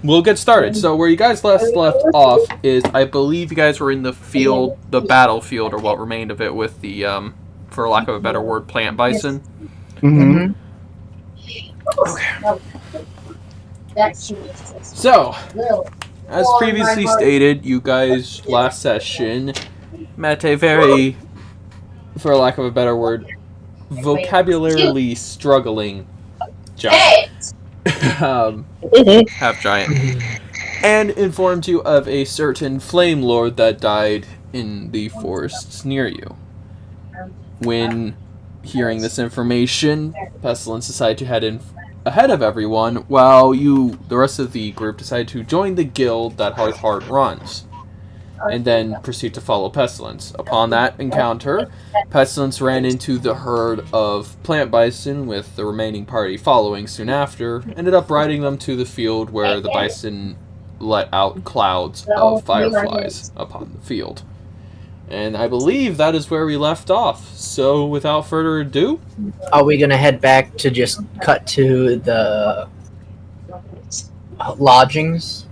we'll get started. So where you guys left off is, I believe you guys were in the field, the battlefield, or what remained of it, with the, for lack of a better word, plant bison. Mm-hmm. Okay. So, as previously stated, you guys last session met a very, for lack of a better word, vocabularily struggling giant. Half giant. And informed you of a certain flame lord that died in the forests near you. When hearing this information, Pestilence decided to head in ahead of everyone, while the rest of the group, decided to join the guild that Hearth runs, and then proceed to follow Pestilence. Upon that encounter, Pestilence ran into the herd of plant bison, with the remaining party following soon after, ended up riding them to the field where the bison let out clouds of fireflies upon the field. And I believe that is where we left off. So, without further ado... Are we going to head back to just cut to the lodgings?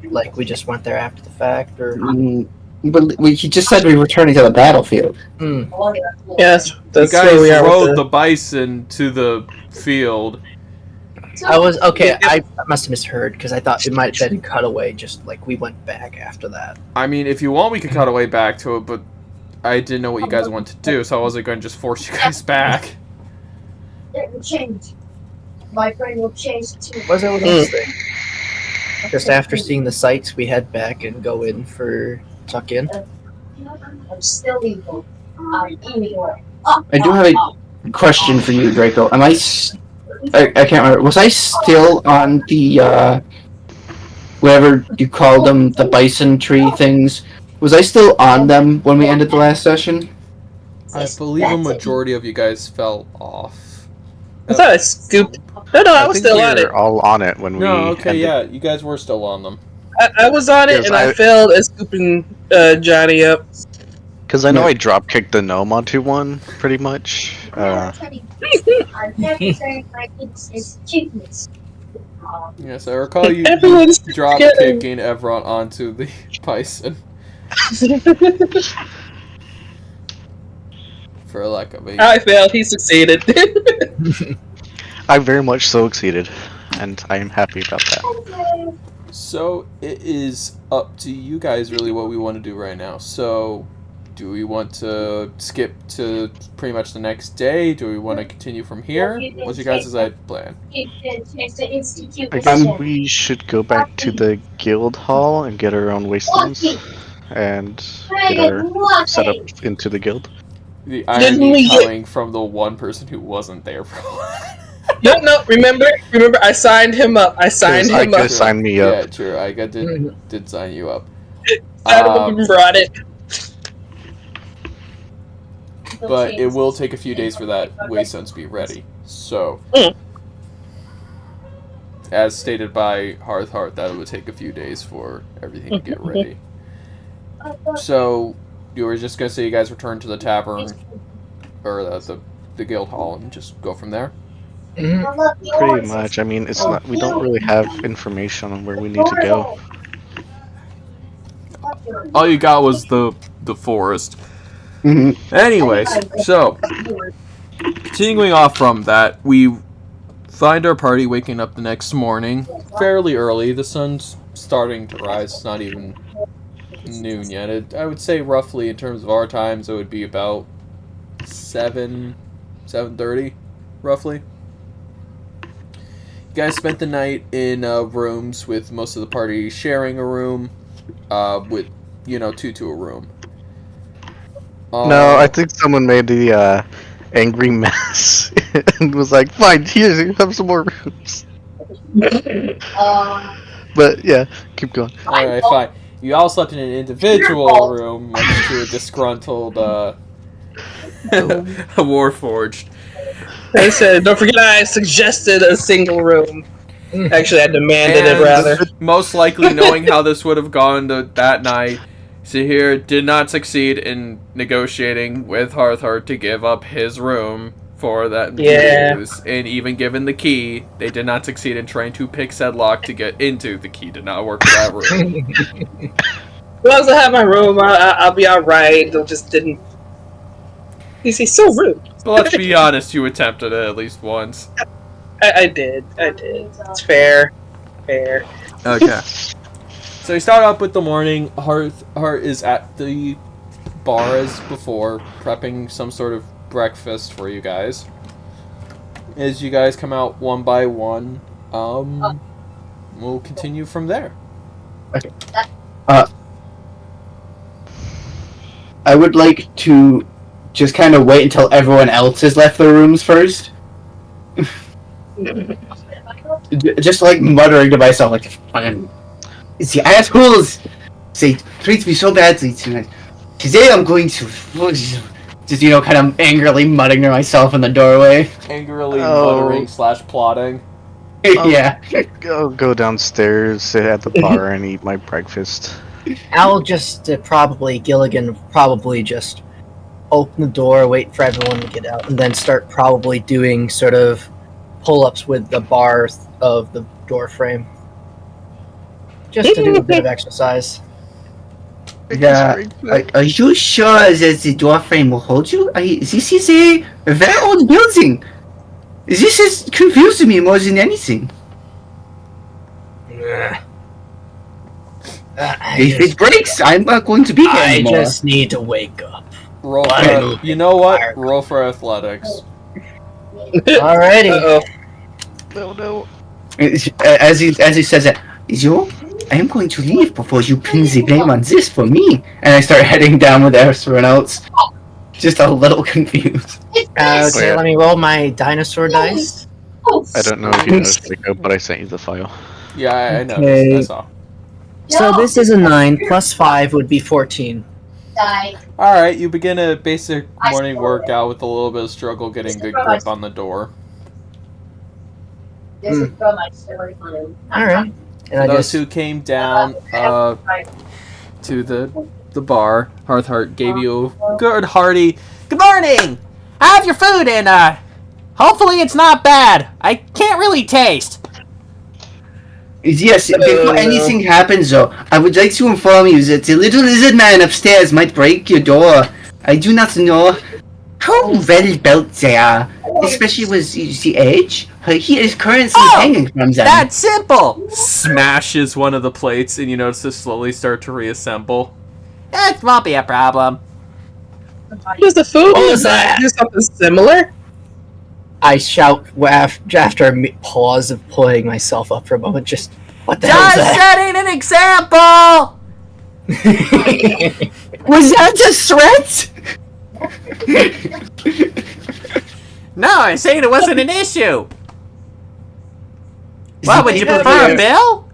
Like, we just went there after the fact, or... But he just said we were returning to the battlefield. Yes, that's you guys where we are. rode the bison to the field. I must have misheard, because I thought it might have been cut away, just like we went back after that. I mean, if you want, we could cut away back to it, but I didn't know what you guys wanted to do, so I wasn't going to just force you guys back. It will change. My brain will change too. What's that with thing? Just after seeing the sights, we head back and go in for tuck-in. I'm still evil. I'm evil. I do have a question for you, Draco. I can't remember. Was I still on the, whatever you call them, the bison tree things? Was I still on them when we ended the last session? I believe a majority of you guys fell off. I thought I scooped. No, I was still on it. All on it when we. No, okay, ended. yeah, you guys were still on them. I was on it, and I failed at scooping Jonny up. Because I know I drop kicked the gnome onto one, pretty much. Yes, I recall you drop kicking Erevont onto the bison. For lack of a... I failed, he succeeded. I very much so succeeded, and I am happy about that. So, it is up to you guys really what we want to do right now. So, do we want to skip to pretty much the next day? Do we want to continue from here? What's your guys' plan? I guess we should go back to the guild hall and get our own wastelands, and get our setup into the guild. The irony coming from the one person who wasn't there for a while. No, remember, I signed him up. Aika signed me up. Yeah, true. Aika did sign you up. Brought it. But it will take a few days for that wasteland to be ready. So, as stated by Hearth, that it would take a few days for everything to get ready. So, you were just going to say you guys return to the tavern, or the guild hall, and just go from there? Pretty much. I mean, it's not. We don't really have information on where we need to go. All you got was the forest. Anyways, so continuing off from that, we find our party waking up the next morning fairly early. The sun's starting to rise. It's not even noon yet. I would say roughly in terms of our times, it would be about 7:30, roughly. You guys spent the night in rooms, with most of the party sharing a room, with, two to a room. No, I think someone made the angry mess and was like, "Fine, here, you have some more rooms." But yeah, keep going. Alright, fine. You all slept in an individual room, much to a disgruntled Warforged. I said, don't forget I suggested a single room. Actually, I demanded it, rather. Most likely knowing how this would have gone that night, Sahire did not succeed in negotiating with Hearth to give up his room for that to Yeah. use. And even given the key, they did not succeed in trying to pick said lock to get into. The key did not work for that room. As long as I have my room, I'll be alright. They just didn't. He's so rude. But let's be honest, you attempted it at least once. I did. It's fair. Okay. So we start off with the morning. Heart is at the bar as before, prepping some sort of breakfast for you guys. As you guys come out one by one, we'll continue from there. Okay. I would like to just kind of wait until everyone else has left their rooms first. Just like muttering to myself, like, it's the assholes! They treat me so badly tonight. Today I'm going to... Just, kind of angrily muttering to myself in the doorway. Angrily muttering / plotting. Yeah. I'll go downstairs, sit at the bar, and eat my breakfast. I'll just Gilligan probably just open the door, wait for everyone to get out, and then start probably doing sort of pull-ups with the bars of the door frame. Just to do a bit of exercise. Yeah. Are you sure that the door frame will hold you? This is a very old building. This is confusing me more than anything. If it breaks, I'm not going to be here I anymore. just need to wake up. Roll for, you know what? Roll for athletics. Alrighty. No. As he says that, I am going to leave before you pin the blame on this for me. And I start heading down with everyone else. Just a little confused. Okay, let me roll my dinosaur dice. I don't know if you noticed, Jacob, but I sent you the file. Yeah, I know. Okay. I saw. So this is a 9, plus 5 would be 14. Alright, you begin a basic morning workout with a little bit of struggle getting good grip on the door. Alright. And For I those just... who came down to the bar, Hearthheart gave you a good hearty good morning! Have your food and hopefully it's not bad. I can't really taste. Yes, before anything happens though, I would like to inform you that the little lizard man upstairs might break your door. I do not know how well built they are, especially with the edge. He is currently hanging from them. That's simple! Smashes one of the plates and you notice it slowly start to reassemble. It won't be a problem. Does the food What was that? do something similar? I shout after a pause of pulling myself up for a moment. Just, what the hell is Just that? setting an example! Was that a threat? No, I'm saying it wasn't an issue. What, would you people prefer a here- bill?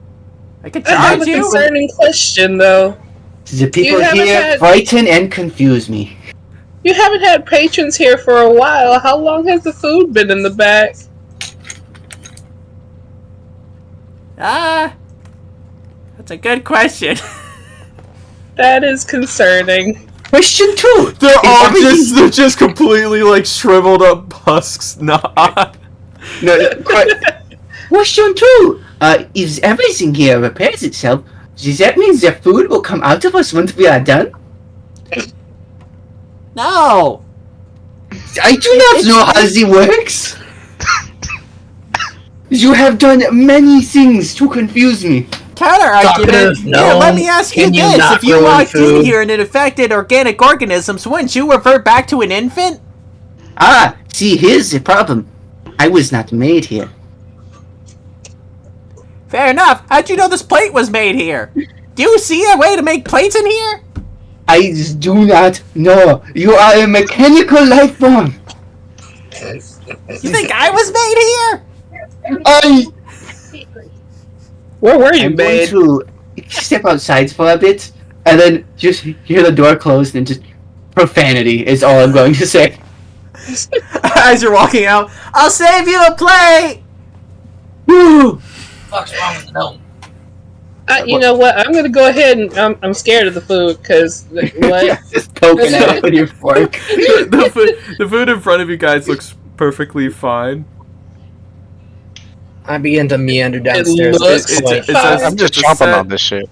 I could I have a charge you. concerning question, though. The people haven't here had- frighten and confuse me. You haven't had patrons here for a while. How long has the food been in the back? That's a good question. That is concerning. Question 2. They're just completely like shriveled up husks. Nah. Question 2. If everything here repairs itself, does that mean the food will come out of us once we are done? No. I do not know how this works. You have done many things to confuse me. Counter argument. Talkative, Here, no. let me ask you Can you this: not if you ruin walked in food? here and it affected organic organisms, wouldn't you revert back to an infant? See, here's the problem. I was not made here. Fair enough. How'd you know this plate was made here? Do you see a way to make plates in here? I do not know. You are a mechanical life form. You think I was made here? Where were you, I'm babe? going to step outside for a bit, and then just hear the door closed, and just profanity is all I'm going to say. As you're walking out, I'll save you a plate. Woo! What's wrong with the gnome? You know what? I'm gonna go ahead and I'm scared of the food because what? Just poking at it with your fork. The food in front of you guys looks perfectly fine. I begin to meander downstairs. At looks this point. I'm just it's a chomping set. on this shit.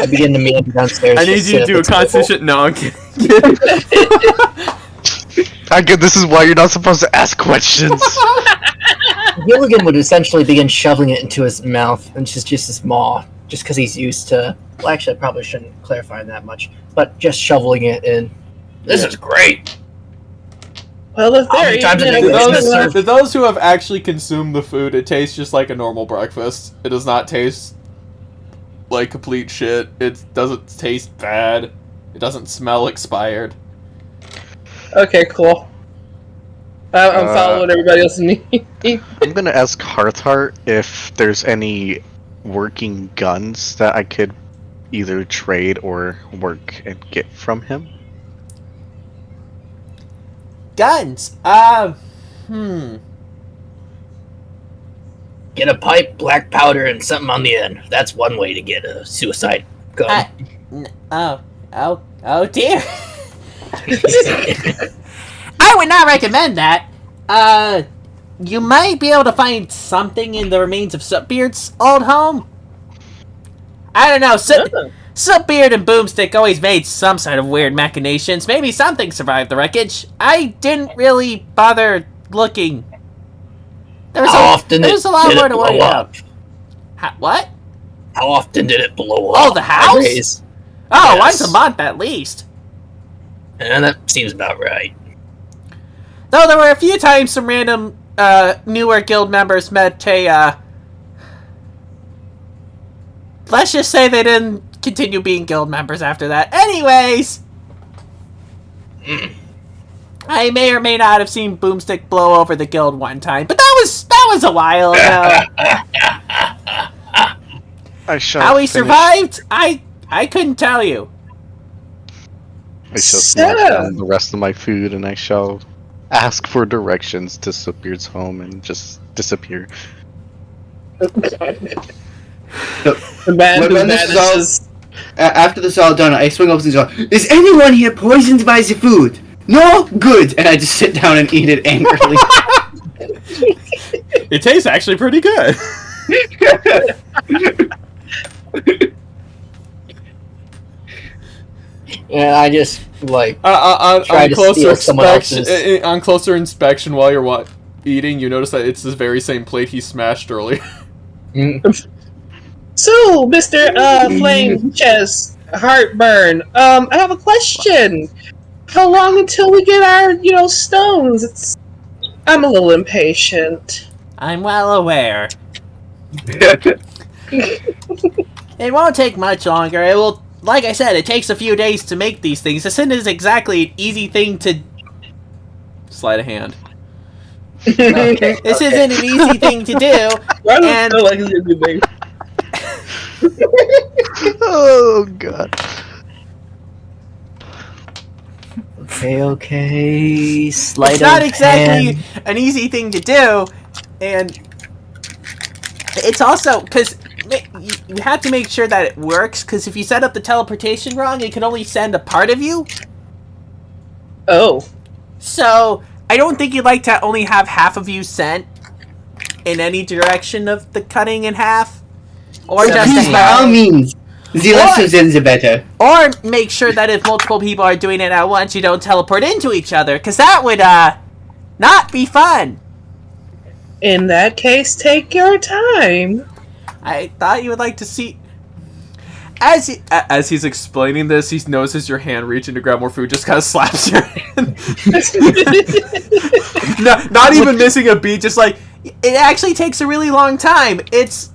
I begin to meander downstairs. I need just you to sit do a at the table. constitution. No, I'm kidding. Aika, this is why you're not supposed to ask questions. Gilligan would essentially begin shoveling it into his mouth, and just his maw, just because he's used to. Well, actually, I probably shouldn't clarify that much, but just shoveling it in. This is great. Well, if How many they're times eating have it, you I guys guess- To those who have actually consumed the food, it tastes just like a normal breakfast. It does not taste like complete shit. It doesn't taste bad. It doesn't smell expired. Okay, cool. I'm following what everybody else needs. I'm gonna ask Hearthheart if there's any working guns that I could either trade or work and get from him. Guns. Get a pipe, black powder, and something on the end. That's one way to get a suicide gun. Oh dear. I would not recommend that. You might be able to find something in the remains of Supbeard's old home. I don't know. Supbeard and Boomstick always made some sort of weird machinations. Maybe something survived the wreckage. I didn't really bother looking. There's a lot more to worry about. What? How often did it blow up? Oh, the house? Raise? Oh, Yes. once a month at least. And that seems about right. Though there were a few times some random newer guild members met a let's just say they didn't continue being guild members after that. Anyways, I may or may not have seen Boomstick blow over the guild one time, but that was a while ago. I shall How he finish- survived, I couldn't tell you. I shall snack down the rest of my food and I shall ask for directions to Supbeard's home and just disappear. The man When who this is all- manages. After this is all done, I swing over and go, "Is anyone here poisoned by the food? No? Good." And I just sit down and eat it angrily. It tastes actually pretty good. And I just, like, On Try to closer steal someone inspection, else's. on closer inspection, while you're eating, you notice that it's the very same plate he smashed earlier. So, Mr. Flame Chest Heartburn, I have a question. How long until we get our, stones? I'm a little impatient. I'm well aware. It won't take much longer. It will, like I said, it takes a few days to make these things. This isn't exactly an easy thing to... Slide a hand. This isn't an easy thing to do. Why do I And- feel like it's a good thing? Oh god. okay, sleight It's not of exactly hand. an easy thing to do, and it's also because you have to make sure that it works. Because if you set up the teleportation wrong, it can only send a part of you. Oh. So I don't think you'd like to only have half of you sent in any direction of the cutting in half, or just Please, by all means. The less of them, the better. or make sure that if multiple people are doing it at once, you don't teleport into each other, because that would not be fun. In that case, take your time. I thought you would like to see. As he's explaining this, he notices your hand reaching to grab more food, just kind of slaps your hand. Not even missing a beat, just like, It actually takes a really long time. It's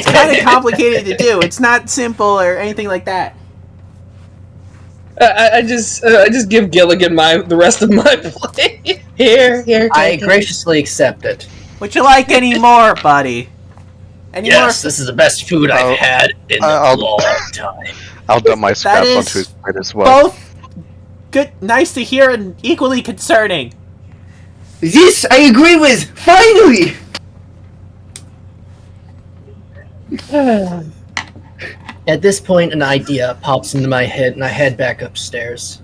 kind of complicated to do. It's not simple or anything like that. I just give Gilligan the rest of my plate. Here. I take it. graciously accept it. Would you like any more, buddy? Any Yes, this is the best food I've had in a I'll- long time. I'll dump my scraps is onto his plate as more? well. Both good, nice to hear, and equally concerning. This I agree with! Finally! At this point, an idea pops into my head, and I head back upstairs.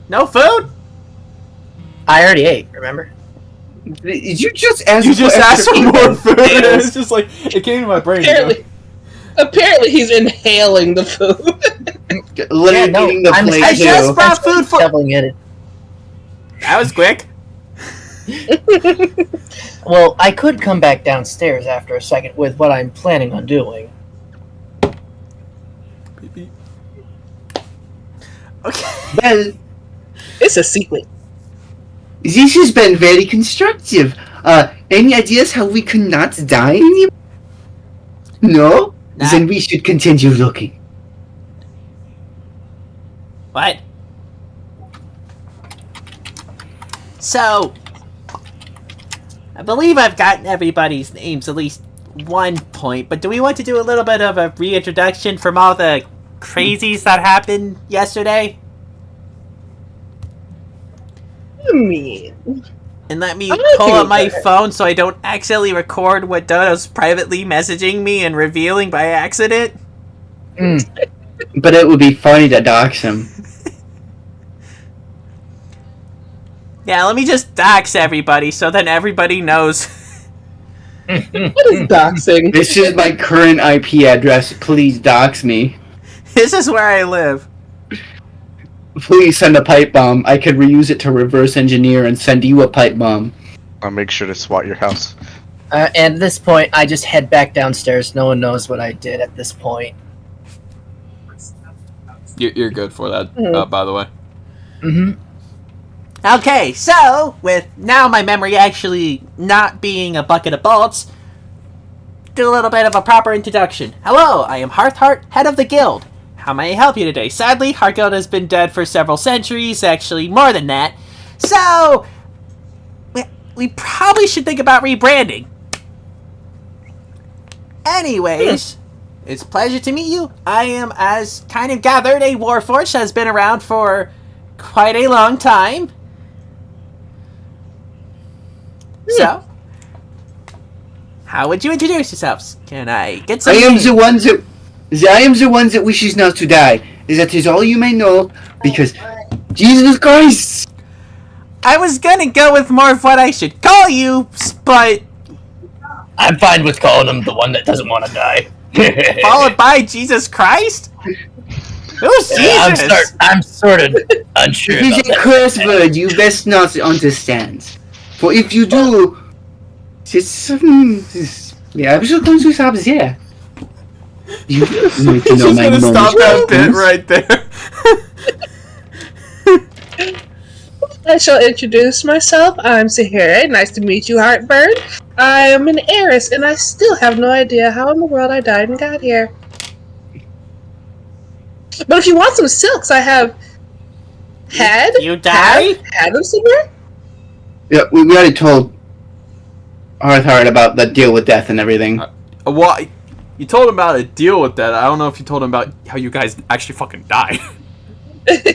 No food? I already ate, remember? Did you just ask? You just asked for more food. potatoes. It's just like it came to my brain. Apparently he's inhaling the food. Literally eating the I'm- plate I just too. brought food for. Shoveling it. That was quick. Well, I could come back downstairs after a second with what I'm planning on doing. Okay. Well, It's a secret. this has been very constructive. Any ideas how we could not die anymore? No? Nah. Then we should continue looking. What? So, I believe I've gotten everybody's names at least one point, but do we want to do a little bit of a reintroduction from all the crazies that happened yesterday? And let me I'm pull okay up with my that. phone so I don't accidentally record what Dodo's privately messaging me and revealing by accident. But it would be funny to dox him. Yeah, let me just dox everybody so then everybody knows. What is doxing? This is my current IP address. Please dox me. This is where I live. Please send a pipe bomb. I could reuse it to reverse engineer and send you a pipe bomb. I'll make sure to SWAT your house. And at this point, I just head back downstairs. No one knows what I did at this point. You're good for that, by the way. Mm-hmm. Okay, so, with now my memory actually not being a bucket of bolts, do a little bit of a proper introduction. Hello, I am Hearthheart, head of the guild. How may I help you today? Sadly, our guild has been dead for several centuries, actually more than that. So, we probably should think about rebranding. Anyways, it's a pleasure to meet you. I am, as kind of gathered, a warforged that has been around for quite a long time. So, how would you introduce yourselves? Can I get some I am names? the ones that wishes not to die. That is all you may know, because Jesus Christ. I was gonna go with more of what I should call you, but I'm fine with calling him the one that doesn't want to die. followed by Jesus Christ? Who's Jesus? I'm sort of unsure It is about a that. curse word you best not understand. For if you do, yeah, I'm just going to stop there. You need to know Just my gonna stop that bit knowledge. right there. I shall introduce myself. I'm Sahire. Nice to meet you, Heartburn. I am an heiress, and I still have no idea how in the world I died and got here. But if you want some silks, I have You died? had them somewhere. Yeah, we already told Hearthheart about the deal with death and everything. Well, you told him about a deal with that. I don't know if you told him about how you guys actually fucking died.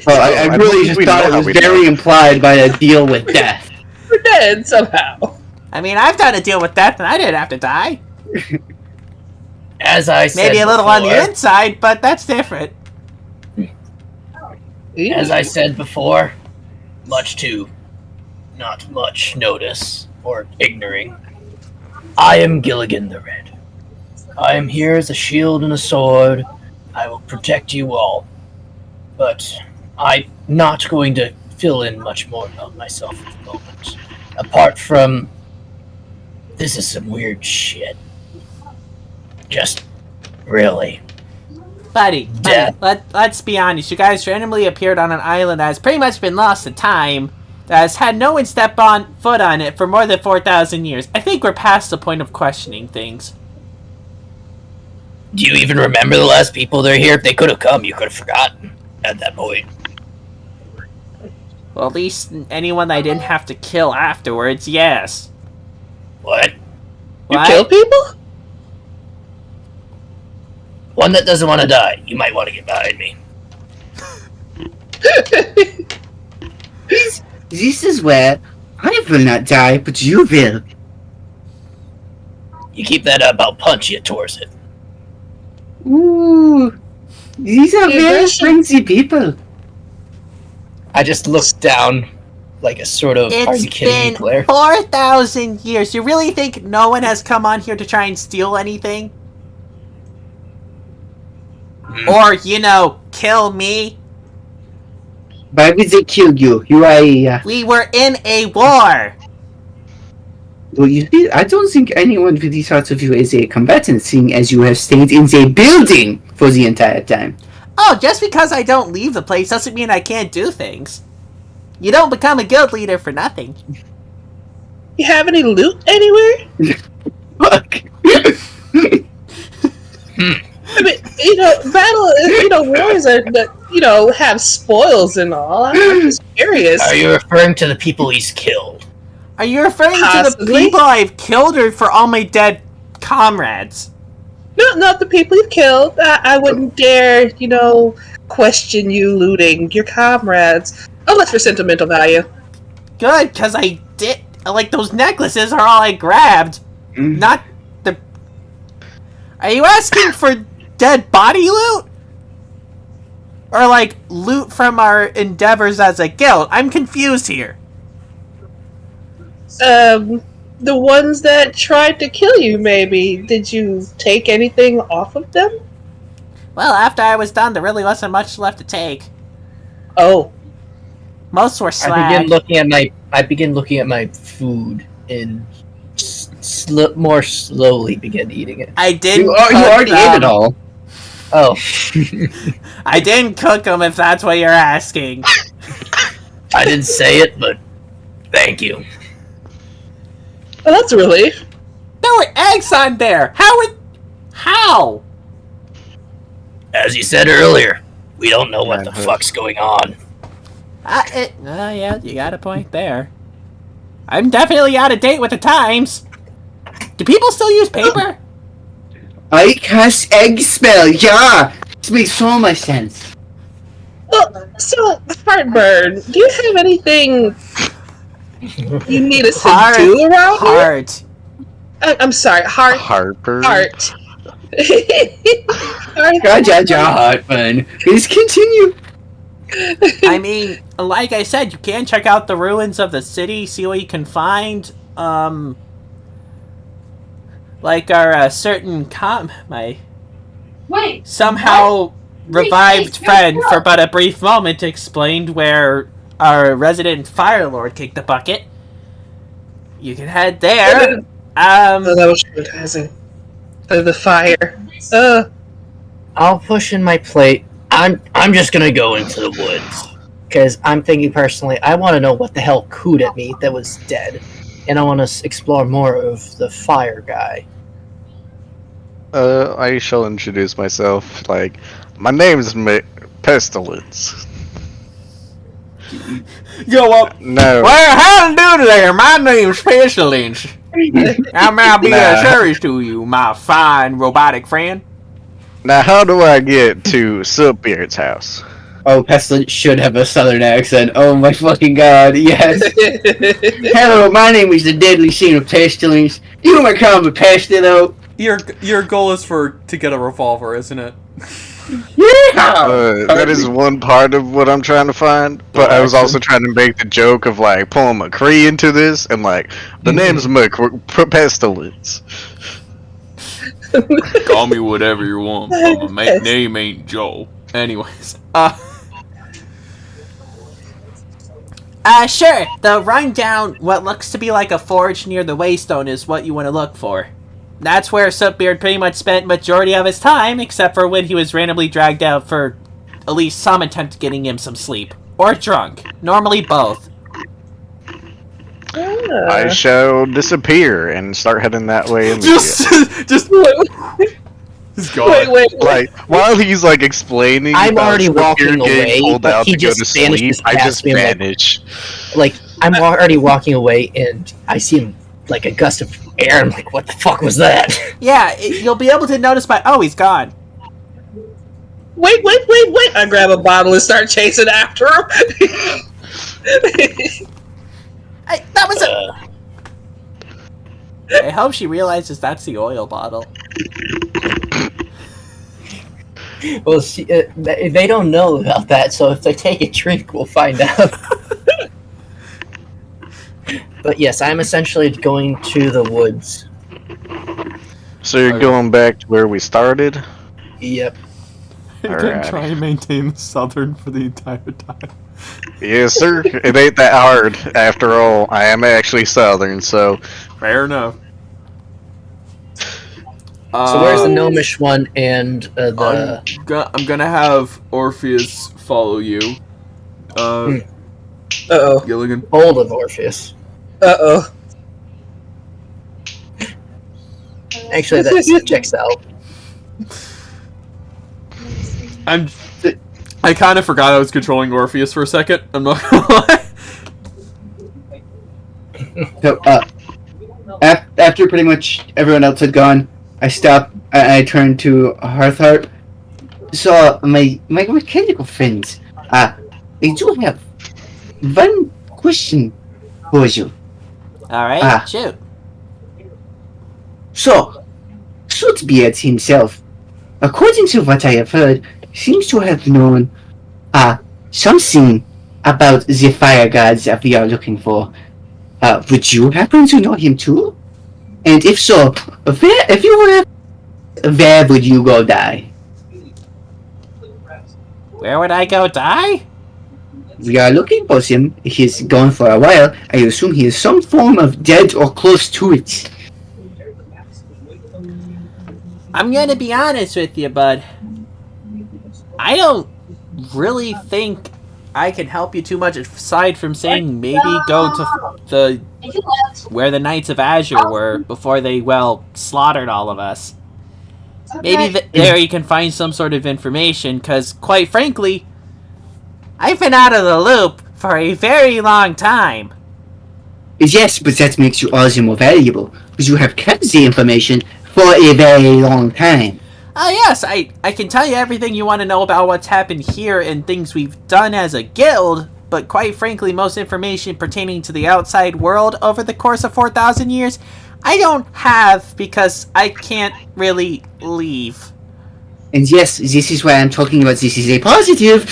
Well, I I really believe just we thought know it how was we very know. implied by a deal with death. We're dead somehow. I mean, I've done a deal with death and I didn't have to die. As I said Maybe a little on the before- inside, but that's different. As I said before, much to not much notice or ignoring, I am Gilligan the Red. I am here as a shield and a sword. I will protect you all. But I'm not going to fill in much more about myself at the moment. Apart from, this is some weird shit. Just, really. Buddy, Death. let's be honest. You guys randomly appeared on an island that has pretty much been lost to time, that has had no one step foot on it for more than 4,000 years. I think we're past the point of questioning things. Do you even remember the last people that are here? If they could have come, you could have forgotten at that point. Well, at least anyone that I didn't have to kill afterwards, yes. What? You What? kill people? One that doesn't want to die. You might want to get behind me. This is where I will not die, but you will. You keep that up, I'll punch you towards it. Ooh, these are Yeah, very that's- fancy people. I just looked down, like a sort of "Are you kidding me?" glare. It's been 4,000 years. You really think no one has come on here to try and steal anything? Or, kill me? Why would they kill you? You are. We were in a war. Well, you see, I don't think anyone really thought of you as a combatant, seeing as you have stayed in the building for the entire time. Oh, just because I don't leave the place doesn't mean I can't do things. You don't become a guild leader for nothing. You have any loot anywhere? Fuck. I mean, wars are, have spoils and all. I'm just curious. Are you referring to the people he's killed? Are you referring to the Possibly. people I've killed or for all my dead comrades? No, not the people you've killed. I wouldn't dare, question you looting your comrades. Unless for sentimental value. Good, because I did. Like, those necklaces are all I grabbed. Not the. Are you asking for dead body loot? Or, like, loot from our endeavors as a guild? I'm confused here. The ones that tried to kill you, maybe. Did you take anything off of them? Well, after I was done, there really wasn't much left to take. Oh. Most were slag. I begin looking at my food and more slowly begin eating it. I didn't. You already ate it all. Oh. I didn't cook them, if that's what you're asking. I didn't say it, but thank you. Well, that's a relief. There were eggs on there. How? As you said earlier, we don't know what the fuck's going on. Yeah, you got a point there. I'm definitely out of date with the times. Do people still use paper? Aika's egg smell, yeah! This makes so much sense. Well, so, Heartburn, do you have anything you need us to do around here? Heart. I'm sorry, Heartburn. Heart. Heartburn. Please continue. I mean, like I said, you can check out the ruins of the city, see what you can find. Like our certain Wait. somehow revived friend for but a brief moment explained where our resident Fire Lord kicked the bucket. You can head there. Oh, that was traumatizing. The fire. I'll push in my plate. I'm just gonna go into the woods. Because I'm thinking personally, I want to know what the hell cooed at me that was dead. And I want to explore more of the fire guy. I shall introduce myself. My name's Pestilence. Yo, No. well, how do there? My name's Pestilence. How may I be of service to you, my fine robotic friend? Now, how do I get to Subbeard's house? Oh, Pestilence should have a southern accent. Oh my fucking god, yes. Hello, my name is the Deadly Sin of Pestilence. You might call me Pestilence. Your goal is to get a revolver, isn't it? Yeah! That is one part of what I'm trying to find, but I was also trying to make the joke of pulling McCree into this, and the name's Pestilence. Call me whatever you want, but my name ain't Joe. Anyways, sure. The rundown, what looks to be like a forge near the Waystone is what you want to look for. That's where Subbeard pretty much spent majority of his time, except for when he was randomly dragged out for at least some attempt at getting him some sleep. Or drunk. Normally both. I shall disappear and start heading that way just he's gone. Wait. While he's explaining, I'm about already walking getting away, pulled but out he to go just to sleep, vanishes I past just me, vanish. I'm already walking away, and I see him a gust of air. I'm like, what the fuck was that? Yeah, you'll be able to notice by... Oh, he's gone. Wait. I grab a bottle and start chasing after him. That was I hope she realizes that's the oil bottle. Well, see, they don't know about that, so if they take a drink, we'll find out. But yes, I'm essentially going to the woods. So you're Okay. going back to where we started? Yep. You can Alright. try and maintain the southern for the entire time. Yes, sir. It ain't that hard. After all, I am actually Southern, so Fair enough. So where's the gnomish one and the... I'm gonna have Orpheus follow you. Uh-oh. Gilligan. Bold of Orpheus. Uh-oh. Actually, that checks out. I kind of forgot I was controlling Orpheus for a second. I'm not gonna lie. So, after pretty much everyone else had gone, I stopped and I turned to Hearthheart. So, my mechanical friends, I do have one question for you. Alright, shoot. So, Sootbeard himself, according to what I have heard, seems to have known something about the fire gods that we are looking for. Would you happen to know him too? And if so, if you were, where would you go die? Where would I go die? We are looking for him. He's gone for a while. I assume he is some form of dead or close to it. I'm gonna be honest with you, bud. I don't really think I can help you too much aside from saying maybe go to the where the Knights of Azure were before they, well, slaughtered all of us. Maybe there you can find some sort of information, because, quite frankly, I've been out of the loop for a very long time. Yes, but that makes you all the more valuable, because you have kept the information for a very long time. Yes, I can tell you everything you want to know about what's happened here and things we've done as a guild, but quite frankly, most information pertaining to the outside world over the course of 4,000 years, I don't have because I can't really leave. And yes, this is why I'm talking about this is a positive.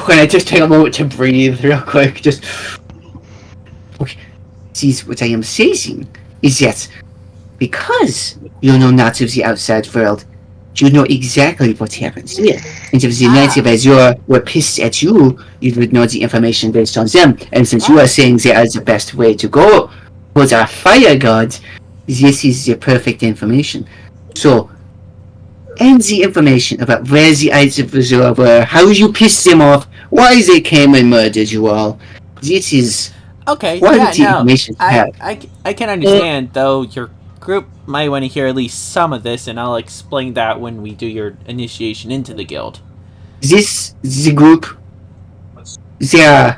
When I just take a moment to breathe real quick, just... Okay. See, what I am saying is that because you know not of the outside world, you know exactly what happens there. And if the Knights of Azure were pissed at you, you would know the information based on them. And since you are saying they are the best way to go for the fire gods, this is the perfect information. So, and the information about where the Knights of Azure were, how you pissed them off, why they came and murdered you all. This is Okay, quality yeah, no, information to have. I can understand, though your group might want to hear at least some of this, and I'll explain that when we do your initiation into the guild. The group, I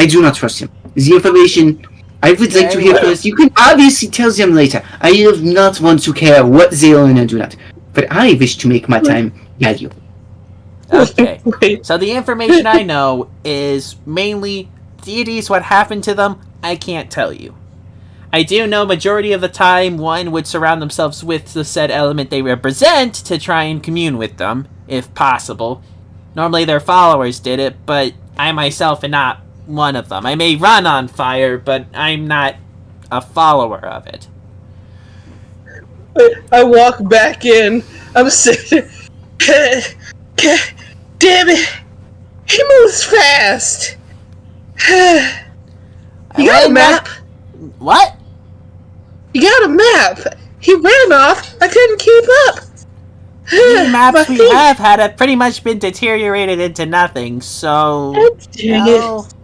do not trust him. The information I would like to hear first, you can obviously tell them later. I do not want to care what they learn and do not. But I wish to make my time valuable. Okay, so the information I know is mainly deities, what happened to them, I can't tell you. I do know majority of the time one would surround themselves with the said element they represent to try and commune with them, if possible. Normally their followers did it, but I myself am not one of them. I may run on fire, but I'm not a follower of it. I walk back in. I'm sitting. Damn it! He moves fast. You got a map? What? You got a map? He ran off. I couldn't keep up. The maps we have had pretty much been deteriorated into nothing, so... Dang it.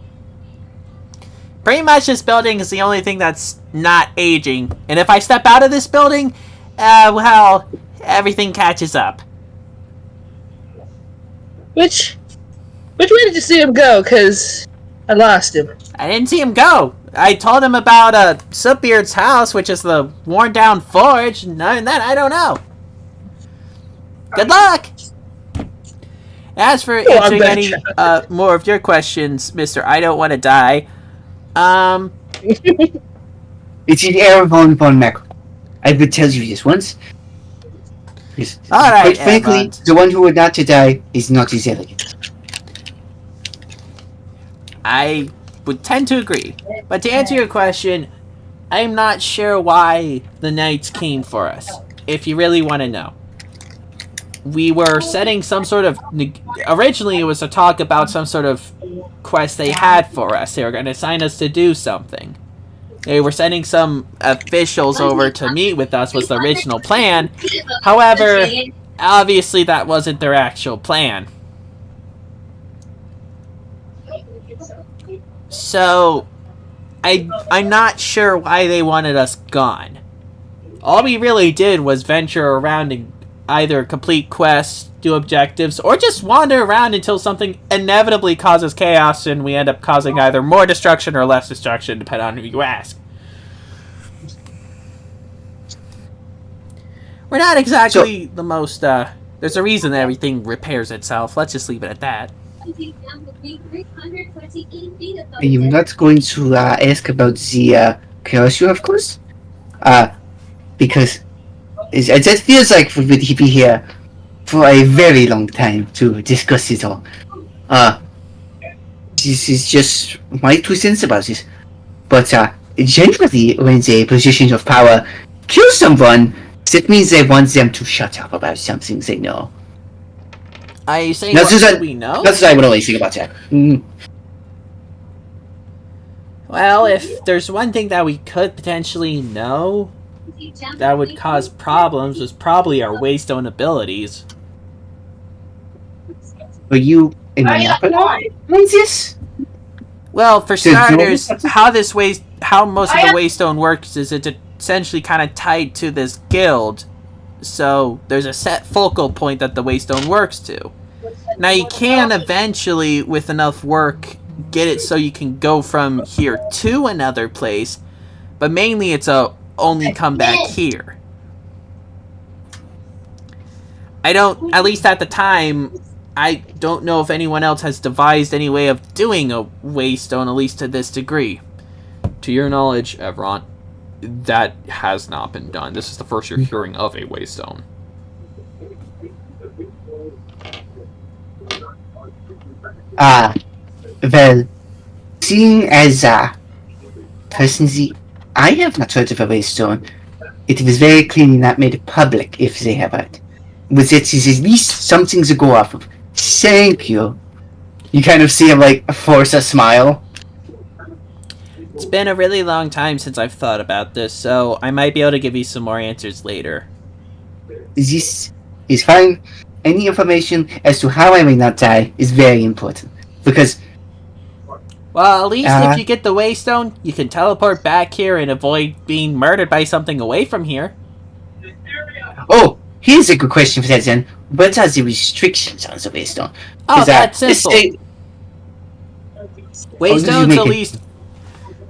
Pretty much this building is the only thing that's not aging. And if I step out of this building, well, everything catches up. Which way did you see him go? Because I lost him. I didn't see him go. I told him about Subbeard's house, which is the worn-down forge, and other than that, I don't know. Good luck! As for answering any more of your questions, Mr. I Don't Want to Die, It is Erevont Vonmackelton. I would tell you this once. Because, All right, quite frankly, Erevont. the one who would not to die is not as elegant. I would tend to agree. But to answer your question, I'm not sure why the knights came for us, if you really want to know. We were setting some sort of... Originally, it was to talk about some sort of quest they had for us. They were going to assign us to do something. They were sending some officials over to meet with us, was the original plan. However, obviously that wasn't their actual plan. So, I'm not sure why they wanted us gone. All we really did was venture around and either complete quests, do objectives, or just wander around until something inevitably causes chaos and we end up causing either more destruction or less destruction, depending on who you ask. We're not exactly the most, there's a reason that everything repairs itself. Let's just leave it at that. I'm not going to ask about the chaos you, of course. Because it just feels like we would be here for a very long time to discuss it all. This is just my 2 cents about it. But generally, when the positions of power kill someone, that means they want them to shut up about something they know. Are you saying That's what just do we know? That's what I would always think about that. Well, if there's one thing that we could potentially know that would cause problems, was probably our waystone abilities. Were you in Monopoly on this? Well, for starters, how most of the waystone works is it's essentially kind of tied to this guild. So there's a set focal point that the waystone works to. Now you can eventually, with enough work, get it so you can go from here to another place, but mainly it's only come back here. At least at the time, I don't know if anyone else has devised any way of doing a waystone, at least to this degree. To your knowledge, Erevont, that has not been done. This is the first you're hearing of a waystone. Well, seeing as personally, I have not heard of a waystone. It was very clearly not made public if they have it. But it is at least something to go off of. Thank you. You kind of see him force a smile. It's been a really long time since I've thought about this, so I might be able to give you some more answers later. This is fine. Any information as to how I may not die is very important. Because... Well, at least if you get the waystone, you can teleport back here and avoid being murdered by something away from here. Oh, here's a good question for that then. What are the restrictions on the waystone? Oh, that's simple.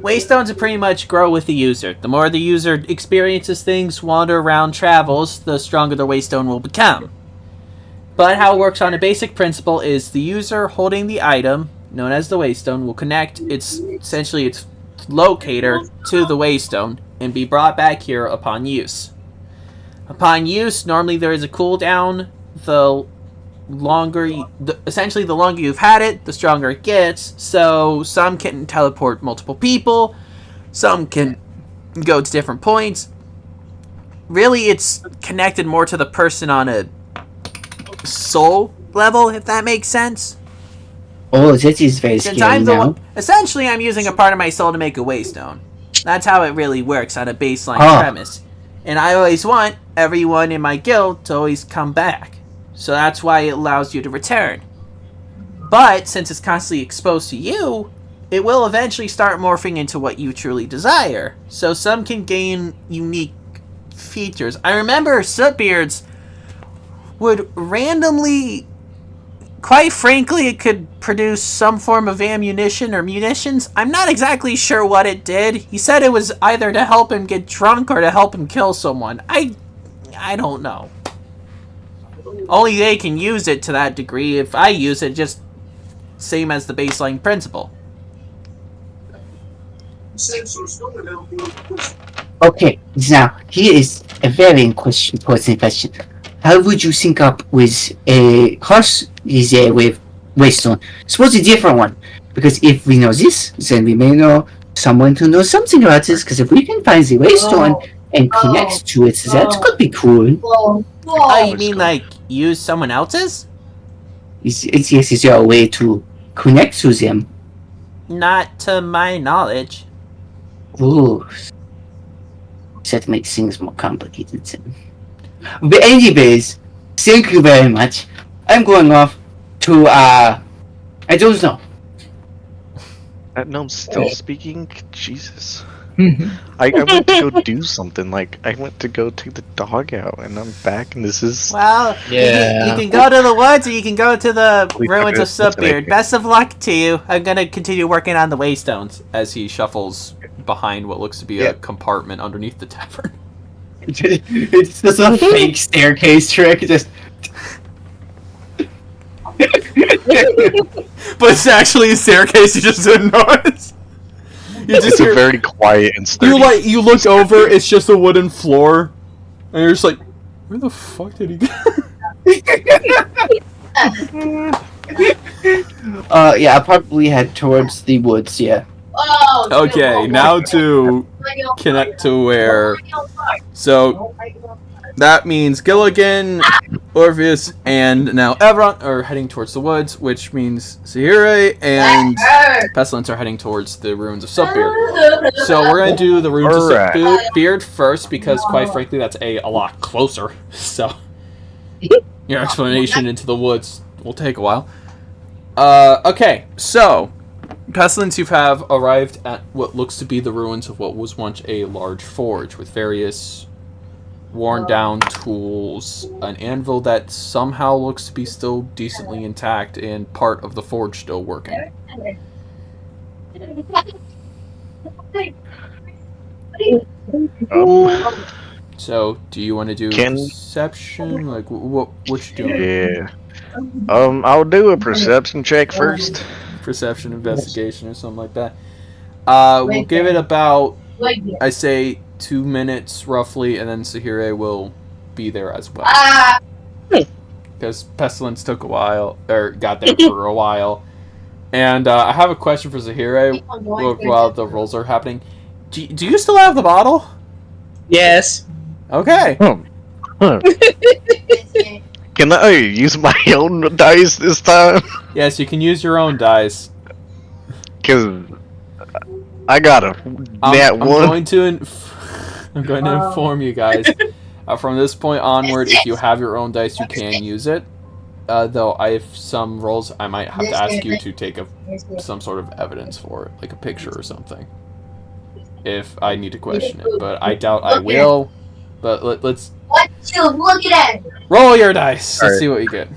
Waystones pretty much grow with the user. The more the user experiences things, wander around, travels, the stronger the waystone will become. But how it works on a basic principle is the user holding the item, known as the waystone, will connect its locator to the waystone and be brought back here upon use. Upon use, normally there is a cooldown. The longer you've had it, the stronger it gets. So some can teleport multiple people, some can go to different points. Really, it's connected more to the person on a soul level, if that makes sense. Oh, that is very scary now. Essentially, I'm using a part of my soul to make a waystone. That's how it really works on a baseline premise. And I always want everyone in my guild to always come back. So that's why it allows you to return. But, since it's constantly exposed to you, it will eventually start morphing into what you truly desire. So some can gain unique features. I remember Sootbeards would randomly... Quite frankly, it could produce some form of ammunition or munitions. I'm not exactly sure what it did. He said it was either to help him get drunk or to help him kill someone. I don't know. Only they can use it to that degree. If I use it, just same as the baseline principle. Okay, now, here is a very important question. how would you sync up with a horse is with Waystone? Suppose a different one. Because if we know this, then we may know someone who knows something about this. Because if we can find the Waystone and connect to it, that could be cool. Oh, you mean like use someone else's? Is there a way to connect to them? Not to my knowledge. Ooh. That makes things more complicated then. But anyways, thank you very much. I'm going off to, I don't know. That gnome's still speaking? Jesus. I went to go do something. Like, I went to go take the dog out, and I'm back, and this is... Well, Yeah. you can go to the woods, or you can go to the We ruins of could- Subbeard. Best of luck to you. I'm gonna continue working on the Waystones. As he shuffles behind what looks to be a compartment underneath the tavern. It's just a fake staircase trick, just... But it's actually a staircase. You just didn't notice. You just It's a hear. very quiet and sturdy... You look over. It's just a wooden floor, and you're just like, where the fuck did he go? Yeah, I'll probably head towards the woods, yeah. Okay, now to connect to where. So that means Gilligan, Orpheus, and now Erevont are heading towards the woods, which means Sahire and Pestilence are heading towards the ruins of Subbeard. So we're going to do the ruins Alright. of Subbeard first, because quite frankly that's a lot closer. So your explanation into the woods will take a while. Okay, so Pestilence, you have arrived at what looks to be the ruins of what was once a large forge with various worn down tools, an anvil that somehow looks to be still decently intact, and part of the forge still working. So, do you want to do perception? Like, what you doing? Yeah. I'll do a perception check first. Perception, investigation, or something like that. We'll give it about, I say, 2 minutes roughly, and then Sahire will be there as well. Because Pestilence took a while, or got there for a while. And I have a question for Sahire while the rolls are happening. Do you still have the bottle? Yes. Okay. Can I use my own dice this time? Yes, you can use your own dice. Because I got a nat one. I'm going to inform you guys. From this point onward, if you have your own dice, you can use it. Though I have some rolls, I might have to ask you to take some sort of evidence for it, like a picture or something, if I need to question it. But I doubt I will. But let's Look at it. roll your dice. Let's Alright. see what you get.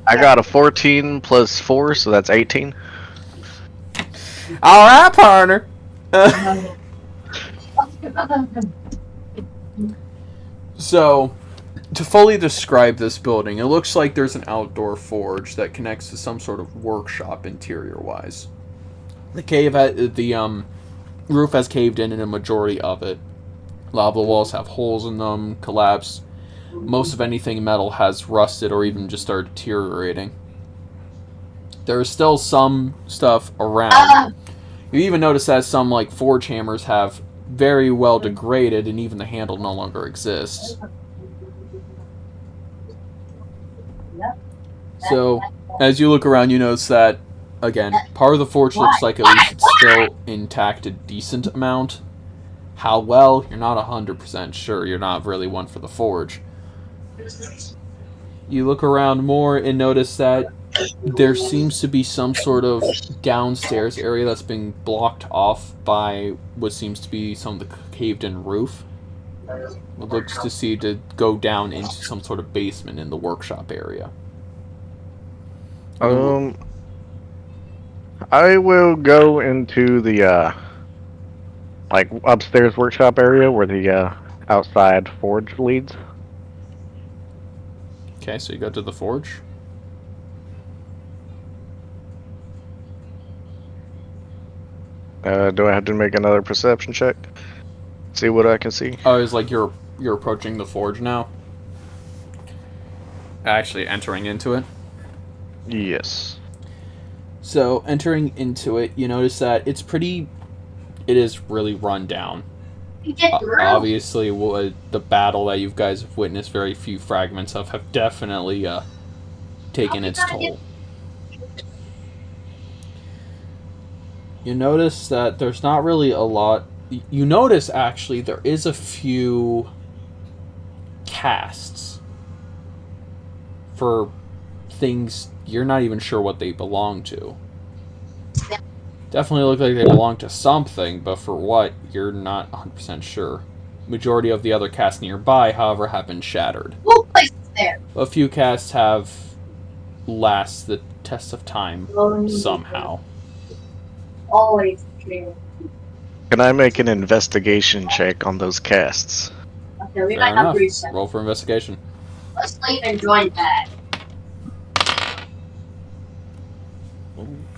I got a 14 plus 4, so that's 18. All right, partner. So, to fully describe this building, it looks like there's an outdoor forge that connects to some sort of workshop interior-wise. The roof has caved in a majority of it. A lot of the walls have holes in them, collapsed. Most of anything metal has rusted or even just started deteriorating. There is still some stuff around. You even notice that some forge hammers have very well degraded, and even the handle no longer exists. So, as you look around, you notice that, again, part of the forge looks like at least it's still intact a decent amount. How well, you're not 100% sure. You're not really one for the forge. You look around more and notice that there seems to be some sort of downstairs area that's being blocked off by what seems to be some of the caved-in roof. It looks to go down into some sort of basement in the workshop area. I will go into the upstairs workshop area where the outside forge leads. Okay, so you go to the forge. Do I have to make another perception check? See what I can see. Oh, it's like you're approaching the forge now? actually entering into it. Yes. So, entering into it, you notice that it is really run down. Obviously, the battle that you guys have witnessed very few fragments of have definitely taken its toll. You notice that there's not really a lot. You notice, actually, there is a few casts for things you're not even sure what they belong to. Definitely look like they belong to something, but for what, you're not 100% sure. Majority of the other casts nearby, however, have been shattered. A few casts have lasted the test of time somehow. Always true. Can I make an investigation check on those casts? Okay, we Fair might enough. have reset. Roll for investigation. Let's leave and join that.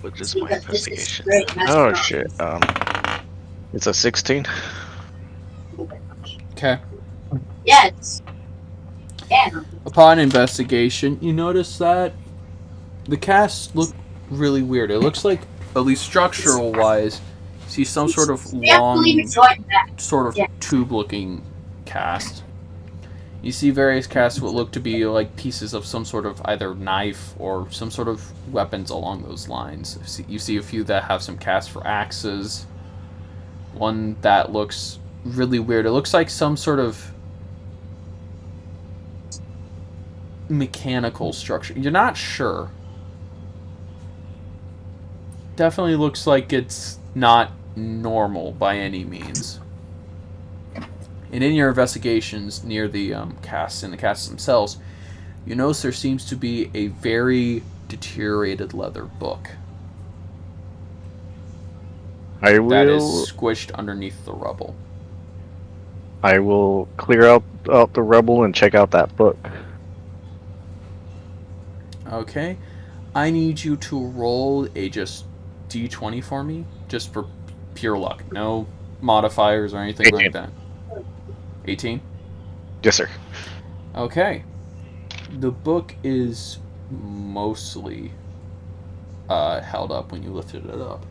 What is my Because this is investigation? great. Oh shit. It's a 16. Okay. Yes. Yeah. Upon investigation, you notice that the casts look really weird. It looks like, at least structural-wise, you see some sort of We have to leave long, and join that. sort of Yeah. tube-looking cast. You see various casts what look to be like pieces of some sort of either knife or some sort of weapons along those lines. You see a few that have some casts for axes. One that looks really weird. It looks like some sort of mechanical structure. You're not sure. Definitely looks like it's not normal by any means. And in your investigations near the casts and the casts themselves, you notice there seems to be a very deteriorated leather book I that is will. squished underneath the rubble. I will clear out the rubble and check out that book. Okay. I need you to roll a just d20 for me, just for pure luck. No modifiers or anything 18. like that. 18? Yes, sir. Okay. The book is mostly held up when you lifted it up.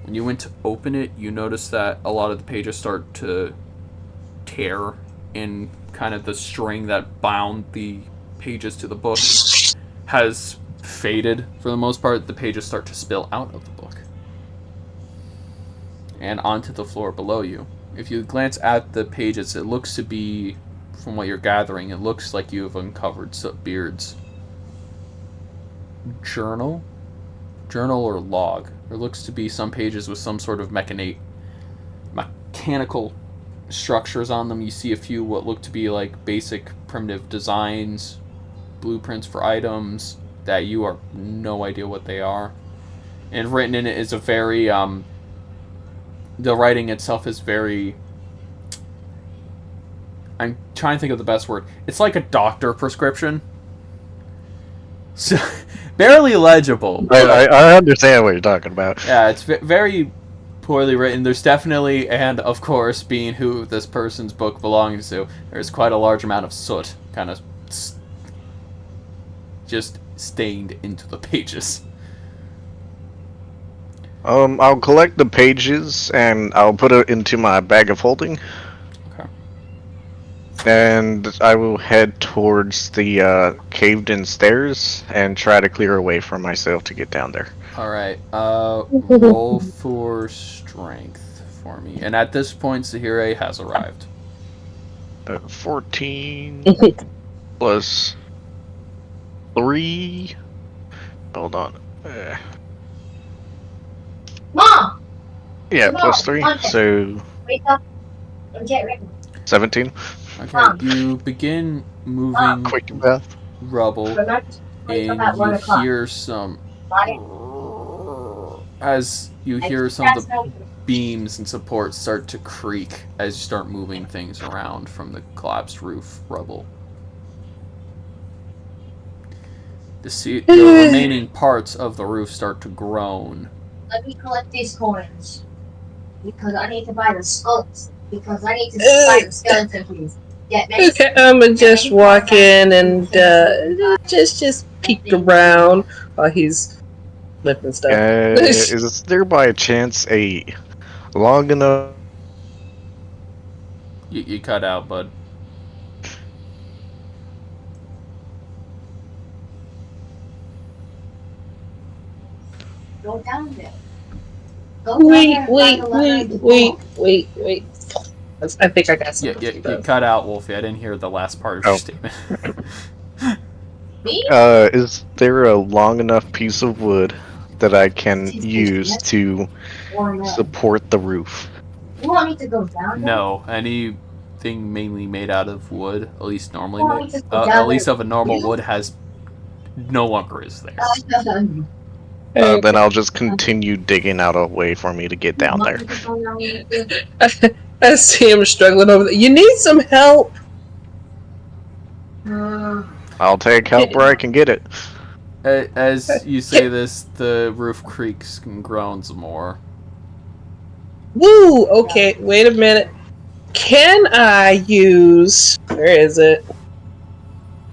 When you went to open it, you notice that a lot of the pages start to tear, and kind of the string that bound the pages to the book has faded for the most part. The pages start to spill out of the book and onto the floor below you. If you glance at the pages, it looks to be, from what you're gathering, it looks like you have uncovered Beard's journal or log. There looks to be some pages with some sort of mechanical structures on them. You see a few what look to be like basic primitive designs, blueprints for items that you are no idea what they are. And written in it is a very the writing itself is very, I'm trying to think of the best word. It's like a doctor prescription. So, barely legible. I understand what you're talking about. Yeah, it's very poorly written. There's definitely, and of course, being who this person's book belongs to, there's quite a large amount of soot kind of just stained into the pages. I'll collect the pages and I'll put it into my bag of holding. Okay. And I will head towards the caved-in stairs and try to clear a way for myself to get down there. Alright, roll for strength for me. And at this point, Sahire has arrived. 14 plus 3. Hold on. Mom! Yeah, Come plus on, 3. Monday. So Wake up and get ready. 17. Okay, you begin moving Quick math. rubble, Remember, wake up at and 1 you o'clock. hear some... Body. As you hear some of the beams and supports start to creak as you start moving things around from the collapsed roof rubble. The remaining parts of the roof start to groan. Let me collect these coins. Because I need to buy the skulls. Because I need to buy the skeleton keys. Okay, I'm gonna just walk in and just peek around while he's lifting stuff. Is there by chance a long enough? You cut out, bud. Go down there. Wait. I think I got something. You cut out, Wolfie. I didn't hear the last part of your statement. Is there a long enough piece of wood that I can use to support the roof? You want me to go down there? No, anything mainly made out of wood, at least normally, You want me to go down at least there? of a normal wood, has no longer is there. Then I'll just continue digging out a way for me to get down there. I see him struggling over there. You need some help. I'll take help where I can get it. As you say this, the roof creaks and groans more. Woo! Okay, wait a minute. Can I use... Where is it?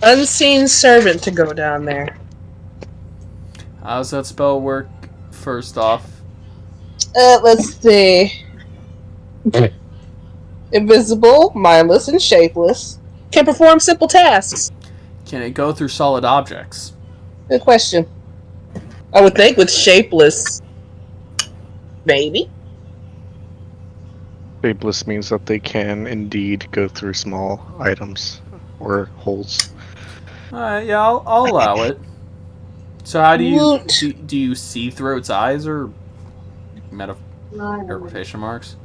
Unseen Servant to go down there. How's that spell work, first off? Let's see. Invisible, mindless, and shapeless. Can perform simple tasks. Can it go through solid objects? Good question. I would think with shapeless... Maybe. Shapeless means that they can indeed go through small items or holes. Alright, yeah, I'll allow it. So how do you Woot. do you see through its eyes or or quotation marks?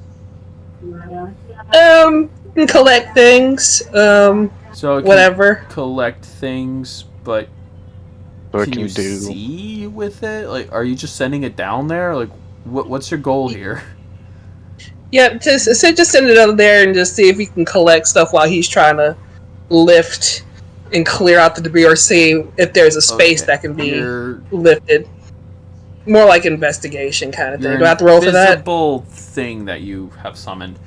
Can collect things. So it can Whatever. collect things, but So can you see with it? Like, are you just sending it down there? Like, what's your goal here? Yeah, just send it over there and just see if he can collect stuff while he's trying to lift and clear out the debris, or see if there's a space that can be lifted. More like investigation kind of thing. Do I have to roll for that? The invisible thing that you have summoned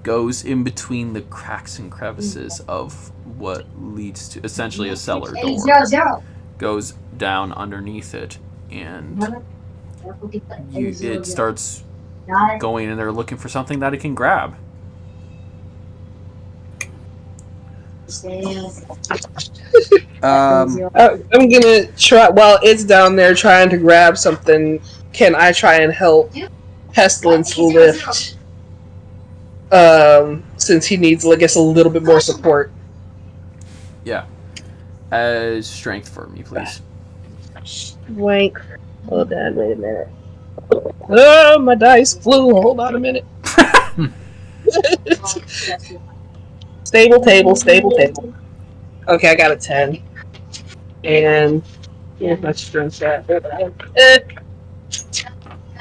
goes in between the cracks and crevices of what leads to essentially a cellar door. 0. Goes down underneath it, and it starts going in there looking for something that it can grab. I'm gonna try, while it's down there trying to grab something, can I try and help Pestilence lift? Since he needs, I guess, a little bit more support. Yeah. Strength for me, please. Wait. Hold on, wait a minute. Oh, my dice flew. Hold on a minute. Stable table. Okay, I got a 10. And here's my strength at.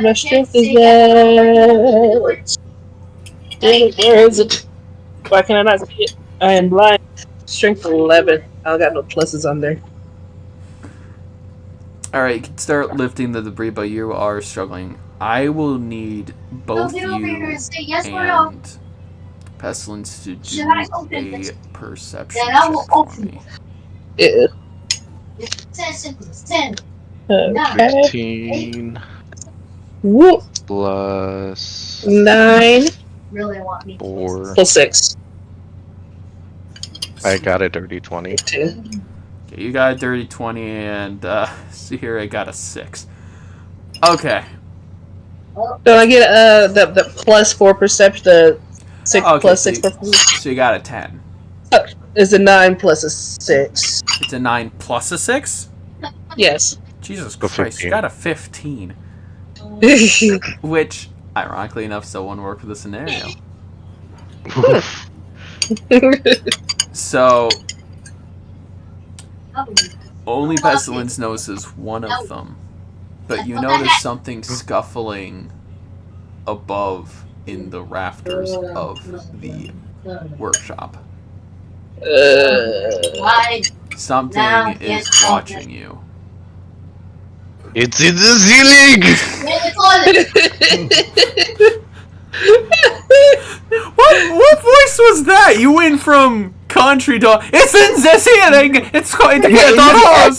My strength is at... Where is it? Why can I not see it? I am blind. Strength 11. I don't got no pluses on there. Alright, you can start lifting the debris, but you are struggling. I will need both you and Pestilence to do a perception check for me. Ew. 10. 15 Whoop. plus 9 Really want me 4. plus 6. I got a dirty 20. 2. Okay, you got a dirty 20, and Sahire got a 6. Okay. Don't I get the plus 4 perception? The 6 Okay, plus so 6 perception? So you got a 10. Is a 9 plus a 6? It's a 9 plus a 6? Yes. Jesus Go Christ, 15. you got a 15. Which, ironically enough, still won't work for the scenario. So, only Pestilence notices one of them. But you notice something scuffling above in the rafters of the workshop. Something is watching you. It's in the ceiling! What voice was that? You went from country dog. It's in the ceiling. It's going to get on us.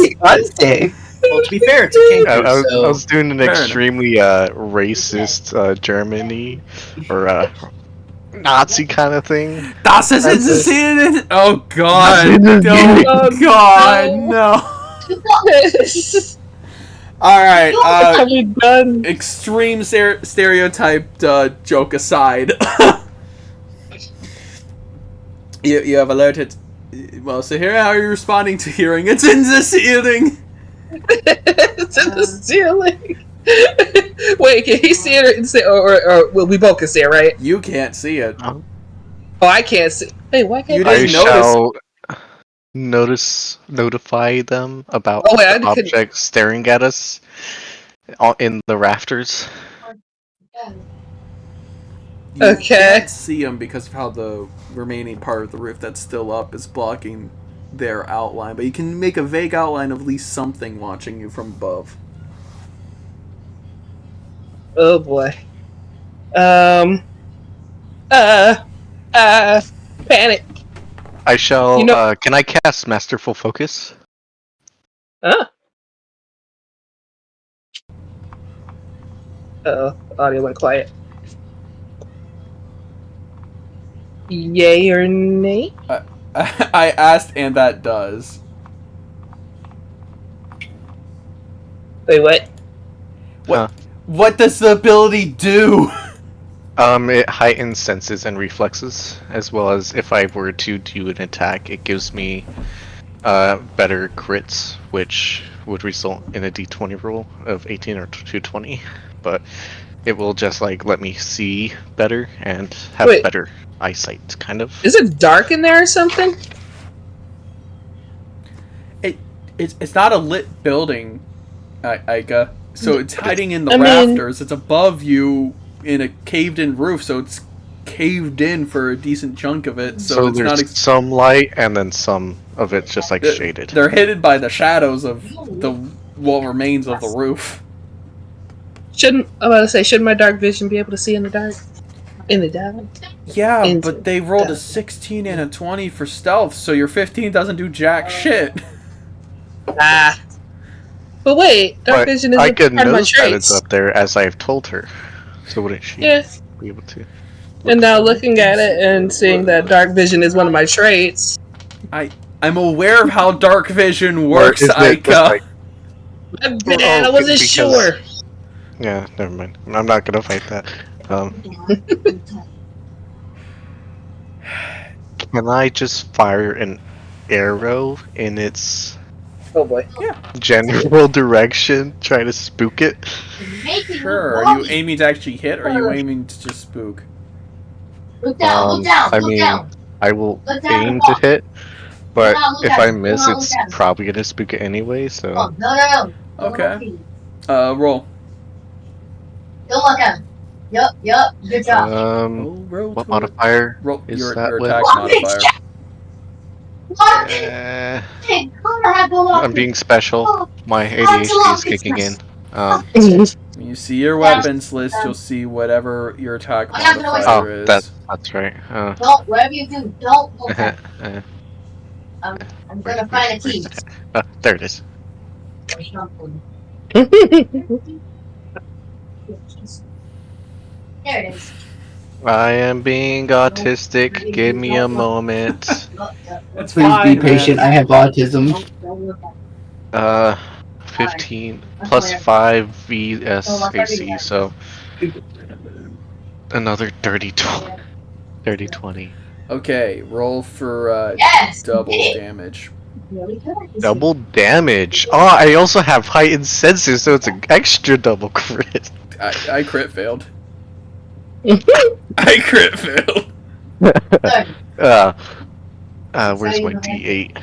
Well, to be fair, it's a king I so was doing an Fair extremely racist Germany or Nazi kind of thing. Das ist in the That's ceiling. Oh God! Oh, God, no! All right. Have we done? Extreme stereotyped joke aside, you have alerted. Well, so here, how are you responding to hearing it's in the ceiling? It's in the ceiling. Wait, can he see it? Or well, we both can see it, right? You can't see it. Oh, I can't see. Hey, why can't You I didn't shall notify them about Oh, wait, the I could- object staring at us in the rafters. You Okay. can't see them because of how the remaining part of the roof that's still up is blocking their outline, but you can make a vague outline of at least something watching you from above. Oh boy. Panic. I shall. You know- Can I cast Masterful Focus? Huh? Audio went quiet. Yay or nay? I asked, and that does. Wait, what? What does the ability do? It heightens senses and reflexes, as well as if I were to do an attack, it gives me better crits, which would result in a d20 roll of 18 or 220. But it will just like let me see better and have Wait. better eyesight, kind of. Is it dark in there or something? It's not a lit building, Aika. So it's hiding in the I mean- rafters. It's above you in a caved-in roof, so it's caved in for a decent chunk of it. So it's there's not. some light, and then some of it's just like shaded. They're hidden by the shadows of the what remains of the roof. I'm about to say, shouldn't my dark vision be able to see in the dark? In the dark? Yeah, Into but they rolled a the- 16 and a 20 for stealth, so your 15 doesn't do jack shit. Ah. But wait, dark But vision is I a can part of my notice that it's traits. up there as I've told her. So wouldn't she Yeah. be able to? And now looking at it and seeing that dark vision is one of my traits. I'm aware of how dark vision Or works, is it just Aika. like- My bad, I wasn't because- sure. Yeah, never mind. I'm not gonna fight that. Can I just fire an arrow in its Oh boy. general direction, try to spook it? Sure. Are you aiming to actually hit, or are you aiming to just spook? Look down, look down, I look mean, down. I will Look down aim and to walk. hit, but Look down, look if down, I look miss, down, it's look down. probably gonna spook it anyway. Oh, So no. Okay. Roll. Don't look at him. Yup. Good job. Roll what to modifier Roll is your that with? attack Walk it, modifier. Walk it. I'm being special. My ADHD is kicking in. When you see your weapons list, you'll see whatever your attack I have no idea. modifier Oh, is. that's right. Don't, whatever you do, don't look at him. I'm gonna find a key. There it is. There it is. I am being autistic. Give me a moment. It's Please fine, be patient. man. I have autism. 15 plus 5 VSAC, so another 30 20. Okay, roll for Yes! double Yeah. damage. Really good. Double damage. Oh, I also have heightened senses, so it's an extra double crit. I crit failed. I crit failed. Where's my D8? I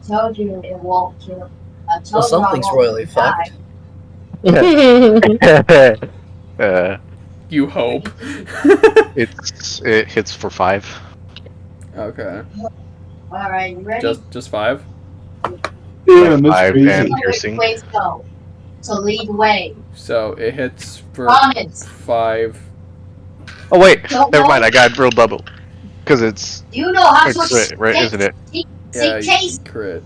told you it won't kill. I told Well, you I something's won't royally die. fucked. You hope. It hits for 5. Okay. Alright, you ready? Just 5? Yeah, 5 and piercing. Ways go. So lead the way. So it hits for Promise. 5. Oh wait, Don't never roll. mind. I got real double. Because it's You know how a to crit, right? Isn't it? Yeah, chase. crit.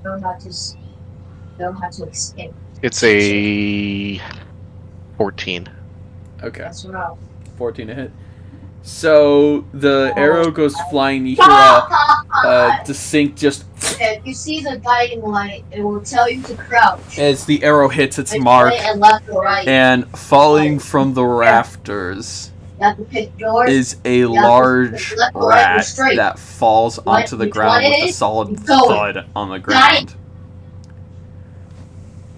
Know how to escape. It's a 14. Okay, That's right. 14 to hit. So the arrow goes flying. You hear a distinct just If you see the guiding light, it will tell you to crouch. as the arrow hits its Which mark, way and left or right. and falling from the rafters You have to pick yours. is a large left or right or rat straight. that falls onto the which ground one with it a is? solid Go. thud on the ground.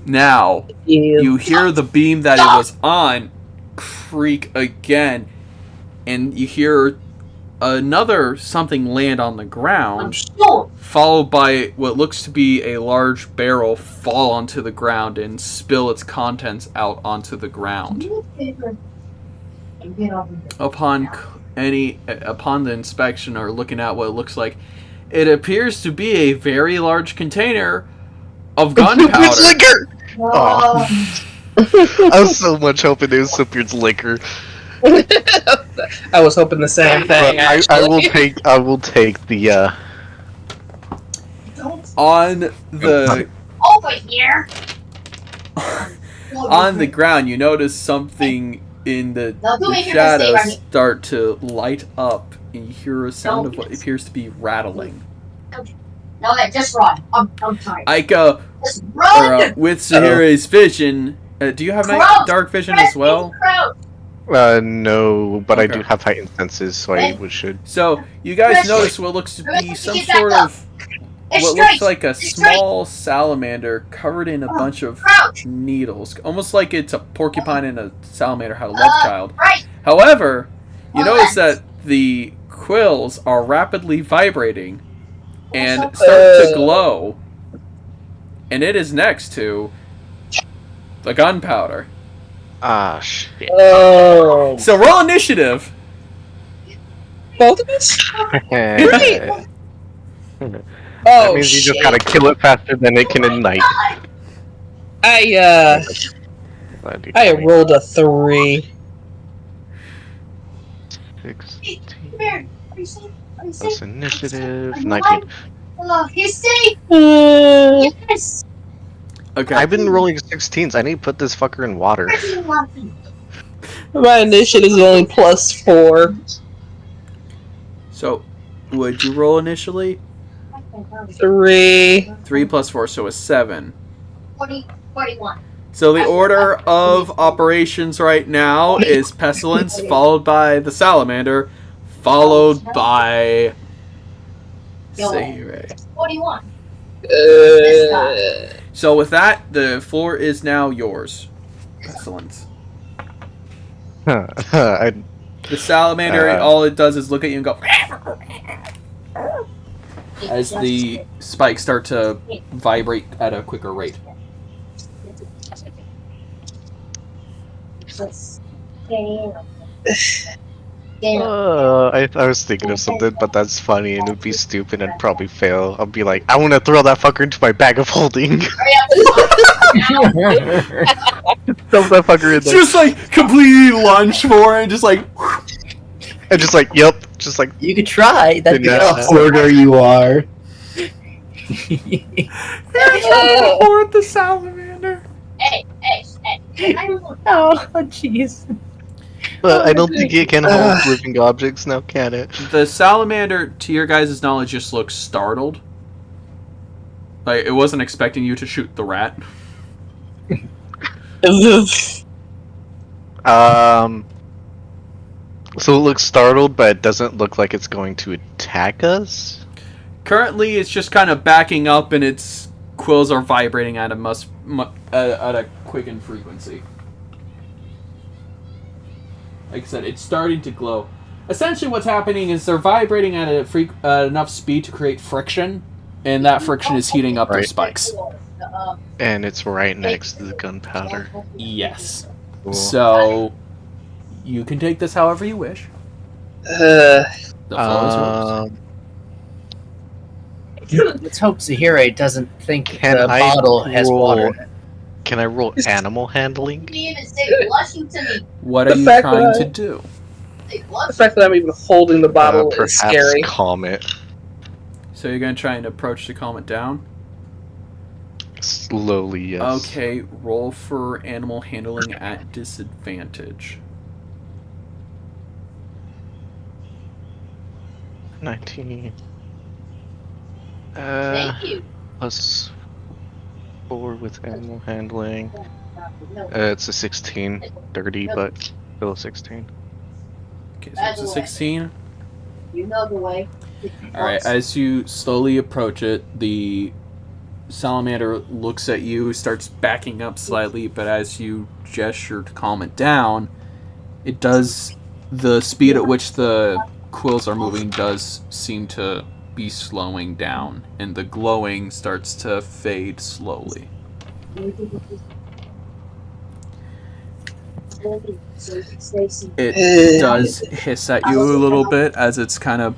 Now, You. you hear the beam that it was on creak again, and you hear another something land on the I'm ground, sure. followed by what looks to be a large barrel fall onto the ground and spill its contents out onto the ground. Upon the inspection or looking at what it looks like, it appears to be a very large container of gunpowder. liquor! Oh. I was so much hoping it was Silbeard's liquor. I was hoping the same thing. But I will take the On the Over here. on the ground, you notice something in the make your shadows mistake, Rinn. start to light up, and you hear a sound of what appears to be rattling. No, just run. I'm tired. Aika, Just run. with Sahire's vision, do you have dark vision as well? no, but I Okay. do have heightened senses, so I should. So you guys notice what looks to be some sort of what looks like a small salamander covered in a bunch of Crouch. needles, almost like it's a porcupine and a salamander had a love child. Right. However, you notice that the quills are rapidly vibrating and start to glow, and it is next to the gunpowder. Ah, shit. Oh. So roll initiative. Both of us? That Oh, means you shit. just gotta kill it faster than it can ignite. I rolled a 3. 16 Come here. Are you safe? Are you plus safe? initiative, 19. Hello. You safe? Uh, Yes. Okay. I've been rolling 16s. I need to put this fucker in water. my initiative is only +4. So, would you roll initially? 3. 3 plus 4, so a 7. 41. So the order of operations right now is Pestilence, followed by the Salamander, followed by Sahire. 41. So with that, the floor is now yours. Pestilence. I, The Salamander, all it does is look at you and go as the spikes start to vibrate at a quicker rate. I was thinking of something, but that's funny and it'd be stupid and probably fail. I'll be like, I want to throw that fucker into my bag of holding. Throw that fucker in It's there. just like completely lunge for it, and just like And just like, yep, just like, You could try. That'd be Yeah. How hoarder you are. or the Salamander. Hey. I don't know. Oh, jeez. but I don't think it can hold living objects now, can it? The Salamander, to your guys' knowledge, just looks startled. Like, it wasn't expecting you to shoot the rat. So it looks startled, but it doesn't look like it's going to attack us? Currently, it's just kind of backing up, and its quills are vibrating at a quickened frequency. Like I said, it's starting to glow. Essentially, what's happening is they're vibrating at enough speed to create friction, and that friction is heating up their Right. spikes. And it's right next to the gunpowder. Yes. Cool. So, you can take this however you wish. Uh, The floor is yours. Let's hope Sahire doesn't think Can the I bottle has roll- water in it. Can I roll animal handling? You didn't even say blushing to me. What The are you fact trying that to do? Say The blushing. fact that I'm even holding the bottle is Perhaps scary. calm it. So you're gonna try and approach to calm it down? Slowly, yes. Okay, roll for animal handling at disadvantage. 19. Thank you. Plus 4 with animal handling. It's a 16. Dirty, but still a 16. Okay, so it's a 16. You know the way. Alright, as you slowly approach it, the salamander looks at you, starts backing up slightly, but as you gesture to calm it down, it does. The speed at which the quills are moving does seem to be slowing down, and the glowing starts to fade slowly. It does hiss at you a little bit as it's kind of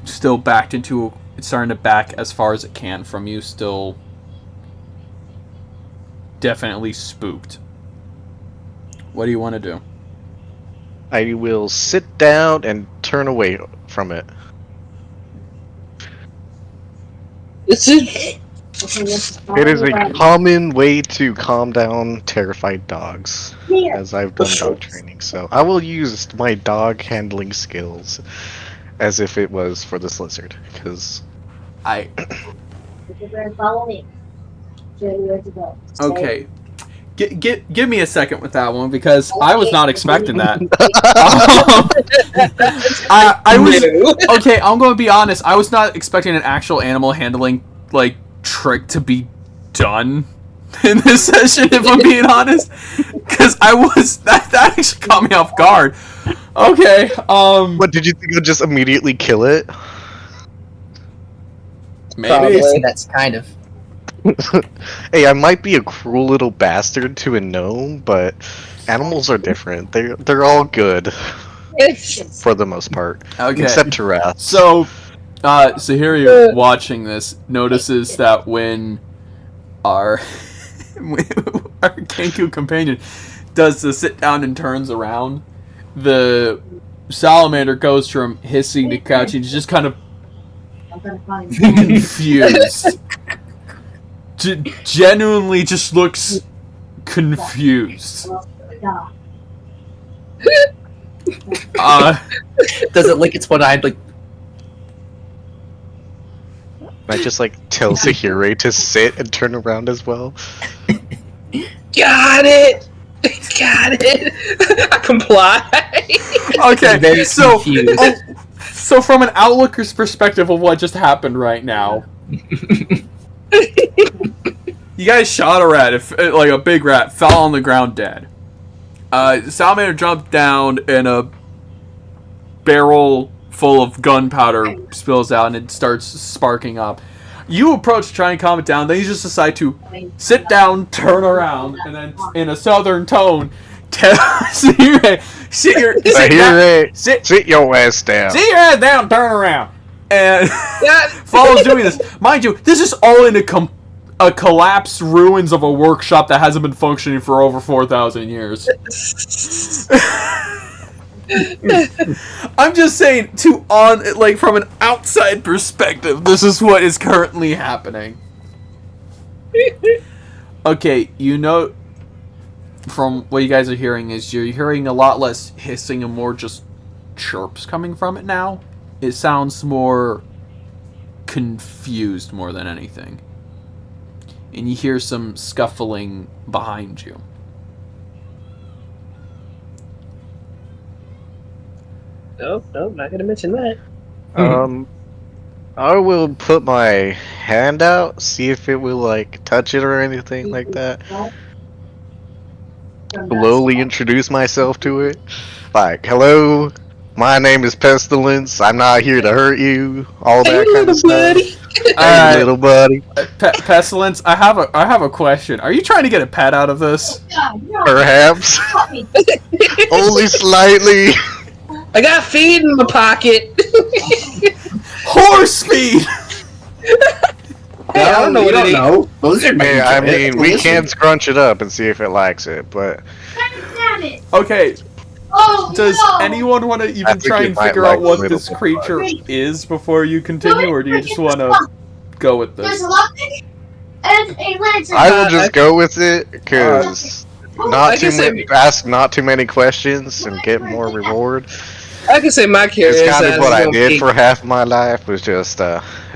still backed into. It's starting to back as far as it can from you, still definitely spooked. What do you want to do? I will sit down and turn away from it. It's It is a common way to calm down terrified dogs, as I've done dog training. So I will use my dog handling skills as if it was for this lizard, because Follow me. Show you where to go. Okay. Give me a second with that one, because I was not expecting that. I was okay. I'm going to be honest. I was not expecting an actual animal handling trick to be done in this session. If I'm being honest, because that actually caught me off guard. Okay. What did you think? I'd just immediately kill it? Maybe. That's kind of. Hey, I might be a cruel little bastard to a gnome, but animals are different. They're all good for the most part, Okay. except Tarath. So, Sahire, watching this, notices that when our Kenku companion does the sit down and turns around, the salamander goes from hissing to crouching, just kind of I'm gonna find you. confused. Genuinely just looks confused. Does it lick its one eye like? I just tell Sahire to sit and turn around as well. got it. Got it. I comply. Okay, Very so confused. so from an outlooker's perspective of what just happened right now, you guys shot a rat, a big rat, fell on the ground dead. Salamander jumped down and a barrel full of gunpowder spills out and it starts sparking up. You approach to try and calm it down, then you just decide to sit down, turn around, and then in a southern tone, tell Sahire, sit your ass down. sit your ass down, turn around. And follows doing this. Mind you, this is all in a collapsed ruins of a workshop that hasn't been functioning for over 4,000 years. I'm just saying, from an outside perspective, this is what is currently happening. Okay, from what you guys are hearing is you're hearing a lot less hissing and more just chirps coming from it now. It sounds more confused more than anything. And you hear some scuffling behind you. Nope, not gonna mention that. I will put my hand out, see if it will touch it or anything like that. Slowly introduce myself to it. Hello, my name is Pestilence. I'm not here to hurt you. All that kind of stuff. Hey, little buddy. Pestilence, I have a question. Are you trying to get a pet out of this? Perhaps. Only slightly. I got feed in my pocket. Horse feed! No, don't know we what don't it is. know. Lizard might Yeah, I enjoy it. mean, we Listen. can scrunch it up and see if it likes it, but Okay, Oh, does no. anyone want to I even think try it and might figure like out what a this little creature bit. is before you continue, or do you just want to go with There's this? a lot and a lantern. I will just go with it because I can say- ask not too many questions and get more reward. I can say my character It's kind of what I did be, for half my life was just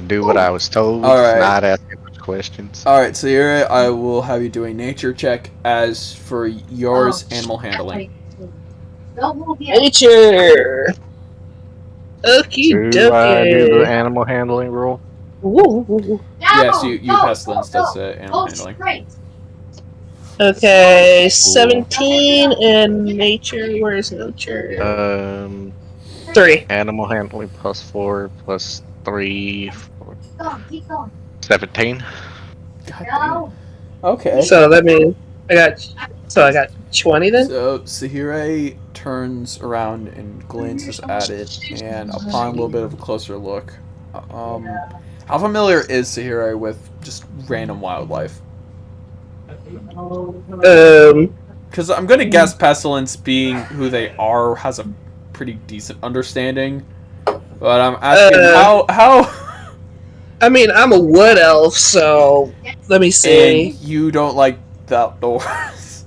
do what I was told, Alright. not asking much questions. Alright, so here I will have you do a nature check. As for yours, animal handling. Don't move yet. nature. Okie Do I do the dokie. animal handling rule? Woo. Yes, you Go, Pestilence go, does go. animal Go handling. straight. Okay, 17 and nature. Where's nature? 3. Animal handling +4 +3, Keep going. 17. God damn. No. Okay. So that means I got 20 then. So Sahire turns around and glances at it, and upon a little bit of a closer look, how familiar is Sahire with just random wildlife? Because I'm gonna guess Pestilence, being who they are, has a pretty decent understanding. But I'm asking how. I mean, I'm a wood elf, so let me see. And you don't like the outdoors.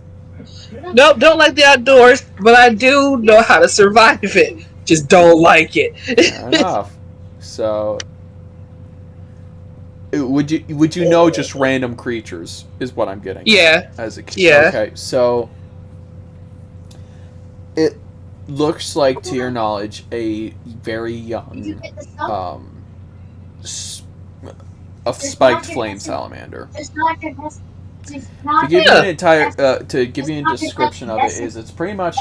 Nope, don't like the outdoors, but I do know how to survive it. Just don't like it. Fair enough. So, would you know just random creatures? Is what I'm getting. Yeah. As a kid. Yeah. Okay, so it looks like, to your knowledge, a very young, a spiked flame salamander. It's not your best. It's To not give you Yeah. an entire, to give you a description of it, is it's pretty much,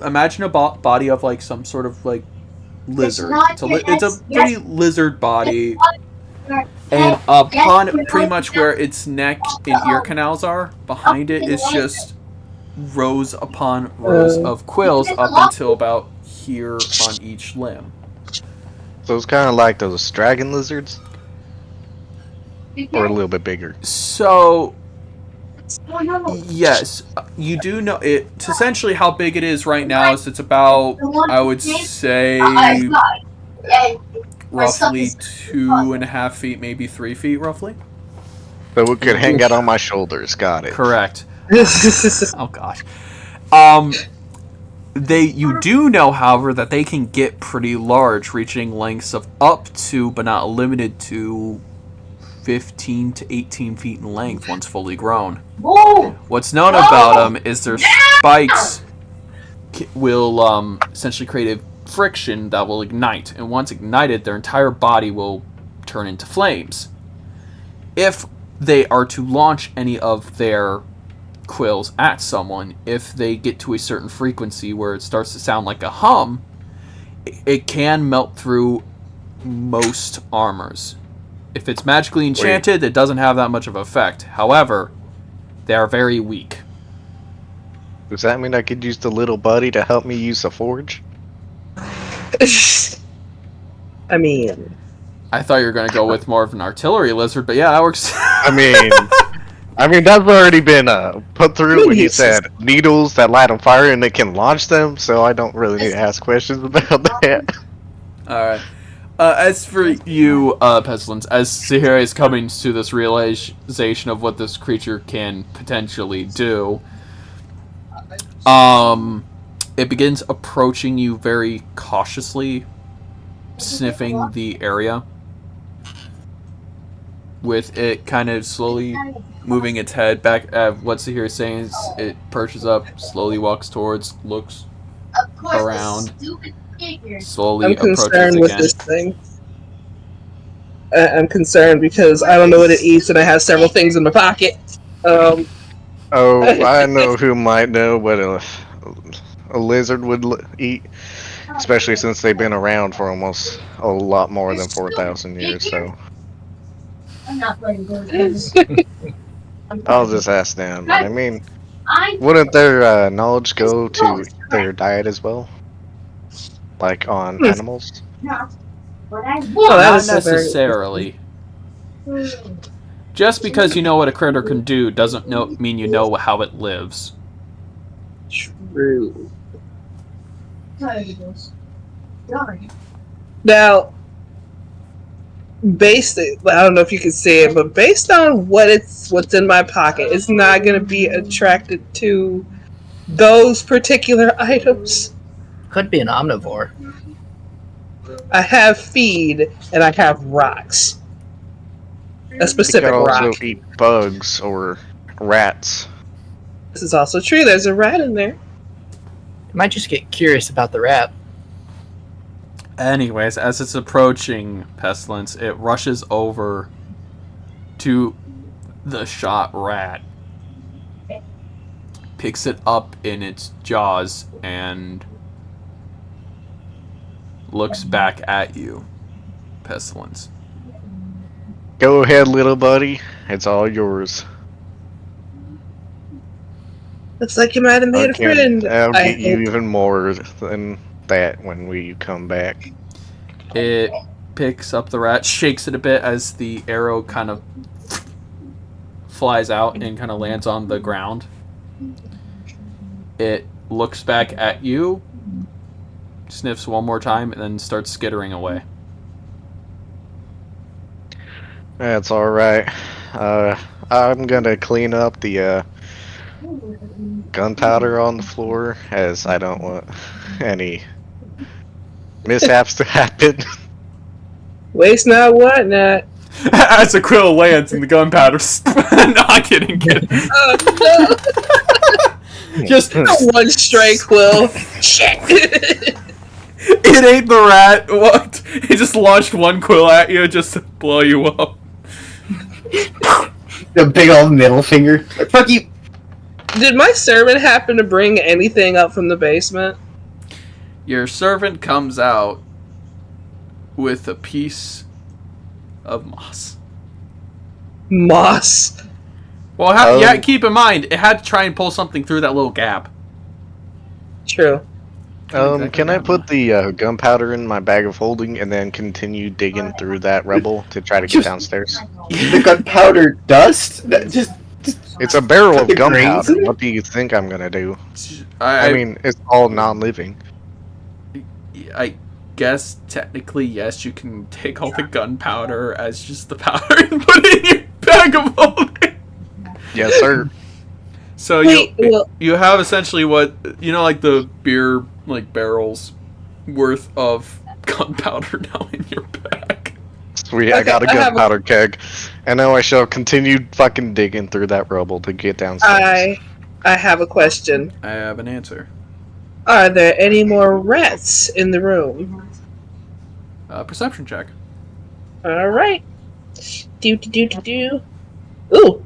imagine a body of like some sort of like lizard. It's a pretty lizard body, and upon pretty much where its neck and ear canals are, behind it is just rows upon rows of quills up until about here on each limb. So it's kind of like those dragon lizards, or a little bit bigger. So, yes, you do know it. Essentially, how big it is right now is it's about, I would say, roughly 2.5 feet, maybe 3 feet, roughly. So it could hang out on my shoulders. Got it. Correct. Oh gosh. You do know, however, that they can get pretty large, reaching lengths of up to, but not limited to, 15 to 18 feet in length once fully grown. What's known about them is their spikes will essentially create a friction that will ignite, and once ignited, their entire body will turn into flames. If they are to launch any of their quills at someone, if they get to a certain frequency where it starts to sound like a hum, it can melt through most armors. If it's magically enchanted, it doesn't have that much of an effect. However, they are very weak. Does that mean I could use the little buddy to help me use the forge? I mean, I thought you were going to go with more of an artillery lizard, but yeah, that works. I mean that's already been put through when you said needles that light on fire and they can launch them. So I don't really need to ask questions about that. All right. As for you, Pestilence, as Sahire is coming to this realization of what this creature can potentially do, it begins approaching you very cautiously, sniffing the area, with it kind of slowly moving its head back at what Sahire is saying. Is it perches up, slowly walks towards, looks around, slowly I'm approaches concerned with again. this thing. I'm concerned because I don't know what it eats, and I have several things in my pocket. Oh, I know who might know what a lizard would eat, especially since they've been around for almost a lot more than 4,000 years. So I'm not playing those. I'll just ask them. I mean, wouldn't their knowledge go to their diet as well, like on animals? Not what I Oh, want. that Not is so very- necessarily. Just because you know what a critter can do doesn't mean you know how it lives. True. Now, I don't know if you can see it, but based on what's in my pocket, it's not going to be attracted to those particular items. Could be an omnivore. I have feed and I have rocks. A It specific can also rock. eat bugs or rats. This is also true. There's a rat in there. I might just get curious about the rat. Anyways, as it's approaching Pestilence, it rushes over to the shot rat, picks it up in its jaws, and looks back at you, Pestilence. Go ahead, little buddy. It's all yours. Looks like you might have made a friend. I'll I get you hope. even more than that when we come back. It picks up the rat, shakes it a bit as the arrow kind of flies out and kind of lands on the ground. It looks back at you, sniffs one more time, and then starts skittering away. That's alright. I'm gonna clean up the gunpowder on the floor, as I don't want any mishaps to happen. Waste not, what not. As a quill lands and the gunpowder. Not kidding. Oh no! Just One stray quill. Shit! it ain't the rat. What? He just launched one quill at you just to blow you up. The big old middle finger. Fuck you. Did my servant happen to bring anything up from the basement? Your servant comes out with a piece of moss. Moss. Well, yeah, keep in mind, it had to try and pull something through that little gap. True. Can I put the gunpowder in my bag of holding and then continue digging through that rubble to try to get downstairs? The gunpowder dust? That just It's a barrel Put of the grains gunpowder. in it? What do you think I'm gonna do? I I mean, it's all non-living. I guess technically, yes, you can take all the gunpowder as just the powder and put it in your bag of holding. Yes, sir. So Wait, you have essentially what like the beer barrels worth of gunpowder now in your bag. Sweet, I Okay, got a I have gunpowder keg. And now I shall continue fucking digging through that rubble to get downstairs. I have a question. I have an answer. Are there any more rats in the room? Perception check. Alright. Do. Ooh.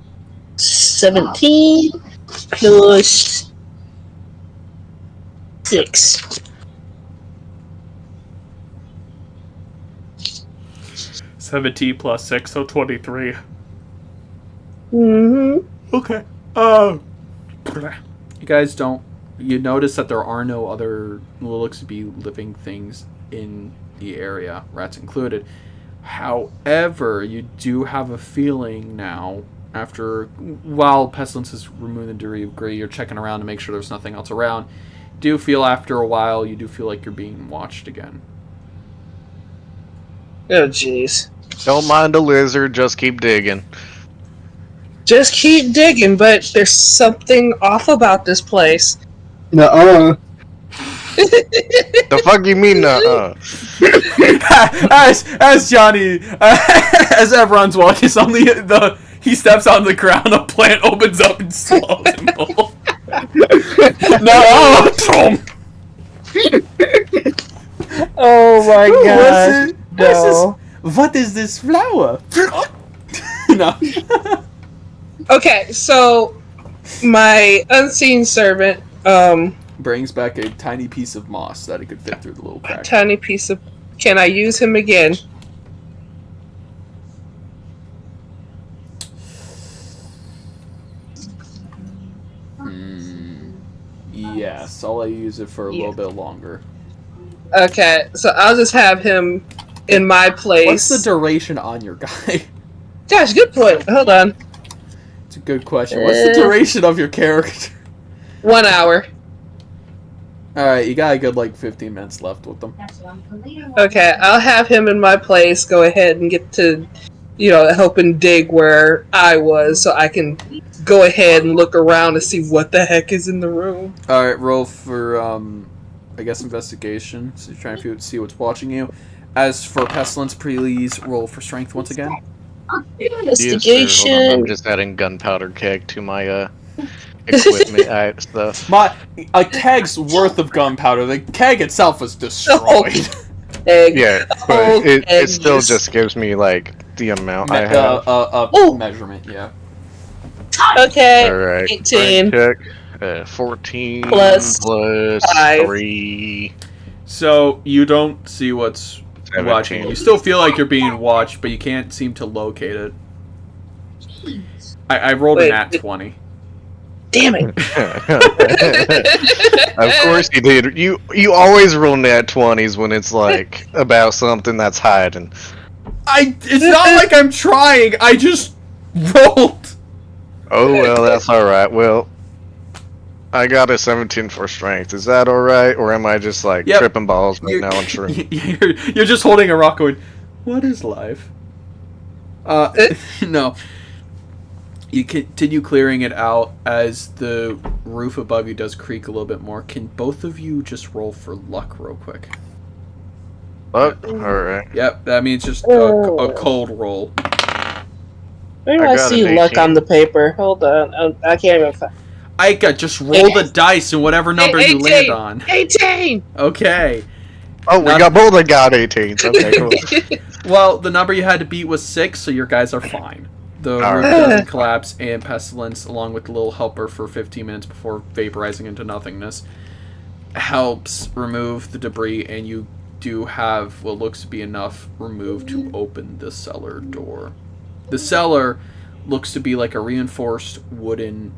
17 plus 6. 17 plus 6, so 23. Mm-hmm. Okay. You guys don't. You notice that there are no other what looks to be living things in the area, rats included. However, you do have a feeling now, while Pestilence is removing the debris, you're checking around to make sure there's nothing else around. Do feel after a while, you do feel like you're being watched again. Oh, jeez. Don't mind the lizard, just keep digging. Just keep digging, but there's something off about this place. nuh-uh. The fuck you mean, as Jonny, as Erevon's walking, suddenly he steps on the ground, a plant opens up and swallows him whole. No! Oh my god. What is this flower? No. Okay, so my unseen servant, Brings back a tiny piece of moss that he could fit through the little a crack. tiny piece of. Can I use him again? Yes, I'll let you use it for a little bit longer. Okay, so I'll just have him in my place. What's the duration on your guy? Gosh, good point. Hold on. It's a good question. What's the duration of your character? 1 hour. Alright, you got a good, 15 minutes left with them. Okay, I'll have him in my place go ahead and get to, help and dig where I was so I can go ahead and look around and see what the heck is in the room. Alright, roll for, I guess, investigation. So you're trying to see what's watching you. As for Pestilence, please roll for strength once again. Investigation. Yes, sir. I'm just adding gunpowder keg to my equipment stuff. A keg's worth of gunpowder. The keg itself was destroyed. Egg. Yeah, but it still just gives me the amount I have. Measurement, yeah. Okay. Alright. 18. Check. 14 Plus 5. 3. So you don't see what's 17. watching you. You still feel like you're being watched, but you can't seem to locate it. I rolled an at 20. Damn it. Of course you did. You always roll nat 20s when it's about something that's hiding. It's not like I'm trying. I just rolled. Oh well, that's alright. Well, I got a 17 for strength. Is that alright? Or am I just tripping balls right now? I'm sure. You're just holding a rock going, what is life? No. You continue clearing it out as the roof above you does creak a little bit more. Can both of you just roll for luck real quick? Alright. Yep, that means just a cold roll. Where do I see luck on the paper? Hold on. I can't even find. Aika, just roll the dice and whatever number you land on. 18! Okay. Oh, we both got 18s. Okay, cool. Well, the number you had to beat was 6, so your guys are fine. The roof doesn't collapse, and Pestilence, along with the little helper for 15 minutes before vaporizing into nothingness, helps remove the debris, and you do have what looks to be enough removed to open the cellar door. The cellar looks to be like a reinforced wooden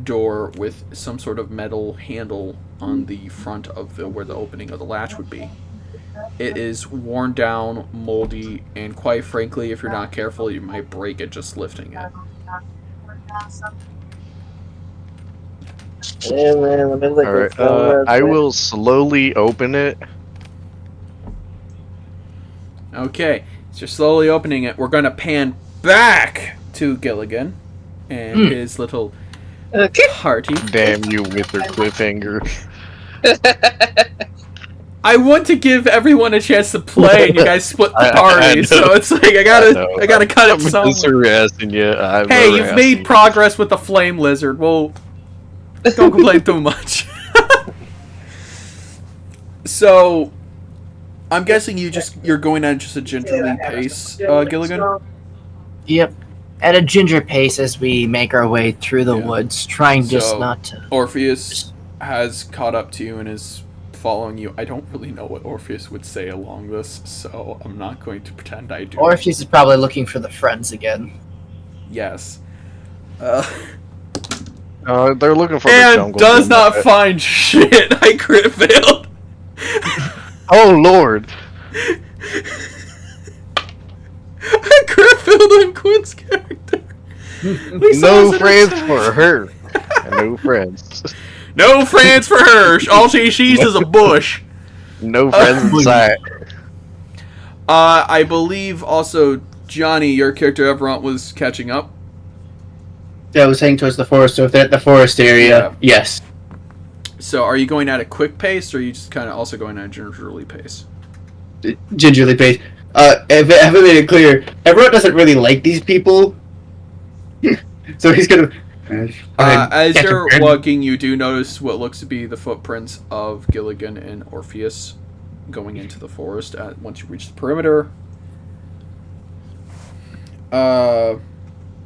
door with some sort of metal handle on the front of where the opening of the latch would be. It is worn down, moldy, and quite frankly, if you're not careful, you might break it just lifting it. Yeah, man, let me look Alright, at I will slowly open it. Okay, so you're slowly opening it. We're going to pan back to Gilligan and his little party. Damn you with your cliffhanger. I want to give everyone a chance to play, and you guys split the party, so it's like I gotta cut it somewhere. Harassing you. Hey, you've made progress with the flame lizard. Well, don't complain too much. So, I'm guessing you're going at just a gingerly pace, Gilligan. Yep. At a ginger pace as we make our way through the woods, trying just not to. Orpheus has caught up to you and is following you. I don't really know what Orpheus would say along this, so I'm not going to pretend I do. Orpheus is probably looking for the friends again. Yes. They're looking for the and jungle. does not find shit. I crit failed. Oh lord. I crit failed on Quinn's character. No friends for her. No friends. No friends for her. All she sees is a bush. No friends in sight. I believe also Jonny, your character Erevont was catching up. Yeah, I was heading towards the forest, so if they're at the forest area, yes. So are you going at a quick pace, or are you just kind of also going at a gingerly pace? Gingerly pace. If I haven't made it clear, Erevont doesn't really like these people. So he's gonna... as you're walking, you do notice what looks to be the footprints of Gilligan and Orpheus going into the forest once you reach the perimeter.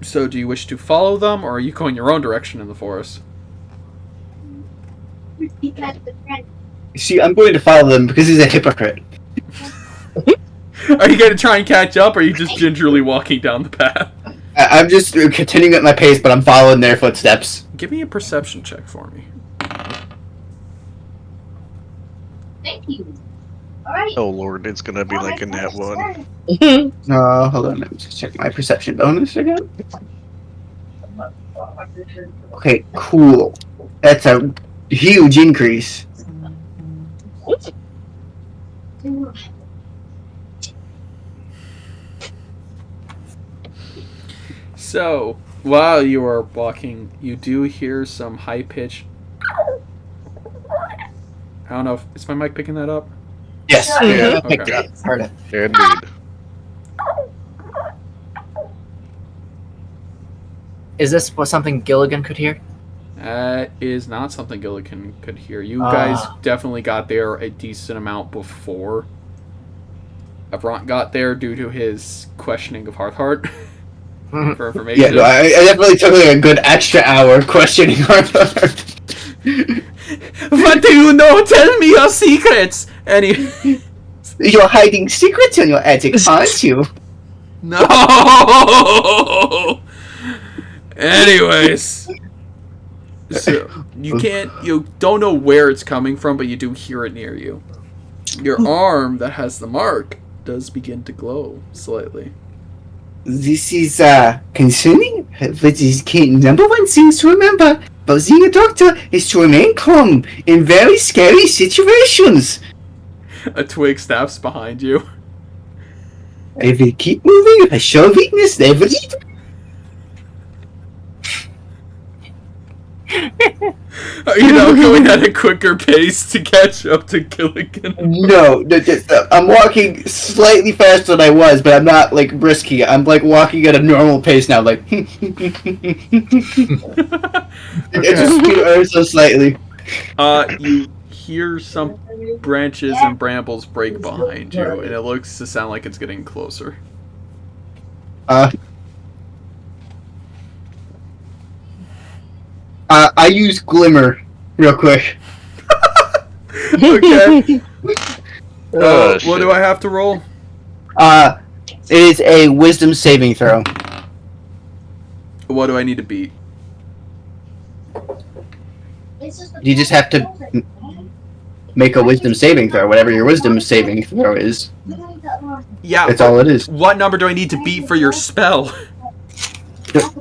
So do you wish to follow them, or are you going your own direction in the forest? See, I'm going to follow them because he's a hypocrite. Are you going to try and catch up, or are you just gingerly walking down the path? I'm just continuing at my pace, but I'm following their footsteps. Give me a perception check for me. Thank you. Oh lord, it's gonna be like a nat 1. Hold on. Let me just check my perception bonus again. Okay, cool. That's a huge increase. So, while you are walking, you do hear some high-pitched... I don't know, is my mic picking that up? Yes. Yeah. Picked Okay. it up. Heard it. Indeed. Is this something Gilligan could hear? That is not something Gilligan could hear. You guys definitely got there a decent amount before Erevont got there due to his questioning of Hearthheart for information. Yeah, no, I definitely took like a good extra hour questioning Hearthheart. What do you know? Tell me your secrets! You're hiding secrets in your attic, aren't you? No! Anyways. So, you don't know where it's coming from, but you do hear it near you. Your arm that has the mark does begin to glow slightly. This is concerning, but his number one things to remember about being a doctor is to remain calm in very scary situations. A twig snaps behind you. I will keep moving. If I show weakness, never leave. Are you now going at a quicker pace to catch up to Gilligan? No, I'm walking slightly faster than I was, but I'm not like brisky. I'm like walking at a normal pace now, like. It's just ever so slightly. You hear some branches and brambles break behind you, and it looks to sound like it's getting closer. I use Glimmer real quick. Okay. Oh, what do I have to roll? It is a Wisdom saving throw. What do I need to beat? You just have to make a Wisdom saving throw, whatever your Wisdom saving throw is. Yeah. That's all it is. What number do I need to beat for your spell?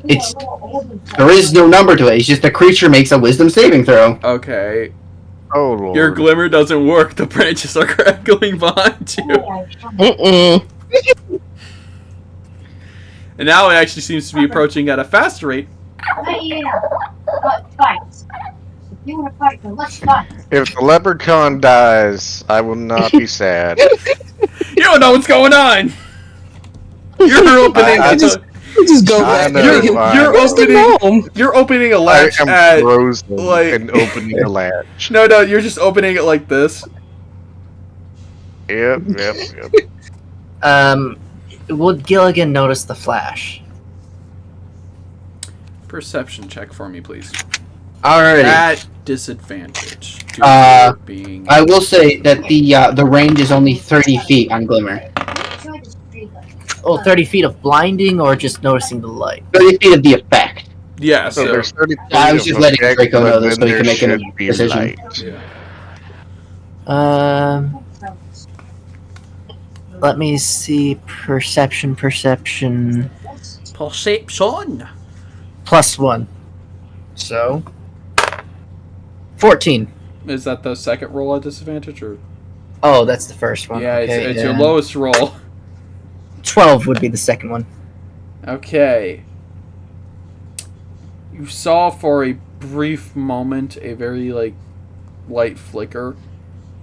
There is no number to it. It's just the creature makes a Wisdom saving throw. Okay. Oh lord. Your glimmer doesn't work. The branches are crackling behind you. And now it actually seems to be approaching at a faster rate. If the leprechaun dies, I will not be sad. You don't know what's going on. You're opening. Just go back. You're opening a I latch am at frozen like- and opening a latch. No, you're just opening it like this. Yep. Would Gilligan notice the flash? Perception check for me, please. Alrighty. At disadvantage. Due to being. I will say that the range is only 30 feet on Glimmer. Oh, 30 feet of blinding or just noticing the light? 30 feet of the effect. Yeah, So so. there's 30 I was just letting Draco know this so he can there make a should be decision. light. Yeah. Let me see. Perception. Perception. +1. So 14. Is that the second roll at disadvantage, or? Oh, that's the first one. Yeah, okay, it's your lowest roll. 12 would be the second one. Okay. You saw for a brief moment a very light flicker.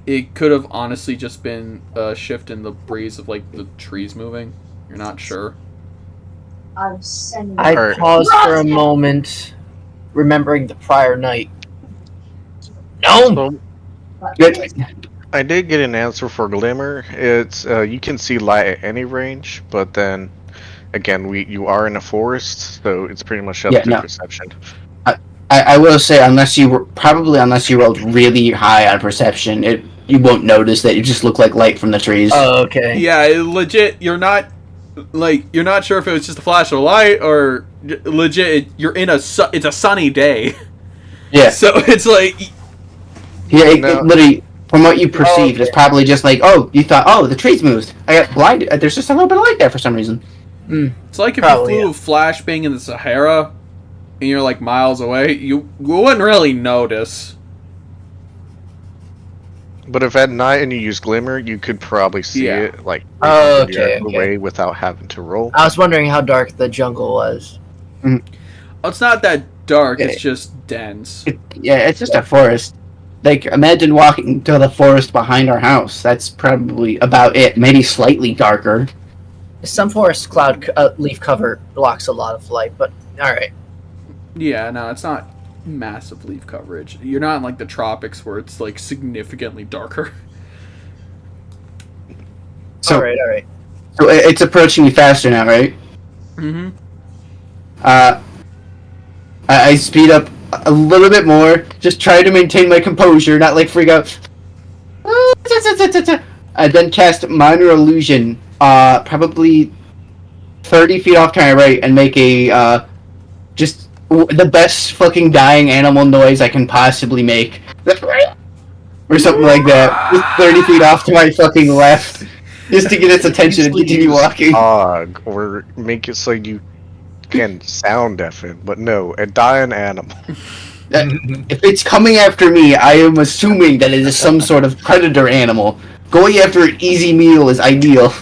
It could have honestly just been a shift in the breeze of the trees moving. You're not sure. I Alright. paused for a moment, remembering the prior night. No. I did get an answer for Glimmer. It's you can see light at any range, but then again, you are in a forest, so it's pretty much up to perception. I will say, unless you rolled really high on perception, you won't notice that. It just looked like light from the trees. Oh, okay. Yeah, legit. You're not sure if it was just a flash of light or legit. You're in it's a sunny day. Yeah. So it's like. Yeah, No. literally, from what you perceived, it's probably just like, oh, you thought, oh, the trees moved. I got blinded. There's just a little bit of light there for some reason. It's like if Probably, you flew a flashbang in the Sahara and you're like miles away, you wouldn't really notice. But if at night and you use glimmer, you could probably see Yeah. it like Oh, 300 yards okay. away without having to roll. I was wondering how dark the jungle was. It's not that dark, Okay. it's just dense. It's just a forest. Like, imagine walking to the forest behind our house. That's probably about it. Maybe slightly darker. Some forest cloud leaf cover blocks a lot of light, but alright. Yeah, no, it's not massive leaf coverage. You're not in like the tropics where it's like significantly darker. So, Alright. so it's approaching you faster now, right? Mm-hmm. I speed up a little bit more. Just try to maintain my composure, not like freak out. I then cast Minor Illusion, probably 30 feet off to my right, and make a, just the best fucking dying animal noise I can possibly make. Or something like that. Just 30 feet off to my fucking left. Just to get its attention and continue walking. Dog, or make it so you can sound deafen, but no, a dying animal. If it's coming after me, I am assuming that it is some sort of predator animal. Going after an easy meal is ideal.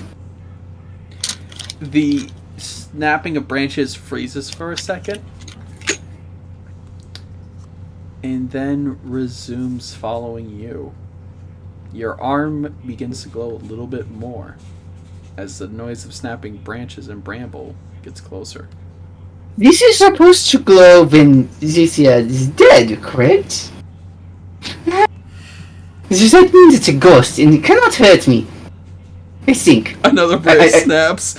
The snapping of branches freezes for a second. And then resumes following you. Your arm begins to glow a little bit more as the noise of snapping branches and bramble gets closer. This is supposed to glow when this is dead, correct? Does that means it's a ghost and it cannot hurt me? I think. Another branch snaps.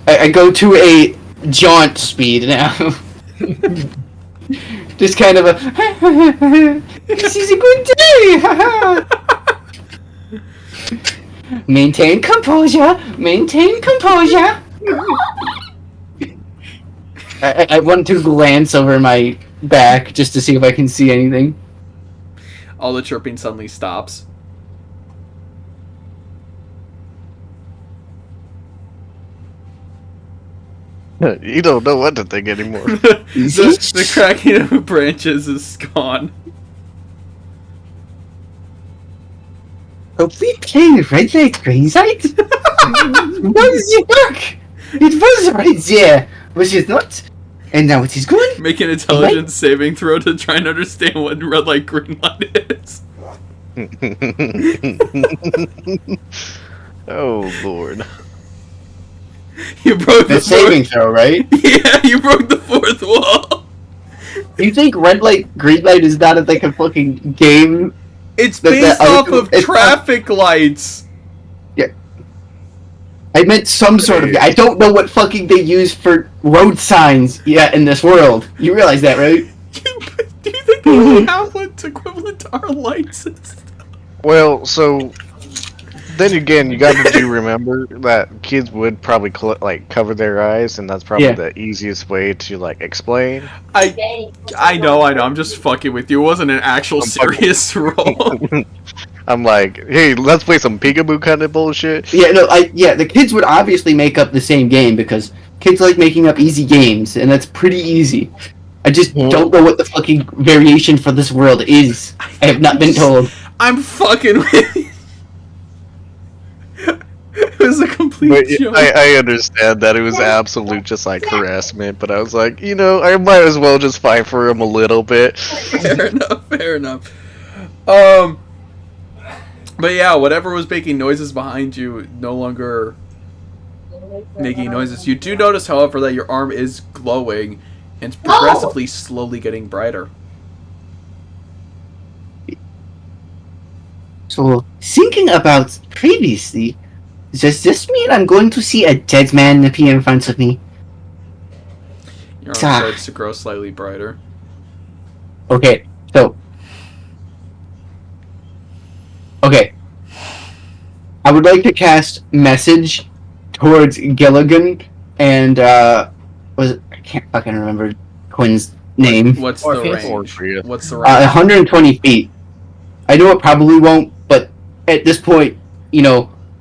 I go to a jaunt speed now. Just kind of a this is a good day. Maintain composure. Maintain composure. I want to glance over my back just to see if I can see anything. All the chirping suddenly stops. You don't know what to think anymore. the cracking of branches is gone. Are we playing Red Light Green Light? Was it work? It was right there, was it not? And now it is gone? Make an intelligence saving throw to try and understand what red light, green light is. Oh lord. You broke the The saving throw, right? Yeah, you broke the fourth wall. You think Red Light Green Light is not like a fucking game? It's That- based that- off of it's traffic lights. I meant some sort of. I don't know what fucking they use for road signs yet in this world. You realize that, right? Do you think we really have what's equivalent to our lights? Well, so then again, you got to remember that kids would probably cover their eyes, and that's probably Yeah. the easiest way to like explain. I know. I'm just fucking with you. It wasn't an actual serious role. I'm like, hey, let's play some peekaboo kind of bullshit. Yeah, no, the kids would obviously make up the same game because kids like making up easy games, and that's pretty easy. I just don't know what the fucking variation for this world is. I have not been told. I'm fucking with you. It was a complete But joke. I understand that it was absolute just like harassment, but I was like, you know, I might as well just fight for him a little bit. Fair enough. Fair enough. But yeah, whatever was making noises behind you, no longer making noises. You do notice, however, that your arm is glowing and progressively, slowly getting brighter. So, thinking about previously, does this mean I'm going to see a dead man appear in front of me? Your arm starts to grow slightly brighter. Okay, so... Okay. I would like to cast Message towards Gilligan and, I can't fucking remember Quinn's name. What's the Orpheus? range? Orpheus. What's the range? 120 feet. I know it probably won't, but at this point,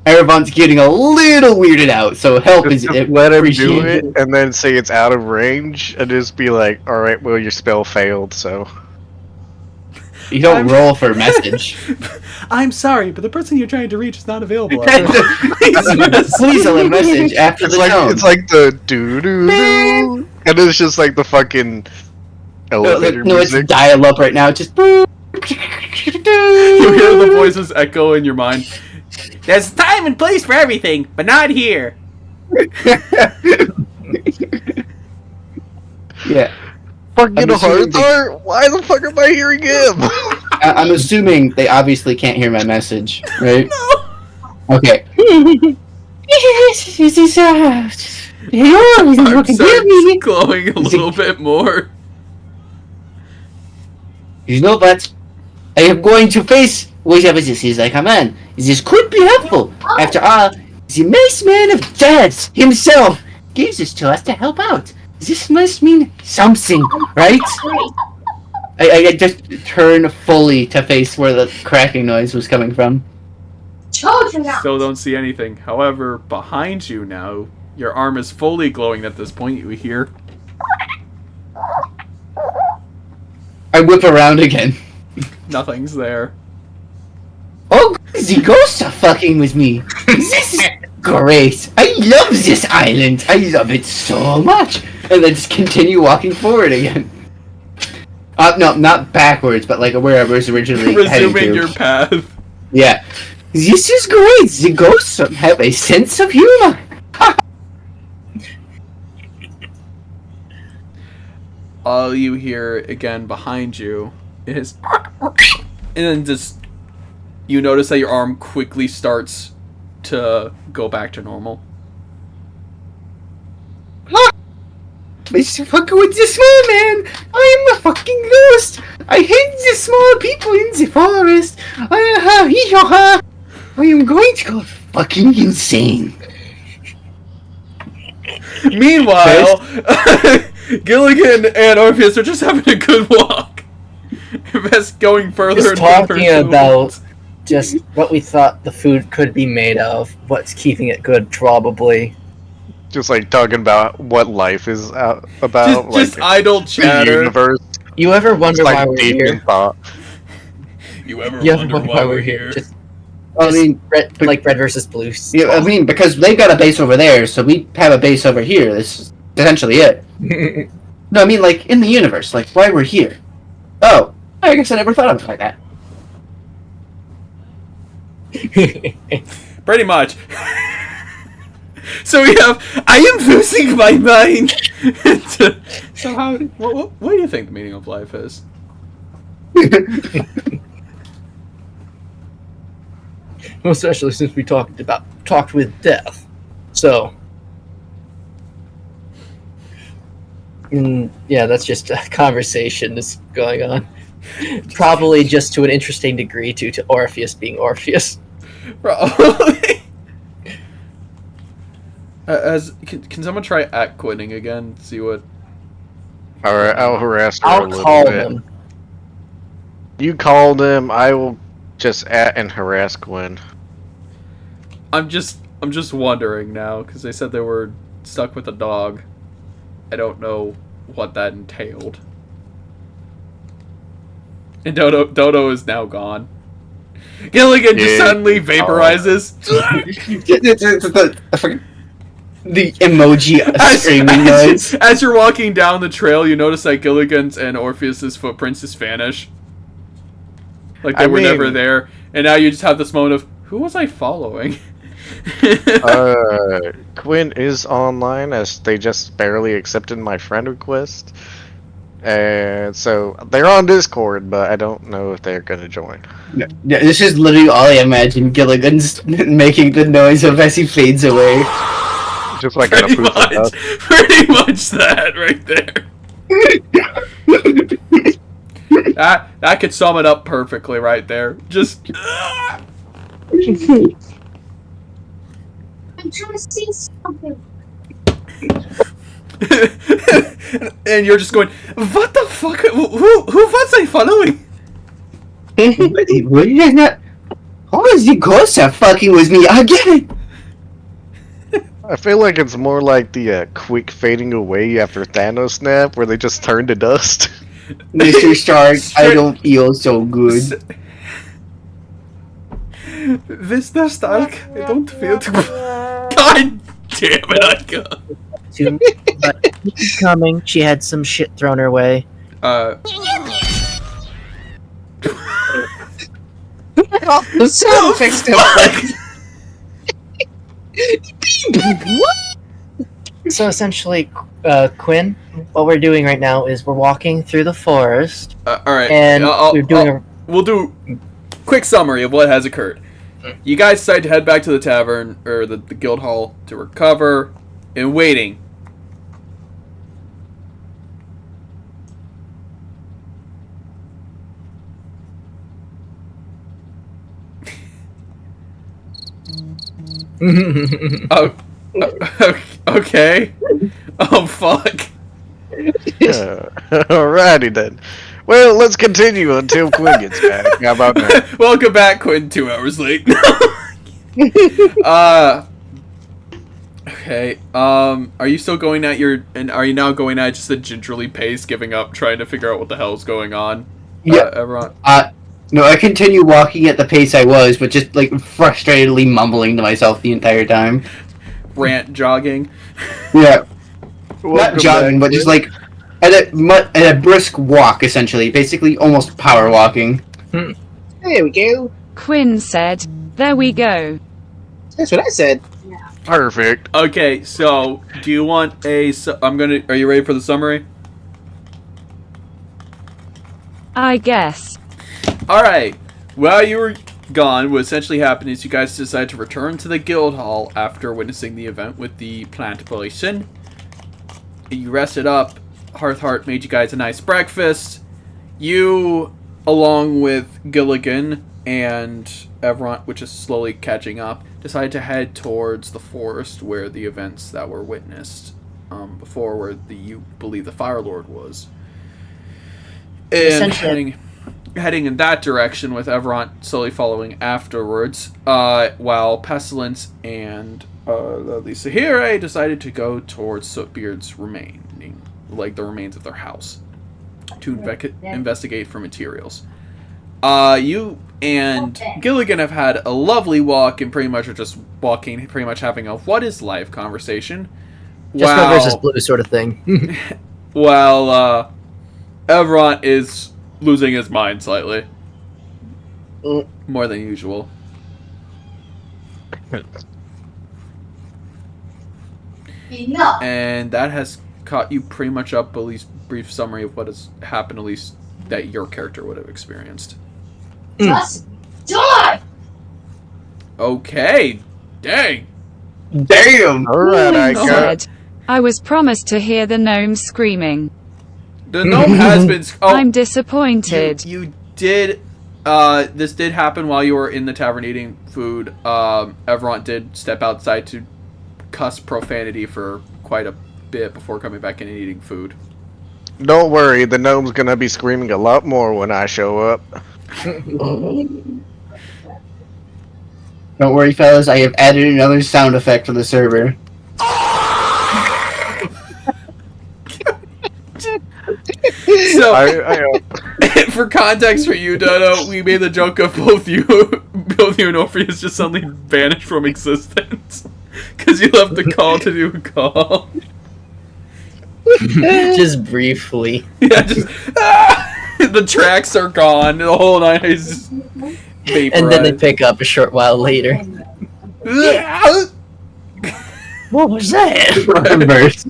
Erevant's getting a little weirded out, so help is Just let him do appreciated. it, and then say it's out of range, and just be like, "Alright, well, your spell failed, so." You don't roll for a message. I'm sorry, but the person you're trying to reach is not available. Please leave a message after It's the like tone. it's like the doo doo doo, and it's just like the fucking elevator No, it's music. dial up right now. It's just. You hear the voices echo in your mind. There's time and place for everything, but not here. Yeah. Fucking I'm assuming Heart. Why the fuck am I hearing him? I'm assuming they obviously can't hear my message, right? No. Okay. I'm sorry, glowing a little bit more. You know what? I am going to face whatever this is I command. This could be helpful. After all, the Mace Man of Death himself gives this to us to help out. This must mean something, right? I just turned fully to face where the cracking noise was coming from. Still don't see anything. However, behind you now, your arm is fully glowing at this point, you hear. I whip around again. Nothing's there. Oh, the ghosts are fucking with me. This is great. I love this island. I love it so much. And then just continue walking forward again. No, not backwards, but like where I was originally heading Resuming to. your path. Yeah. This is great. The ghosts have a sense of humor. All you hear again behind you is, and then just you notice that your arm quickly starts to go back to normal. Mr. Fucker with the small man. I am a fucking ghost. I hate the small people in the forest. I am going to go fucking insane. Meanwhile, Gilligan and Orpheus are just having a good walk. Best going further Just and further. talking into the about woods. just what we thought the food could be made of, what's keeping it good, probably. Just like talking about what life is about, Just like idle the chatter. universe. You ever It's wonder why like we're deep here? in thought. You ever You ever wonder why we're here? Just I mean, like red versus blue. yeah, I mean, because they've got a base over there, so we have a base over here. This is essentially it. No, I mean, like, in the universe, like, why we're here. Oh, I guess I never thought of it like that. Pretty much. So we have, I am losing my mind. So how? What do you think the meaning of life is? Well, especially since we talked with death. So, yeah, that's just a conversation that's going on. Probably just to an interesting degree due to Orpheus being Orpheus. Probably. Can someone try at Quinning again? See what? Alright, I'll harass her a I'll little call bit. them. You called him, I will just at and harass Quinn. I'm just wondering now because they said they were stuck with a dog. I don't know what that entailed. And Dodo is now gone. Gilligan just Yeah. suddenly vaporizes. The emoji screaming noise. As you're walking down the trail, you notice that Gilligan's and Orpheus's footprints just vanish. Like they were never there. And now you just have this moment of, who was I following? Quinn is online as they just barely accepted my friend request. And so they're on Discord, but I don't know if they're gonna join. Yeah, this is literally all I imagine Gilligan's making the noise of as he fades away. Just like in a poop house. Pretty much that right there. That could sum it up perfectly right there. Just I'm trying to see something. And you're just going, what the fuck? Who was I following? What did I not? How is the ghost that fucking with me? I get it. I feel like it's more like the quick fading away after Thanos snap, where they just turn to dust. Mr. Stark, I don't feel so good. Mr. Stark, I don't feel too good. God damn it, Aika. But she's coming. She had some shit thrown her way. The sound effects So essentially, Quinn, what we're doing right now is we're walking through the forest, alright. and we're doing We'll do quick summary of what has occurred. You guys decide to head back to the tavern, or the guild hall, to recover, and waiting. Oh, okay. Oh, fuck. Alrighty then. Well, let's continue until Quinn gets back. How about that? Welcome back, Quinn. 2 hours late. Okay. Are you still going at are you now going at just a gingerly pace, giving up, trying to figure out what the hell's going on? Yeah. Erevont? No, I continue walking at the pace I was, but just like frustratedly mumbling to myself the entire time. Rant jogging. Yeah. Welcome Not jogging, back, but just like at a brisk walk, essentially. Basically, almost power walking. There we go. Quinn said, "There we go." That's what I said. Perfect. Okay, so do you want are you ready for the summary? I guess. Alright. While you were gone, what essentially happened is you guys decided to return to the guild hall after witnessing the event with the plant poison. You rested up. Hearthheart made you guys a nice breakfast. You, along with Gilligan and Erevont, which is slowly catching up, decided to head towards the forest where the events that were witnessed before, where you believe the Fire Lord was. And heading in that direction, with Erevont slowly following afterwards, while Pestilence and lovely Sahire decided to go towards Sootbeard's the remains of their house, to investigate for materials. You and Gilligan have had a lovely walk and pretty much are just walking, pretty much having a what is life conversation. just no versus blue sort of thing. While Erevont is losing his mind slightly. More than usual. Enough. And that has caught you pretty much up, at least brief summary of what has happened, at least that your character would have experienced. Just die. Okay. Dang. Damn! Alright, Quinn Aika. said, "I was promised to hear the gnomes screaming. The gnome has been... I'm disappointed." You did... this did happen while you were in the tavern eating food. Erevont did step outside to cuss profanity for quite a bit before coming back in and eating food. Don't worry, the gnome's gonna be screaming a lot more when I show up. Don't worry, fellas. I have added another sound effect for the server. So, for context for you, Dodo, we made the joke of both you and Orpheus just suddenly vanished from existence. Because you left the call to do a call. Just briefly. Yeah, just... the tracks are gone, the whole night is just vaporized. And then they pick up a short while later. What was that? Remembers.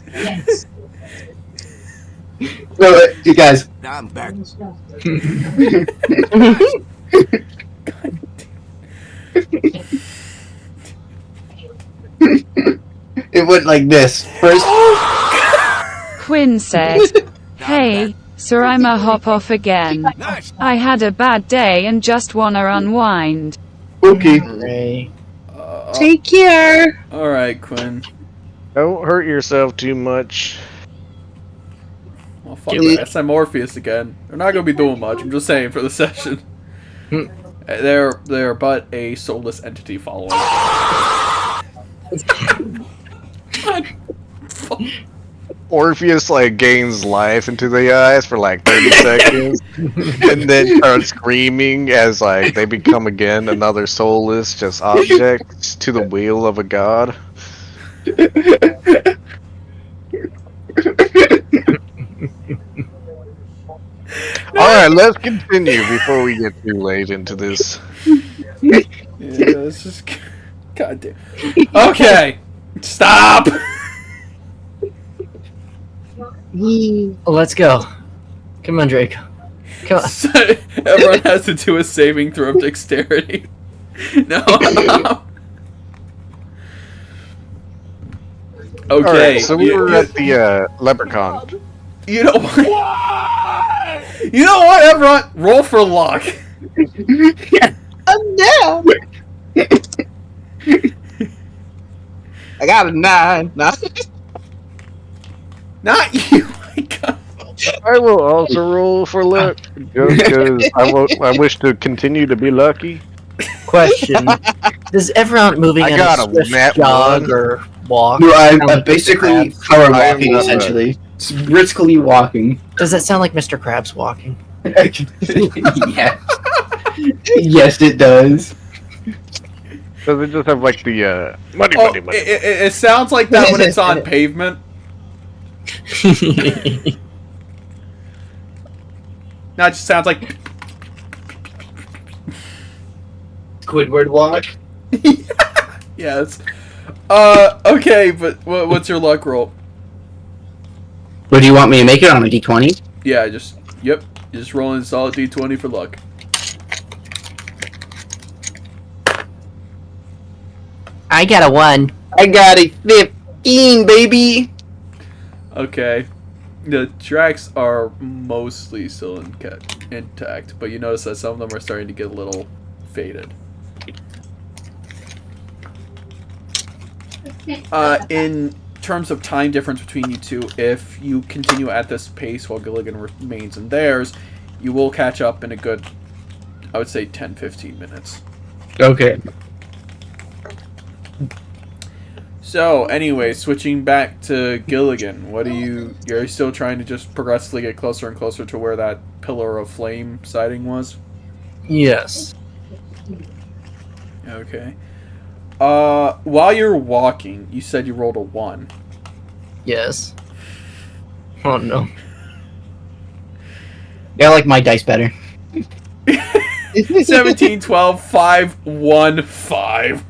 Yes. No, you guys. I'm back. It went like this. First, Quinn said, "Hey, sir, I'ma hop off again. Nice. I had a bad day and just wanna unwind." okay. Ray. Take care. Alright, Quinn. Don't hurt yourself too much. fuck that. SM Orpheus again. They're not gonna be doing much. I'm just saying for the session. They're but a soulless entity following. Orpheus like gains life into the eyes for like 30 seconds, and then starts screaming as like they become again another soulless just objects to the will of a god. Alright, let's continue before we get too late into this. Yeah, it's just goddamn. Okay, stop. Let's go. Come on, Draco. Come on. So, everyone has to do a saving throw of dexterity. No. Okay. Alright, so we were at the leprechaun. You know what? You know what, everyone? Roll for luck. I'm down. I got a 9. Not you, my God. I will also roll for luck, just because I wish to continue to be lucky. Question: does Erevont moving I at got a a swift nat jog one. or walk? No, I'm basically power I am walking, not essentially. It's briskly walking. Does that sound like Mr. Krabs walking? Yes. Yes, it does. Does it just have like the money? It sounds like that when it's on pavement. Now it just sounds like. Squidward walk. Yes. Okay, but what's your luck roll? What do you want me to make it on a d20? Yeah, yep. Just rolling a solid d20 for luck. I got a 1. I got a 15, baby. Okay. The tracks are mostly still intact, but you notice that some of them are starting to get a little faded. In terms of time difference between you two, if you continue at this pace while Gilligan remains in theirs, you will catch up in a good, I would say, 10-15 minutes. Okay. So, anyway, switching back to Gilligan, you're still trying to just progressively get closer and closer to where that pillar of flame sighting was? Yes. Okay. While you're walking, you said you rolled a 1. Yes. Oh no. Yeah, I like my dice better. 17, 12, 5, 1, 5.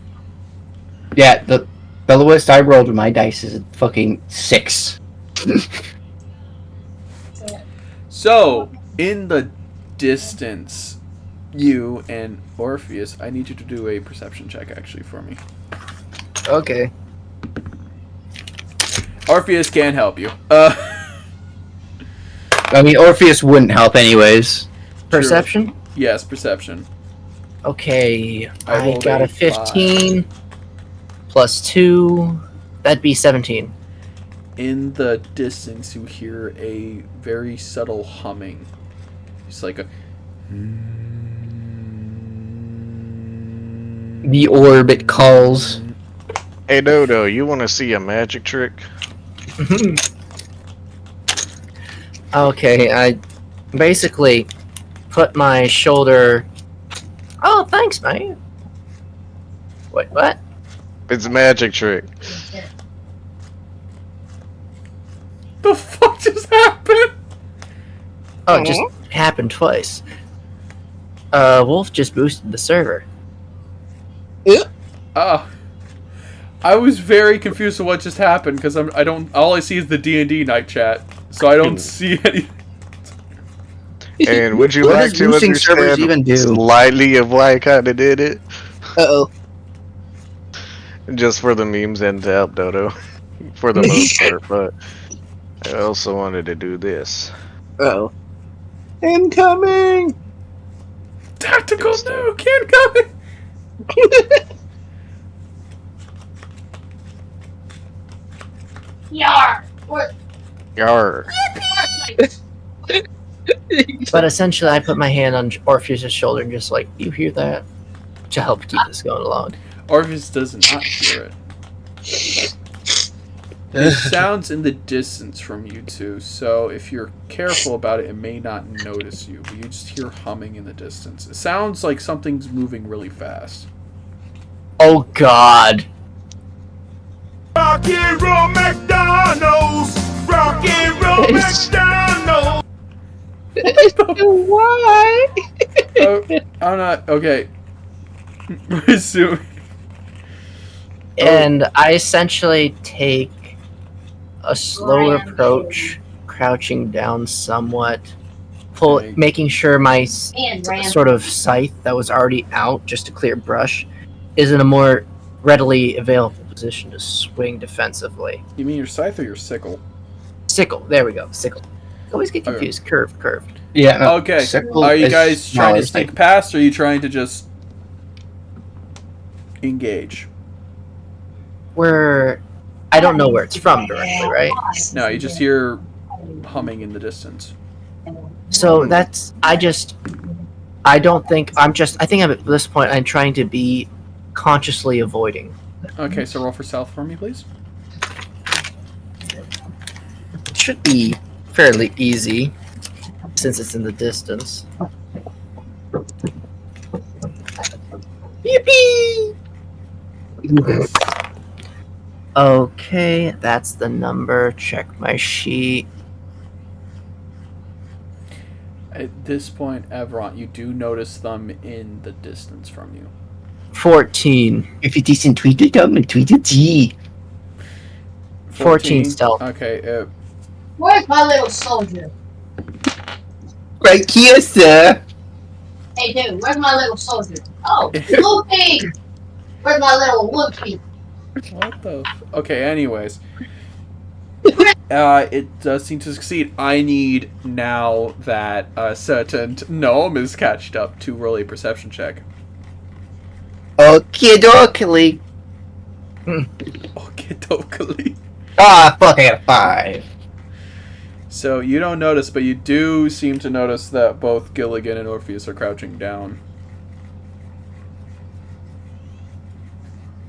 Yeah, the lowest I rolled with my dice is a fucking 6. So, in the distance, you and Orpheus, I need you to do a perception check, actually, for me. Okay. Orpheus can help you. I mean, Orpheus wouldn't help anyways. Perception? Yes, perception. Okay. I I rolled got a a 15 plus 2. That'd be 17. In the distance, you hear a very subtle humming. It's like a... The orb, it calls. Hey Dodo, you want to see a magic trick? Okay, I basically put my shoulder... Oh, thanks, mate. Wait, what? It's a magic trick. The fuck just happened? Oh, it just happened twice. Wolf just boosted the server. I was very confused with what just happened because I don't. All I see is the D&D night chat, so I don't see any. And would you What like does to boosting servers understand even do? slightly of why I kind of did it? Uh-oh. Just for the memes and to help Dodo, for the most part. But I also wanted to do this. Uh-oh. Incoming! Tactical nuke incoming! Yar! Or, Yarr. But essentially, I put my hand on Orpheus' shoulder and just like, you hear that? To help keep this going along. Orpheus does not hear it. It sounds in the distance from you two, so if you're careful about it, it may not notice you. But you just hear humming in the distance. It sounds like something's moving really fast. Oh God. Rock and roll McDonald's! Rock and roll McDonald's! Why? Oh, I'm not... Okay. Resume. And I essentially take a slow approach, crouching down somewhat, Okay. making sure my And ran. sort of scythe that was already out, just a clear brush, is in a more readily available position to swing defensively. You mean your scythe or your sickle? Sickle, there we go, sickle. I always get confused. Curved. Yeah. No, Okay. sickle Are you is guys trying to smaller sneak thing. past, or are you trying to just engage? I don't know where it's from directly, right? No, you just hear humming in the distance. So I think I'm at this point, I'm trying to be consciously avoiding. Okay, so roll for stealth for me, please. It should be fairly easy, since it's in the distance. Yippee! Okay, that's the number. Check my sheet. At this point, Erevont, you do notice them in the distance from you. 14. If it isn't tweeted them, tweet it G. 14 stealth. Okay, Where's my little soldier? Right here, sir. Hey, dude, where's my little soldier? Oh, Luffy! Where's my little Luffy? what the... Okay, anyways. It does seem to succeed. I need now that a certain gnome is catched up to roll a perception check. Okay, dokily. Okay, dokily. Ah, fuck, I got a 5. So you don't notice, but you do seem to notice that both Gilligan and Orpheus are crouching down.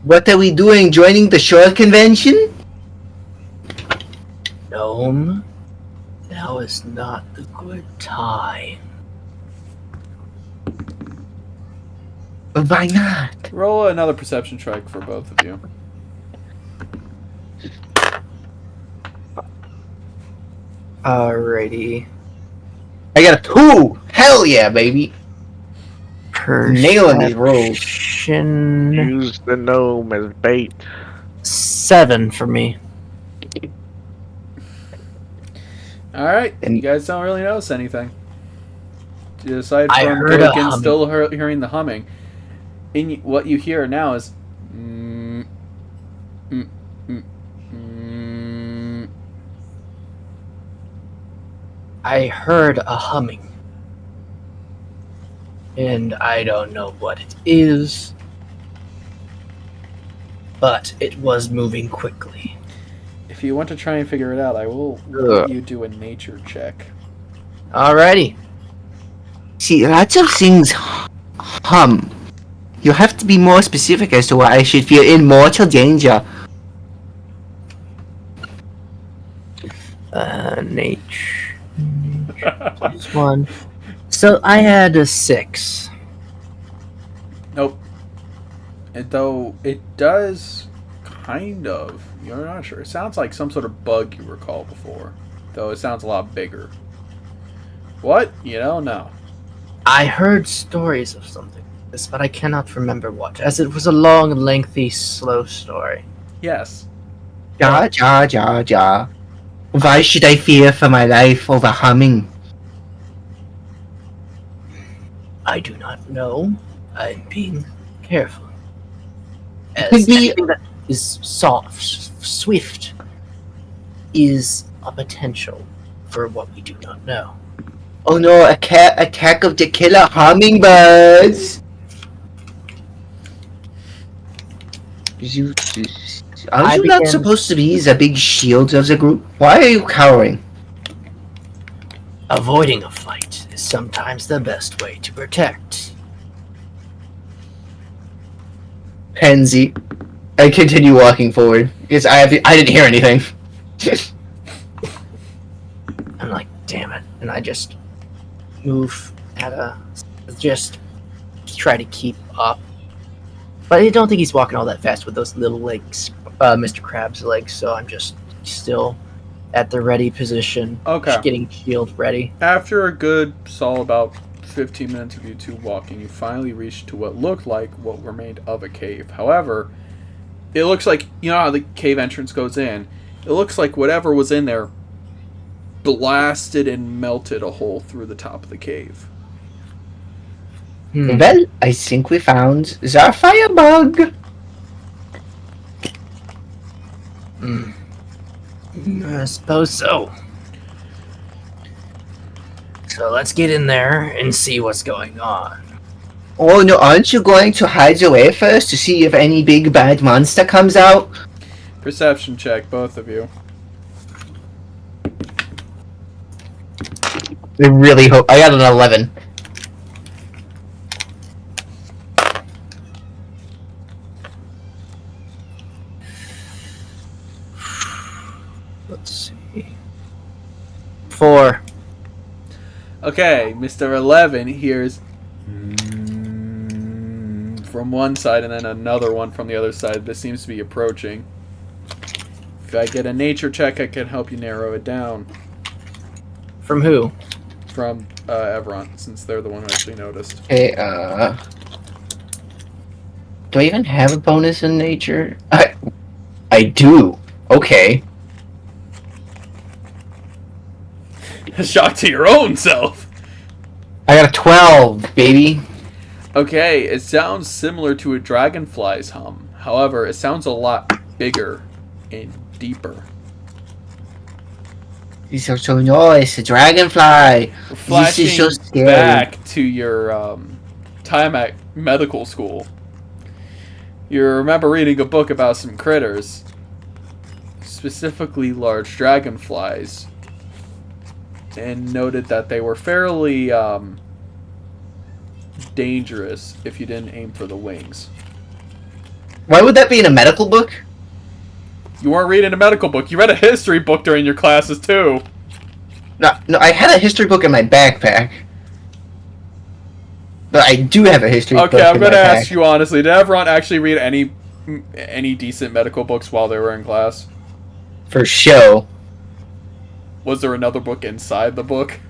What are we doing? Joining the shore convention? Gnome, now is not the good time. Why not? Roll another perception check for both of you. Alrighty. I got a 2! Hell yeah, baby! Perception. Nailing these rolls. Use the gnome as bait. 7 for me. Alright, And- you guys don't really notice anything. Aside I from heard a Gilligan humming. still hearing the humming. What you hear now is... I heard a humming. And I don't know what it is. But it was moving quickly. If you want to try and figure it out, I will Ugh. let you do a nature check. Alrighty. See, lots of things hum. You have to be more specific as to why I should feel in mortal danger. Nature. Plus 1. So I had a 6. Nope. Though it does kind of. You're not sure. It sounds like some sort of bug you recall before. Though it sounds a lot bigger. What? You don't know. I heard stories of something like this, but I cannot remember what, as it was a long, lengthy, slow story. Yes. Ja, ja, ja, ja. Why should I fear for my life over humming? I do not know. I'm being careful. Could As be- anything that is soft, swift, is a potential for what we do not know. Oh no, attack of the killer hummingbirds! Are I you not began- supposed to be the big shield of the group? Why are you cowering? avoiding a fight is sometimes the best way to protect. Pansy. I continue walking forward because I didn't hear anything. I'm like, damn it. And I just move just try to keep up. But I don't think he's walking all that fast with those little legs, Mr. Crab's legs, so I'm just still at the ready position. Okay. Just getting shield ready. After a good, solid about 15 minutes of you two walking, you finally reached to what looked like what remained of a cave. However, it looks like, you know how the cave entrance goes in? It looks like whatever was in there blasted and melted a hole through the top of the cave. Well, I think we found the firebug. I suppose so. So let's get in there and see what's going on. Oh no, aren't you going to hide away first to see if any big bad monster comes out? Perception check, both of you. I really hope. I got an 11. Let's see. 4. Okay, Mr. 11 hears from one side and then another one from the other side. This seems to be approaching. If I get a nature check, I can help you narrow it down. From who? From Erevont, since they're the one who actually noticed. Okay, do I even have a bonus in nature? I do. Okay. A shock to your own self! I got a 12, baby. Okay, it sounds similar to a dragonfly's hum. However, it sounds a lot bigger and deeper. These are so nice. A dragonfly. Flashing this is so scary. back to your time at medical school. You remember reading a book about some critters, specifically large dragonflies, and noted that they were fairly dangerous if you didn't aim for the wings. Why would that be in a medical book? You weren't reading a medical book. You read a history book during your classes, too. No, I had a history book in my backpack. But I do have a history book Okay, I'm in going my to pack. ask you honestly. Did everyone actually read any decent medical books while they were in class? For show. Was there another book inside the book?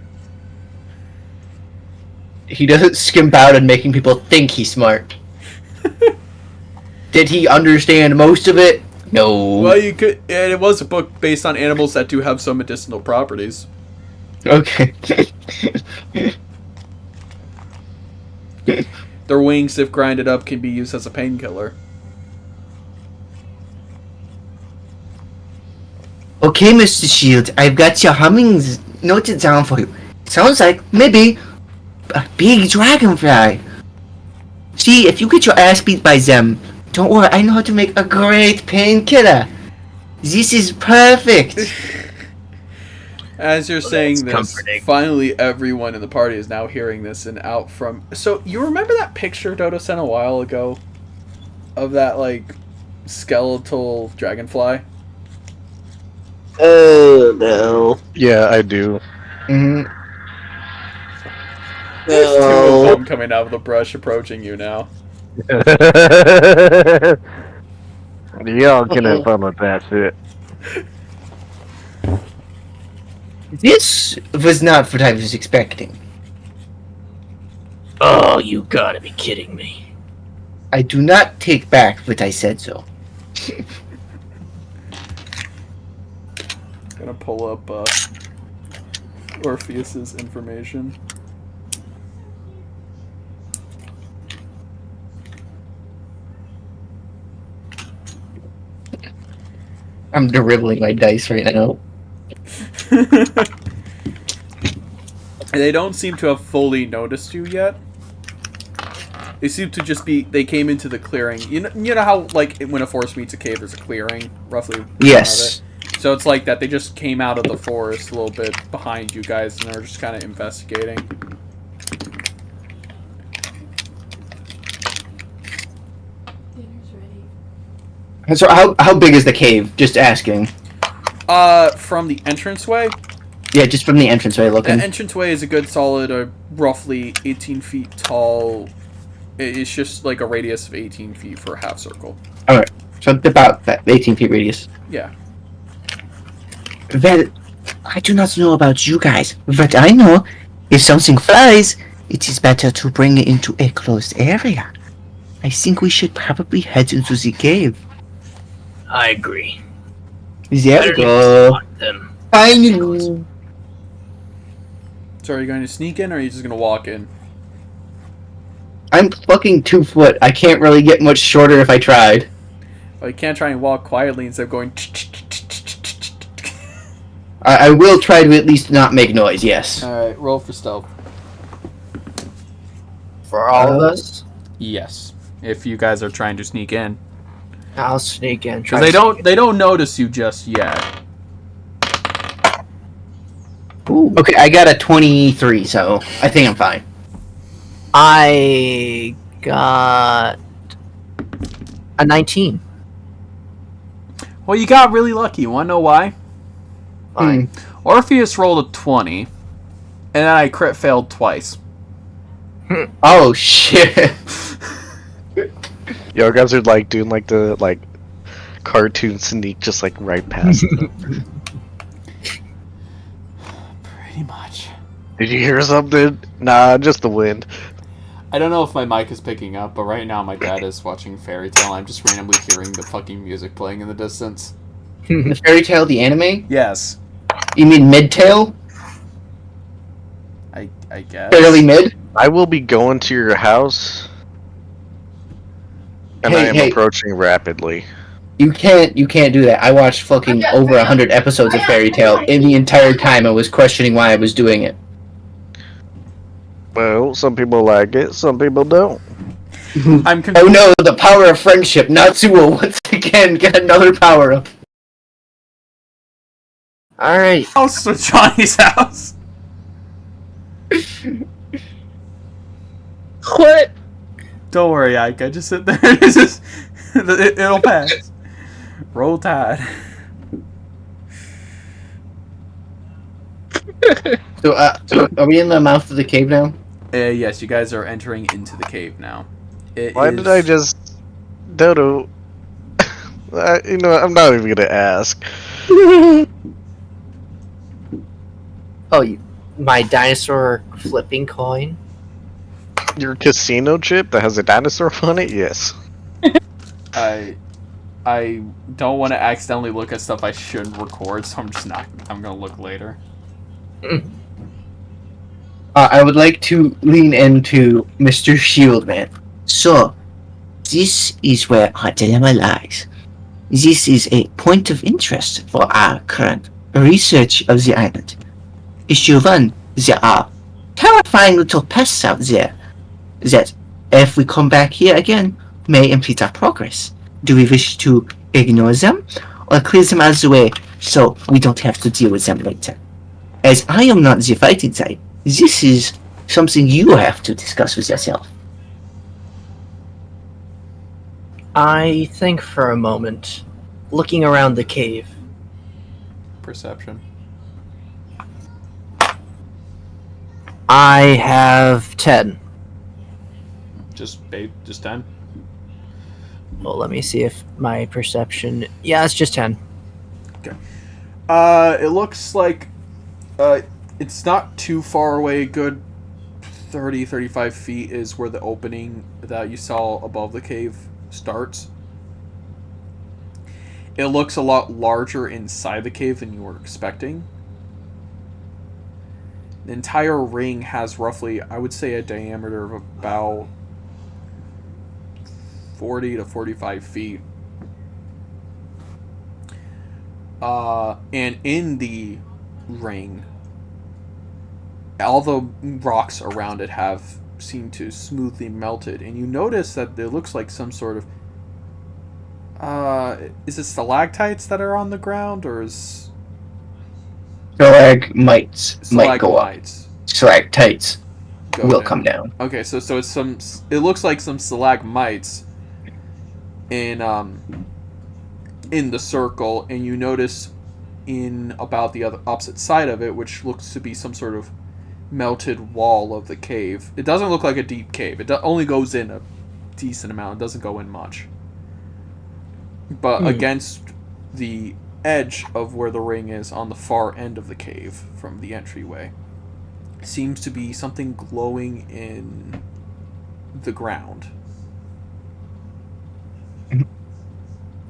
He doesn't skimp out and making people think he's smart. Did he understand most of it? No. Well, you could. And it was a book based on animals that do have some medicinal properties. Okay. Their wings, if grinded up, can be used as a painkiller. Okay, Mr. Shield, I've got your hummings noted down for you. Sounds like maybe a big dragonfly. See, if you get your ass beat by them, don't worry, I know how to make a great painkiller. This is perfect. As you're saying this, comforting. finally everyone in the party is now hearing this and out from... So, you remember that picture Dodo sent a while ago? Of that, like, skeletal dragonfly? Oh, no. Yeah, I do. Mm-hmm. There's two of them coming out of the brush approaching you now. Y'all can have fun with that shit. This was not what I was expecting. Oh, you gotta be kidding me. I do not take back what I said so. Gonna pull up Orpheus's information. I'm dribbling my dice right now. They don't seem to have fully noticed you yet. They seem to just be... They came into the clearing. You know how, like, when a forest meets a cave, there's a clearing? Roughly. Yes. So it's like that they just came out of the forest a little bit behind you guys, and they're just kind of investigating. So how big is the cave? Just asking. From the entranceway? Yeah, just from the entranceway looking. The entranceway is a good solid, roughly 18 feet tall. It's just like a radius of 18 feet for a half circle. Alright, so about that 18 feet radius. Yeah. Well, I do not know about you guys, but I know if something flies, it is better to bring it into a closed area. I think we should probably head into the cave. I agree. There we go. Finally. So are you going to sneak in, or are you just going to walk in? I'm fucking 2 foot. I can't really get much shorter if I tried. Well, you can't try and walk quietly instead of going... I will try to at least not make noise, yes. Alright, roll for stealth. For all of us? Yes. If you guys are trying to sneak in. I'll sneak in. Because they don't notice you just yet. Ooh. Okay, I got a 23, so I think I'm fine. I got a 19. Well, you got really lucky. You want to know why? Fine. Orpheus rolled a 20, and then I crit failed twice. Oh, shit. Yo, guys are like doing like the cartoon sneak just like right past them. Pretty much. Did you hear something? Nah, just the wind. I don't know if my mic is picking up, but right now my dad is watching Fairy Tale, and I'm just randomly hearing the fucking music playing in the distance. The Fairy Tale, the anime? Yes. You mean mid-tail? I guess. Fairly mid? I will be going to your house, and I am approaching rapidly. You can't do that. I watched fucking over 100 episodes of Fairy Tale. In the entire time, I was questioning why I was doing it. Well, some people like it, some people don't. I'm oh no, the power of friendship. Natsuo once again get another power up. Alright. Also Johnny's house. What? Don't worry, Aika. Just sit there. It'll pass. Roll Tide. So are we in the mouth of the cave now? Yes, you guys are entering into the cave now. Why did I just... Dodo... you know what, I'm not even gonna ask. Oh, my dinosaur flipping coin? Your casino chip that has a dinosaur on it? Yes. I don't want to accidentally look at stuff I shouldn't record, so I'm just not. I'm gonna look later. I would like to lean into Mr. Shieldman. So, this is where our dilemma lies. This is a point of interest for our current research of the island. Issue 1, there are terrifying little pests out there that, if we come back here again, may impede our progress. Do we wish to ignore them, or clear them out of the way so we don't have to deal with them later? As I am not the fighting type, this is something you have to discuss with yourself. I think for a moment, looking around the cave. Perception. I have 10. Just 10? Well, let me see if my perception... Yeah, it's just 10. Okay. It looks like it's not too far away. Good 30, 35 feet is where the opening that you saw above the cave starts. It looks a lot larger inside the cave than you were expecting. The entire ring has roughly, I would say, a diameter of about 40 to 45 feet. And in the ring, all the rocks around it have seemed to smoothly melted, and you notice that it looks like some sort of Is it stalactites that are on the ground, or is Stalagmites might go up. stalagmites Stalactites go will down? come down. Okay, so it's some. It looks like some stalagmites in the circle, and you notice in about the other opposite side of it, which looks to be some sort of melted wall of the cave. It doesn't look like a deep cave. It only goes in a decent amount. It doesn't go in much. But against the edge of where the ring is on the far end of the cave from the entryway seems to be something glowing in the ground.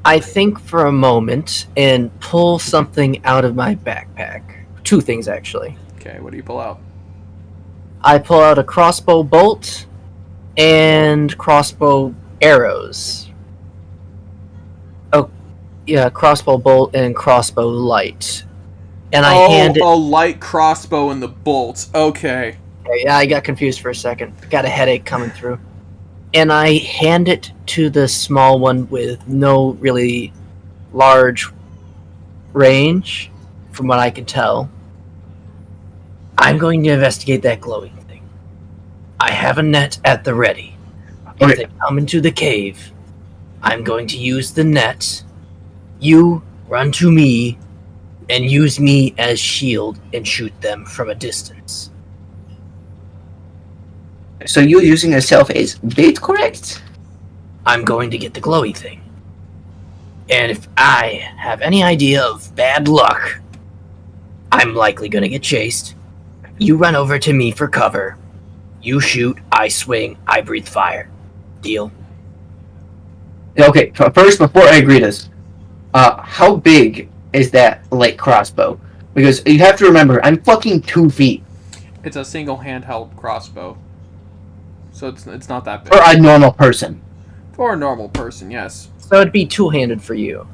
I think for a moment and pull something out of my backpack. 2 things, actually. Okay, what do you pull out? I pull out a crossbow bolt and crossbow arrows. Oh, yeah, crossbow bolt and crossbow light. And I hand it. A light crossbow and the bolts. Okay. Yeah, I got confused for a second. Got a headache coming through. And I hand it to the small one with no really large range, from what I can tell. I'm going to investigate that glowing thing. I have a net at the ready. If they come into the cave, I'm going to use the net. You run to me and use me as shield and shoot them from a distance. So you're using yourself as bait, correct? I'm going to get the glowy thing. And if I have any idea of bad luck, I'm likely going to get chased. You run over to me for cover. You shoot, I swing, I breathe fire. Deal? Okay, first, before I agree to this, how big is that light crossbow? Because you have to remember, I'm fucking 2 feet. It's a single handheld crossbow. So it's not that big. For a normal person. For a normal person, yes. So it'd be two-handed for you.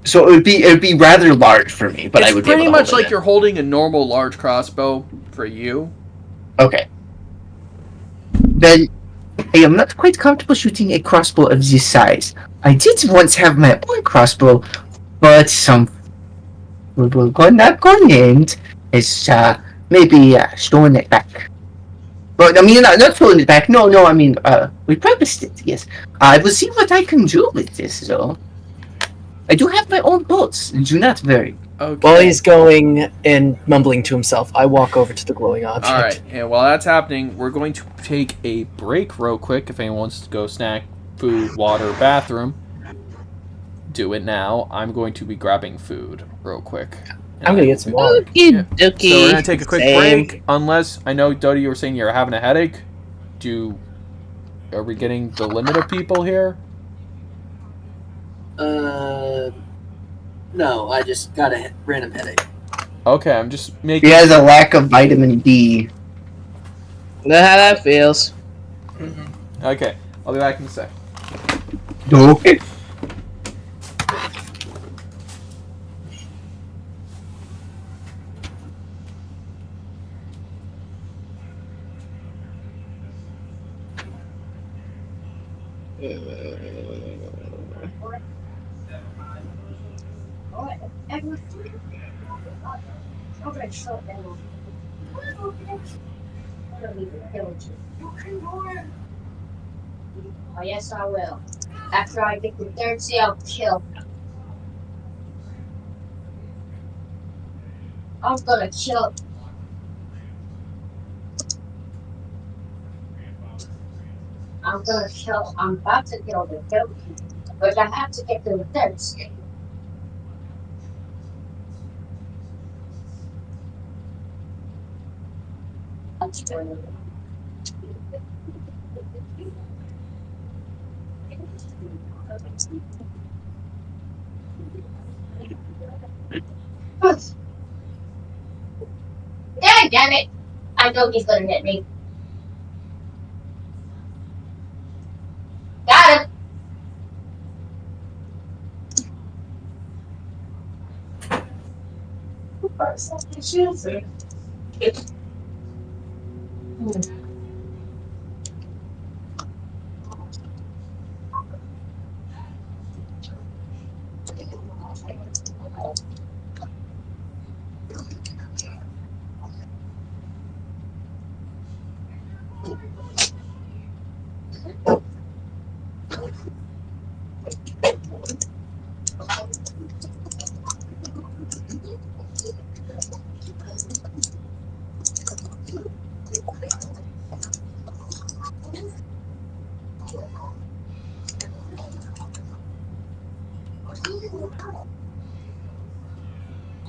So it would be rather large for me, but it's I would be pretty able to much hold like you're holding a normal large crossbow for you. Okay. Then I am not quite comfortable shooting a crossbow of this size. I did once have my own crossbow, but some will not go named is maybe stolen it back. But I mean, not stolen it back. No. I mean, we purposed it. Yes. I will see what I can do with this, though. I do have my own bolts. Do not worry. Okay. While he's going and mumbling to himself, I walk over to the glowing object. Alright, and while that's happening, we're going to take a break real quick. If anyone wants to go snack, food, water, bathroom, do it now. I'm going to be grabbing food real quick. I'm going to get some water. Yeah. So we're going to take a quick break, unless, I know, Dodie, you were saying you're having a headache. Are we getting the limit of people here? No, I just got a random headache. Okay, I'm just making... He has a lack of vitamin D. Know how that feels. Okay, I'll be back in a sec. Okay. Oh, yes, I will. After I get the third sea, I'll kill. I'm gonna kill. I'm about to kill the third, but I have to get to the third sea. Dang, damn it! I know he's gonna hit me. Got him!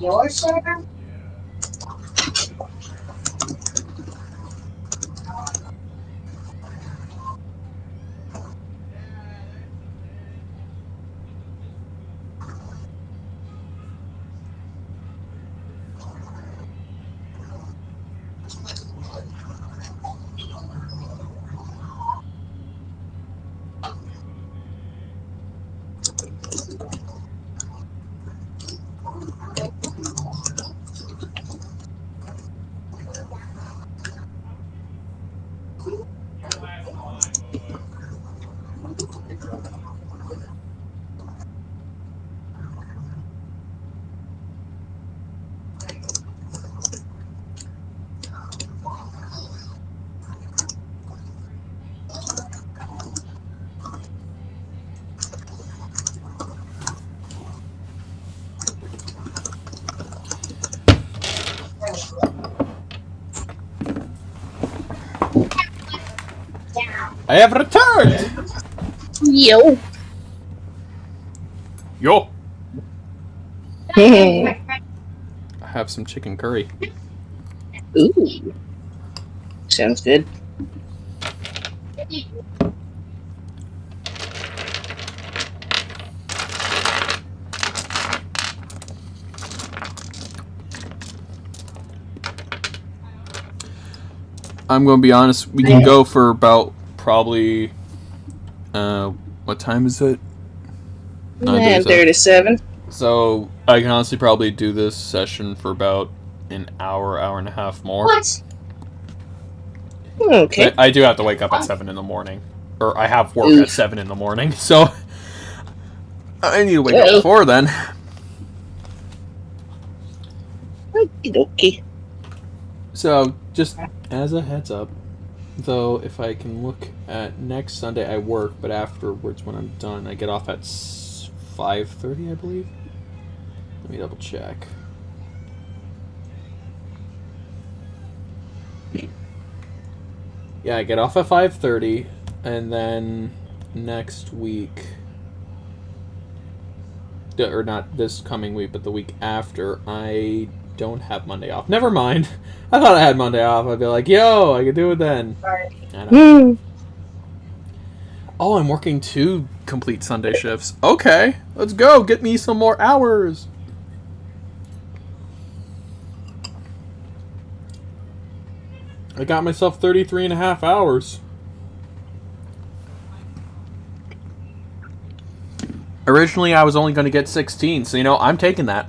Your server? I have returned! Yo. Yo! Ooh. I have some chicken curry. Sounds good. I'm going to be honest, we can go for about probably... what time is it? 9:37. So, I can honestly probably do this session for about an hour, hour and a half more. What? Okay. I do have to wake up at 7 in the morning. Or I have work at 7 in the morning, so... I need to wake up before then. Okie dokie. So, just as a heads up, though, if I can look at next Sunday, I work, but afterwards, when I'm done, I get off at 5:30, I believe. Let me double check. Yeah, I get off at 5:30, and then next week, or not this coming week, but the week after, I don't have Monday off. Never mind. I thought I had Monday off. I'd be like, yo, I could do it then. Oh, I'm working 2 complete Sunday shifts. Okay, let's go. Get me some more hours. I got myself 33 and a half hours. Originally, I was only going to get 16, so, you know, I'm taking that.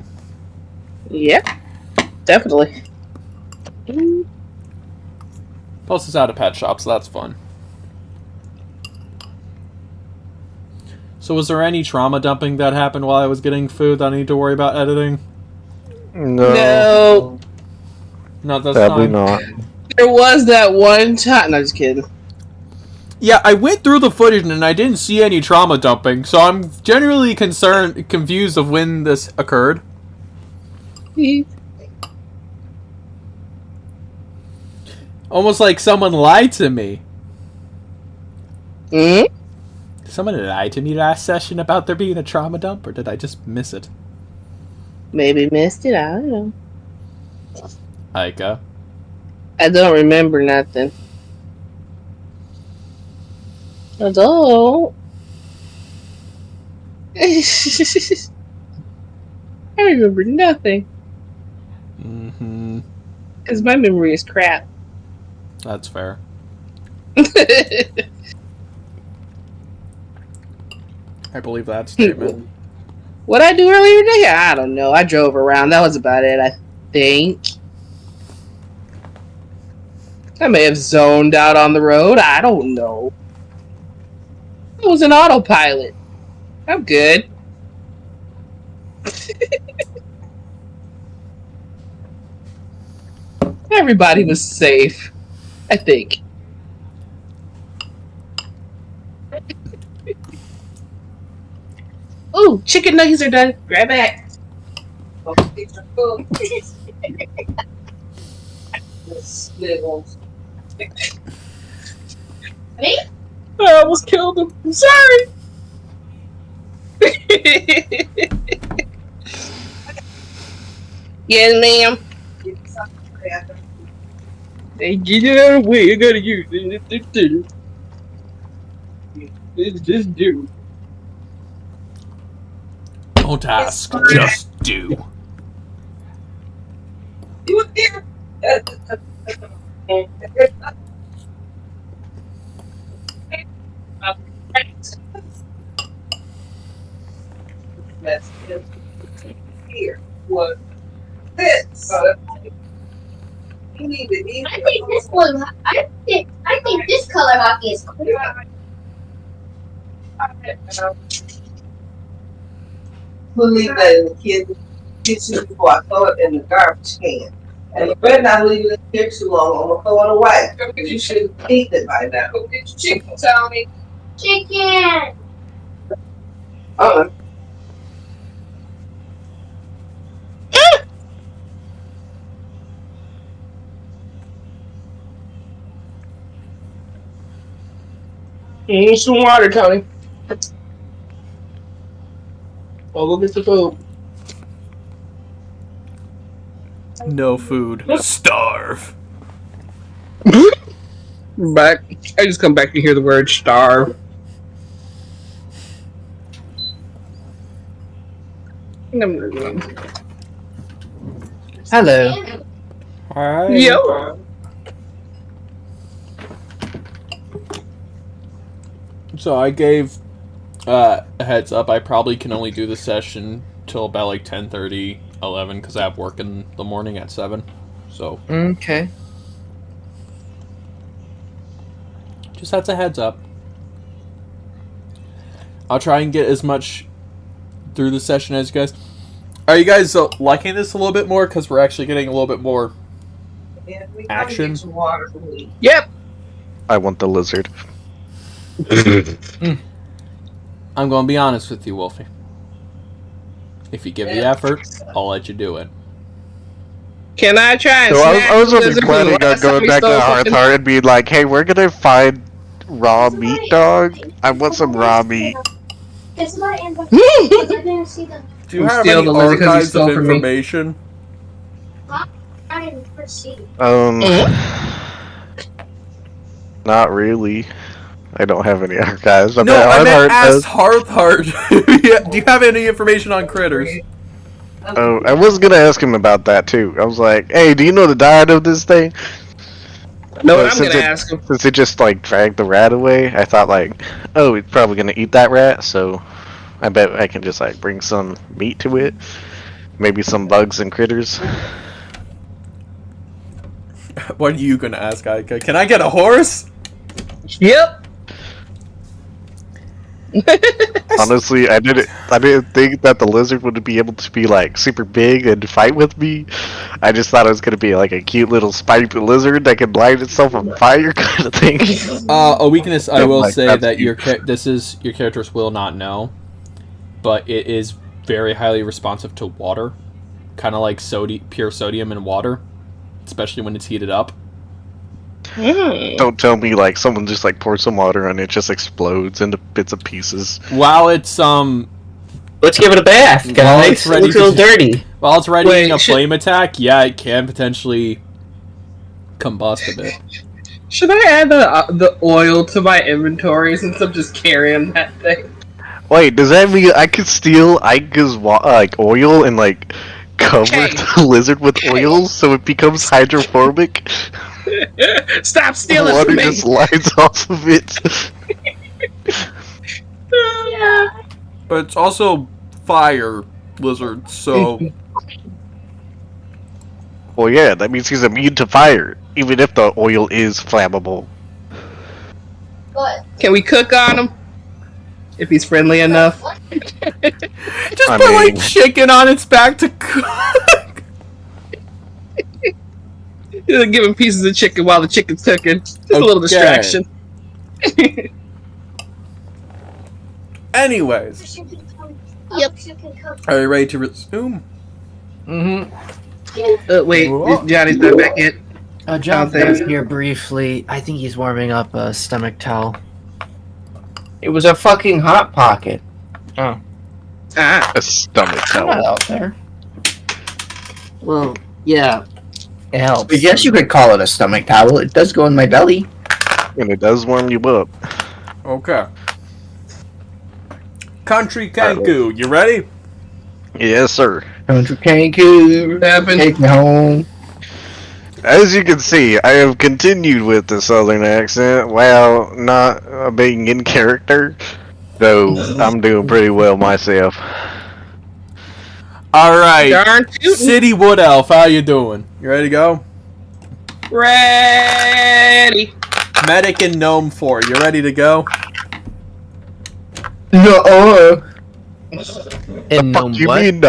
Yep. Definitely. Plus, it's out of pet shop, so that's fun. So, was there any trauma dumping that happened while I was getting food that I need to worry about editing? No. Not this Sadly time? not. There was that one time. No, just kidding. Yeah, I went through the footage and I didn't see any trauma dumping, so I'm genuinely confused of when this occurred. Almost like someone lied to me. Hmm? Did someone lie to me last session about there being a trauma dump, or did I just miss it? Maybe missed it. I don't know. Aika. I don't remember nothing. I don't. I remember nothing. Mm-hmm. Because my memory is crap. That's fair. I believe that statement. What I do earlier today? I don't know. I drove around. That was about it, I think. I may have zoned out on the road. I don't know. It was an autopilot. I'm good. Everybody was safe, I think. Ooh, chicken nuggets are done. Grab back. Me? I almost killed him. I'm sorry. Yes, ma'am. Hey, get it out of the way. I gotta use it. This dude. Don't ask, just do. Here. What? This. You need to eat. I think this one. I think this color hockey is cool. We'll leave that in the kitchen before I throw it in the garbage can. And you better not leave it here too long. I'm gonna throw it away. You should have eaten it by now. Go get your chicken, Tommy. Chicken. Need some water, Tony. I'll go get the food. No food. Starve. Back. I just come back to hear the word starve. Hello. Alright. Yo. So I gave a heads up. I probably can only do the session till about like 10:30, 11, because I have work in the morning at 7. So Okay. just that's a heads up. I'll try and get as much through the session as you guys. Are you guys liking this a little bit more? Because we're actually getting a little bit more action. Yep. I want the lizard. I'm going to be honest with you, Wolfie. If you give the effort, I'll let you do it. Can I try and So snatch I was the already lizard from planning the on last time going we back to stole Hearth fucking- Heart and being like, hey, we're gonna find raw meat, dog. I want some raw meat. Can somebody invite me? I didn't see them. Do you We have steal any the lizard 'cause he archives of stole from me. information? I didn't first see. Not really. I don't have any archives. No, I meant ask Hearth Heart. Do you have any information on critters? Oh, I was gonna ask him about that too. I was like, hey, do you know the diet of this thing? No, But I'm since gonna it- ask him. Since it just like dragged the rat away, I thought like, oh, it's probably gonna eat that rat, so I bet I can just like bring some meat to it. Maybe some bugs and critters. What are you gonna ask, Aika? Can I get a horse? Yep. Honestly, I didn't think that the lizard would be able to be like super big and fight with me. I just thought it was gonna be like a cute little spiked lizard that could light itself on fire kind of thing. A weakness I I'm will like, say that's that cute. your characters will not know, but it is very highly responsive to water, kind of like pure sodium in water, especially when it's heated up. Don't tell me like someone just like poured some water and it just explodes into bits and pieces. While it's Let's give it a bath, While guys. it's ready Looks a little to- dirty. while it's readying Wait, a should- flame attack, yeah, it can potentially combust a bit. Should I add the oil to my inventory since I'm just carrying that thing? Wait, does that mean I could steal Aika's like oil and like cover Hey. the lizard with oil so it becomes hydrophobic? Stop stealing Water from me! just lies off of it. But it's also fire lizard, so Well, yeah, that means he's immune to fire, even if the oil is flammable. But Can we cook on him? If he's friendly enough. just I put like mean- chicken on its back to cook. You're giving pieces of chicken while the chicken's cooking. Just a little distraction. Anyways, Yep. are you ready to resume? Wait, Johnny's not back yet. Jonathan's here briefly. I think he's warming up a stomach towel. It was a fucking hot pocket. Ah. A stomach Not towel. out there. Well, yeah. It helps. I guess you could call it a stomach towel. It does go in my belly. And it does warm you up. Okay. Country Kanku, you ready? Yes, sir. Country Cancun, take me home. As you can see, I have continued with the southern accent while not being in character, though I'm doing pretty well myself. Alright. Darn tootin'. City Wood Elf, how you doing? You ready to go? Ready. Medic and Gnome 4, you ready to go? Nuh-uh. And Fuck you what? mean,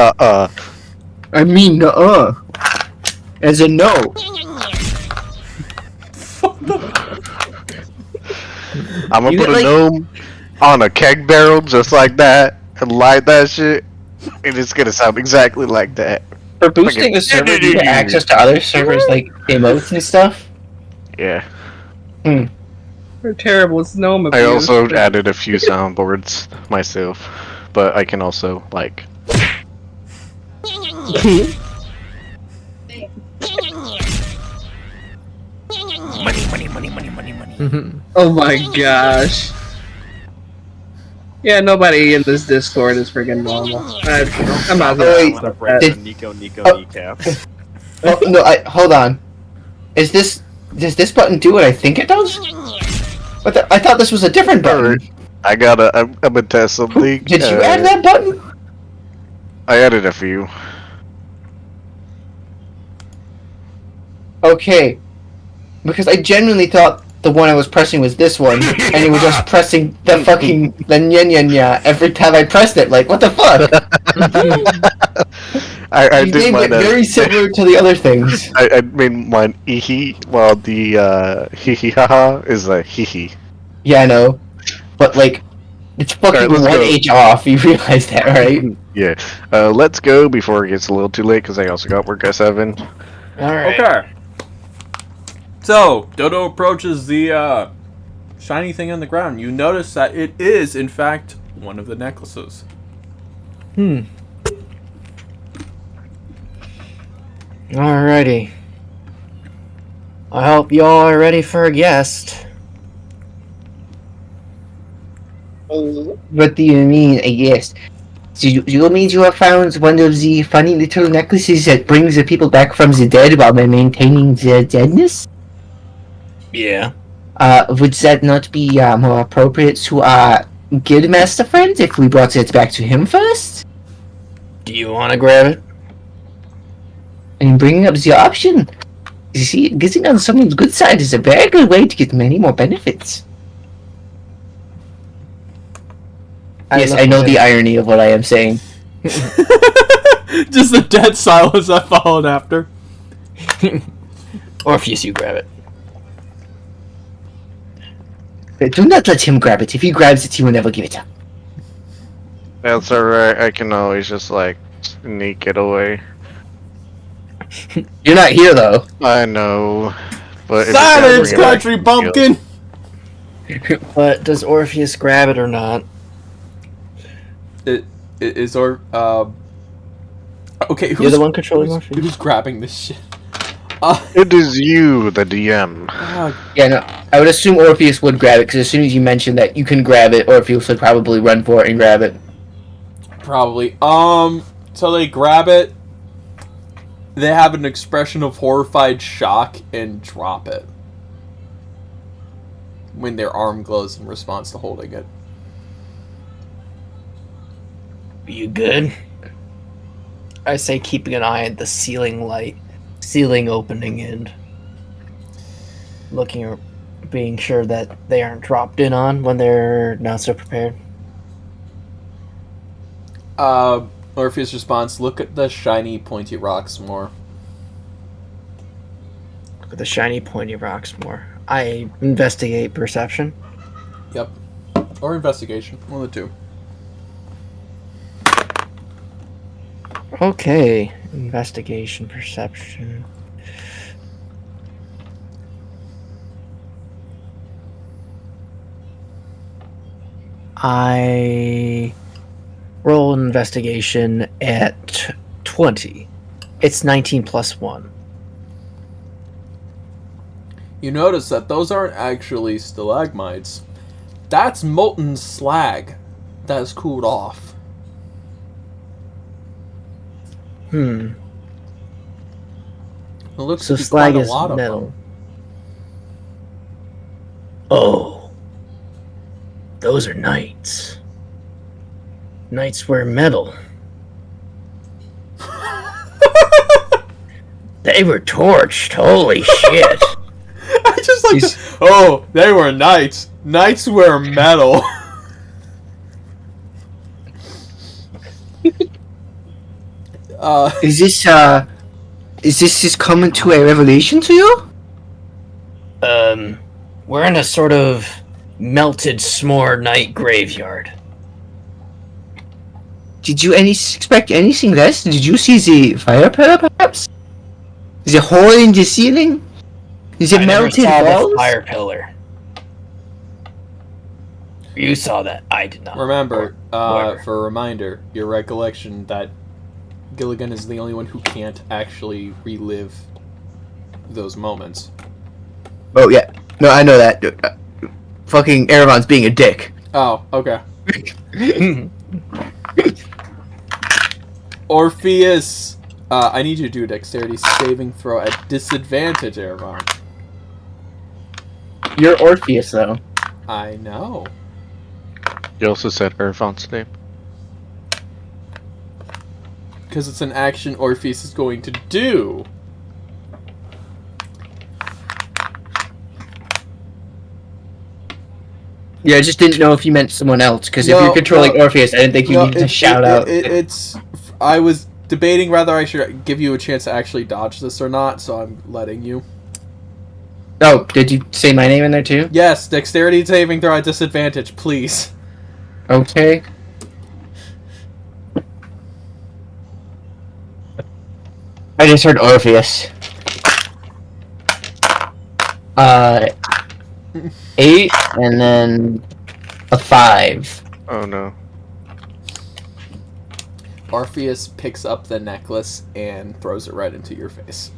I mean, nuh-uh. As a no. I'm gonna You put get, a like- gnome on a keg barrel just like that and light that shit, and it's gonna sound exactly like that. For boosting the server, do you get access to other servers like emotes and stuff? Yeah. We're terrible. It's gnome I abuse. also added a few soundboards myself, but I can also, like... Oh my gosh. Yeah, nobody in this Discord is friggin' normal. I'm not gonna Did- Nico kneecap. Oh, no, hold on. Does this button do what I think it does? I thought this was a different button. I'm gonna test something. Did you add that button? I added a few. Okay. Because I genuinely thought the one I was pressing was this one, and it was just pressing the fucking the nya every time I pressed it. Like, what the fuck? I You did named it mine very similar to the other things. I made mine ihi, while the hihi haha is a hihi. Yeah, I know. But, like, it's fucking Alright, let's one go. H off. You realize that, right? Yeah. Let's go before it gets a little too late, because I also got work at 7. Alright. Okay. So, Dodo approaches the shiny thing on the ground. You notice that it is, in fact, one of the necklaces. Alrighty. I hope y'all are ready for a guest. What do you mean, I guess? Do you mean you have found one of the funny little necklaces that brings the people back from the dead while they're maintaining their deadness? Yeah. Would that not be more appropriate to our guildmaster friend if we brought it back to him first? Do you want to grab it? I'm bringing up the option. You see, getting on someone's good side is a very good way to get many more benefits. Yes, I know the irony of what I am saying. Just the dead silence that followed after. Orpheus, you grab it. Do not let him grab it. If he grabs it, he will never give it up. That's alright, I can always just, like, sneak it away. You're not here, though. I know. But if Silence, it's gonna country bring it back, bumpkin! But does Orpheus grab it or not? Okay, who's You're the one controlling Orpheus? Who's grabbing this shit? It is you, the DM. Yeah, no, I would assume Orpheus would grab it, because as soon as you mentioned that you can grab it, Orpheus would probably run for it and grab it. Probably. So they grab it. They have an expression of horrified shock and drop it when their arm glows in response to holding it. You good? I say keeping an eye at the ceiling opening and looking or being sure that they aren't dropped in on when they're not so prepared. Orpheus responds, look at the shiny pointy rocks more. Look at the shiny pointy rocks more. I investigate perception. Yep. Or investigation. One of the two. Okay. Investigation, perception. I roll an investigation at 20. It's 19 plus 1. You notice that those aren't actually stalagmites. That's molten slag that has cooled off. Hmm. It looks So to be slag quite a is lot of metal. them. Oh. Those are knights. Knights wear metal. They were torched. Holy shit. I just like oh, they were knights. Knights wear metal. Is this just coming to a revelation to you? We're in a sort of melted s'more night graveyard. Did you expect anything less? Did you see the fire pillar, perhaps? Is it hole in the ceiling? Is it I never melted saw walls? the fire pillar. You saw that. I did not. Remember, Whatever. for a reminder, your recollection that Gilligan is the only one who can't actually relive those moments. Oh yeah, no, I know that. Fucking Erevon's being a dick. Oh, okay. Orpheus, I need you to do a dexterity saving throw at disadvantage, Erevont. You're Orpheus, though. I know. You also said Erevont's name. Because it's an action Orpheus is going to do. Yeah, I just didn't know if you meant someone else, because if No, you're controlling no. Orpheus, I didn't think you needed to shout out. I was debating whether I should give you a chance to actually dodge this or not, so I'm letting you. Oh, did you say my name in there too? Yes, dexterity saving throw at disadvantage, please. Okay. I just heard Orpheus. 8, and then a 5. Oh no. Orpheus picks up the necklace and throws it right into your face.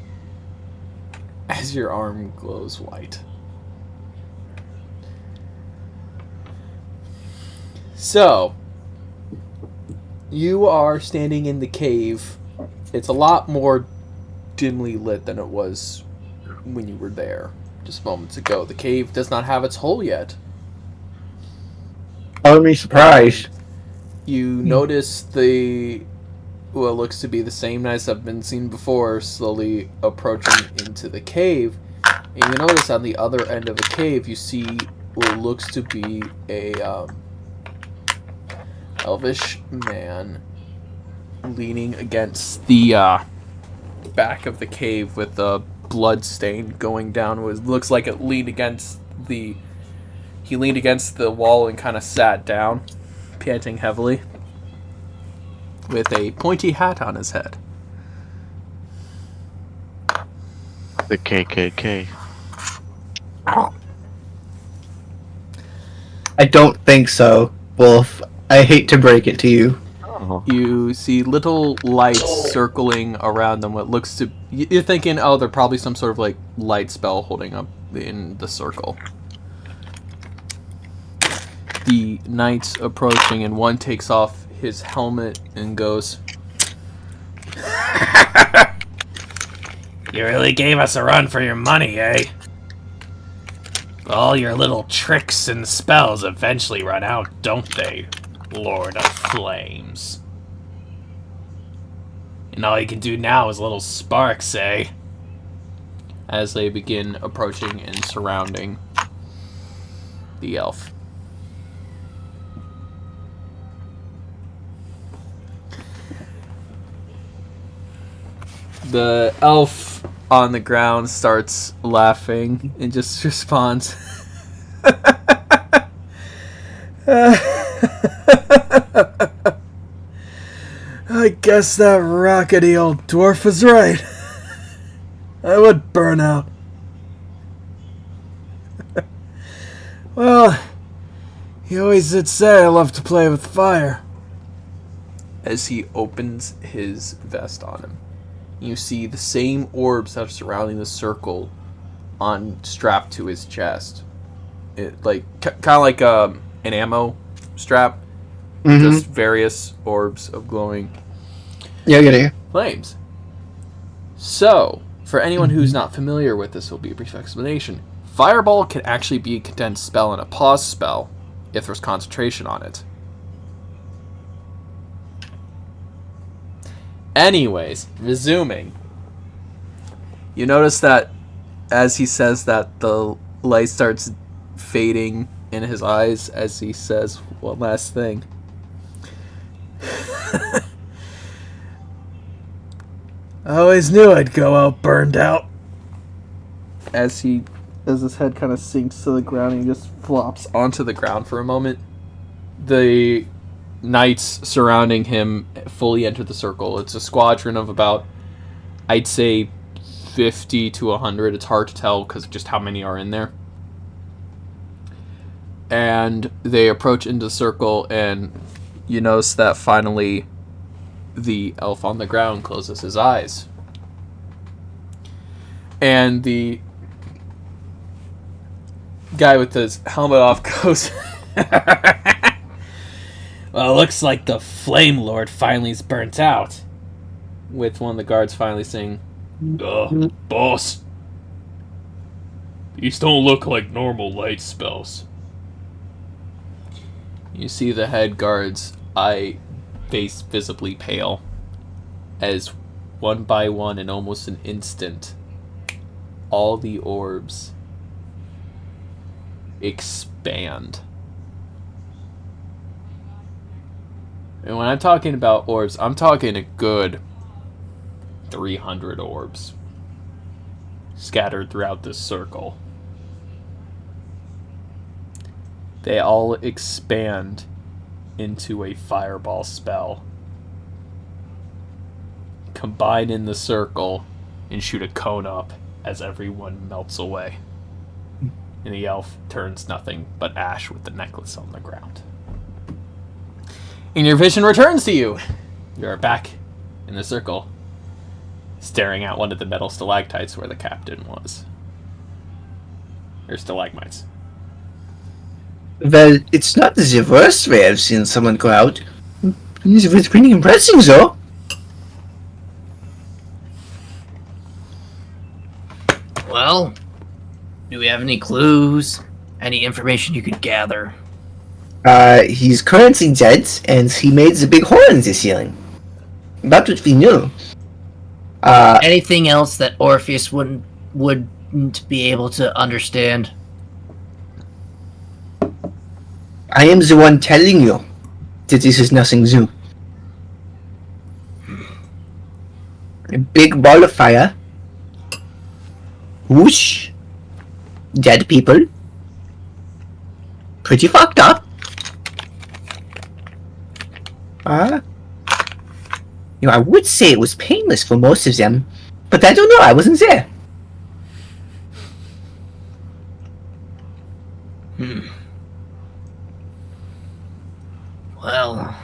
As your arm glows white. So, you are standing in the cave. It's a lot more dimly lit than it was when you were there just moments ago. The cave does not have its hole yet. I'm me surprised. You notice what looks to be the same knights that have been seen before slowly approaching into the cave. And you notice on the other end of the cave you see what looks to be a elvish man leaning against the back of the cave with the blood stain going down. It looks like it leaned against the wall and kind of sat down, panting heavily, with a pointy hat on his head. The KKK. I don't think so, Wolf. I hate to break it to you. You see little lights circling around them. What looks to... You're thinking, oh, they're probably some sort of, like, light spell holding up in the circle. The knights approaching, and one takes off his helmet and goes... You really gave us a run for your money, eh? All your little tricks and spells eventually run out, don't they, Lord of Flames? And all you can do now is little sparks, eh? As they begin approaching and surrounding the elf. The elf on the ground starts laughing and just responds. I guess that rockety old dwarf was right. I would burn out. Well, he always did say I love to play with fire. As he opens his vest on him, you see the same orbs that are surrounding the circle strapped to his chest. It like kind of like an ammo strap, just various orbs of glowing flames. So, for anyone who's not familiar with this, will be a brief explanation. Fireball can actually be a condensed spell and a pause spell if there's concentration on it. Anyways, resuming. You notice that as he says that, the light starts fading in his eyes as he says one last thing. I always knew I'd go out burned out. As his head kind of sinks to the ground and he just flops onto the ground for a moment. The knights surrounding him fully enter the circle. It's a squadron of about, I'd say, 50 to 100. It's hard to tell because of just how many are in there. And they approach into the circle, and you notice that finally the elf on the ground closes his eyes. And the guy with his helmet off goes, well, looks like the Flame Lord finally's burnt out. With one of the guards finally saying, boss, these don't look like normal light spells. You see the head guard's face visibly pale, as one by one, in almost an instant, all the orbs expand. And when I'm talking about orbs, I'm talking a good 300 orbs scattered throughout this circle. They all expand into a fireball spell, combine in the circle, and shoot a cone up as everyone melts away. And the elf turns nothing but ash with the necklace on the ground. And your vision returns to you. You're back in the circle, staring at one of the metal stalactites where the captain was. Or stalagmites. Well, it's not the worst way I've seen someone go out. It's pretty impressive, though. Well, do we have any clues? Any information you could gather? He's currently dead, and he made the big hole in the ceiling. About what we knew. Anything else that Orpheus wouldn't be able to understand? I am the one telling you that this is nothing new. A big ball of fire. Whoosh. Dead people. Pretty fucked up. I would say it was painless for most of them, but I don't know, I wasn't there. Well,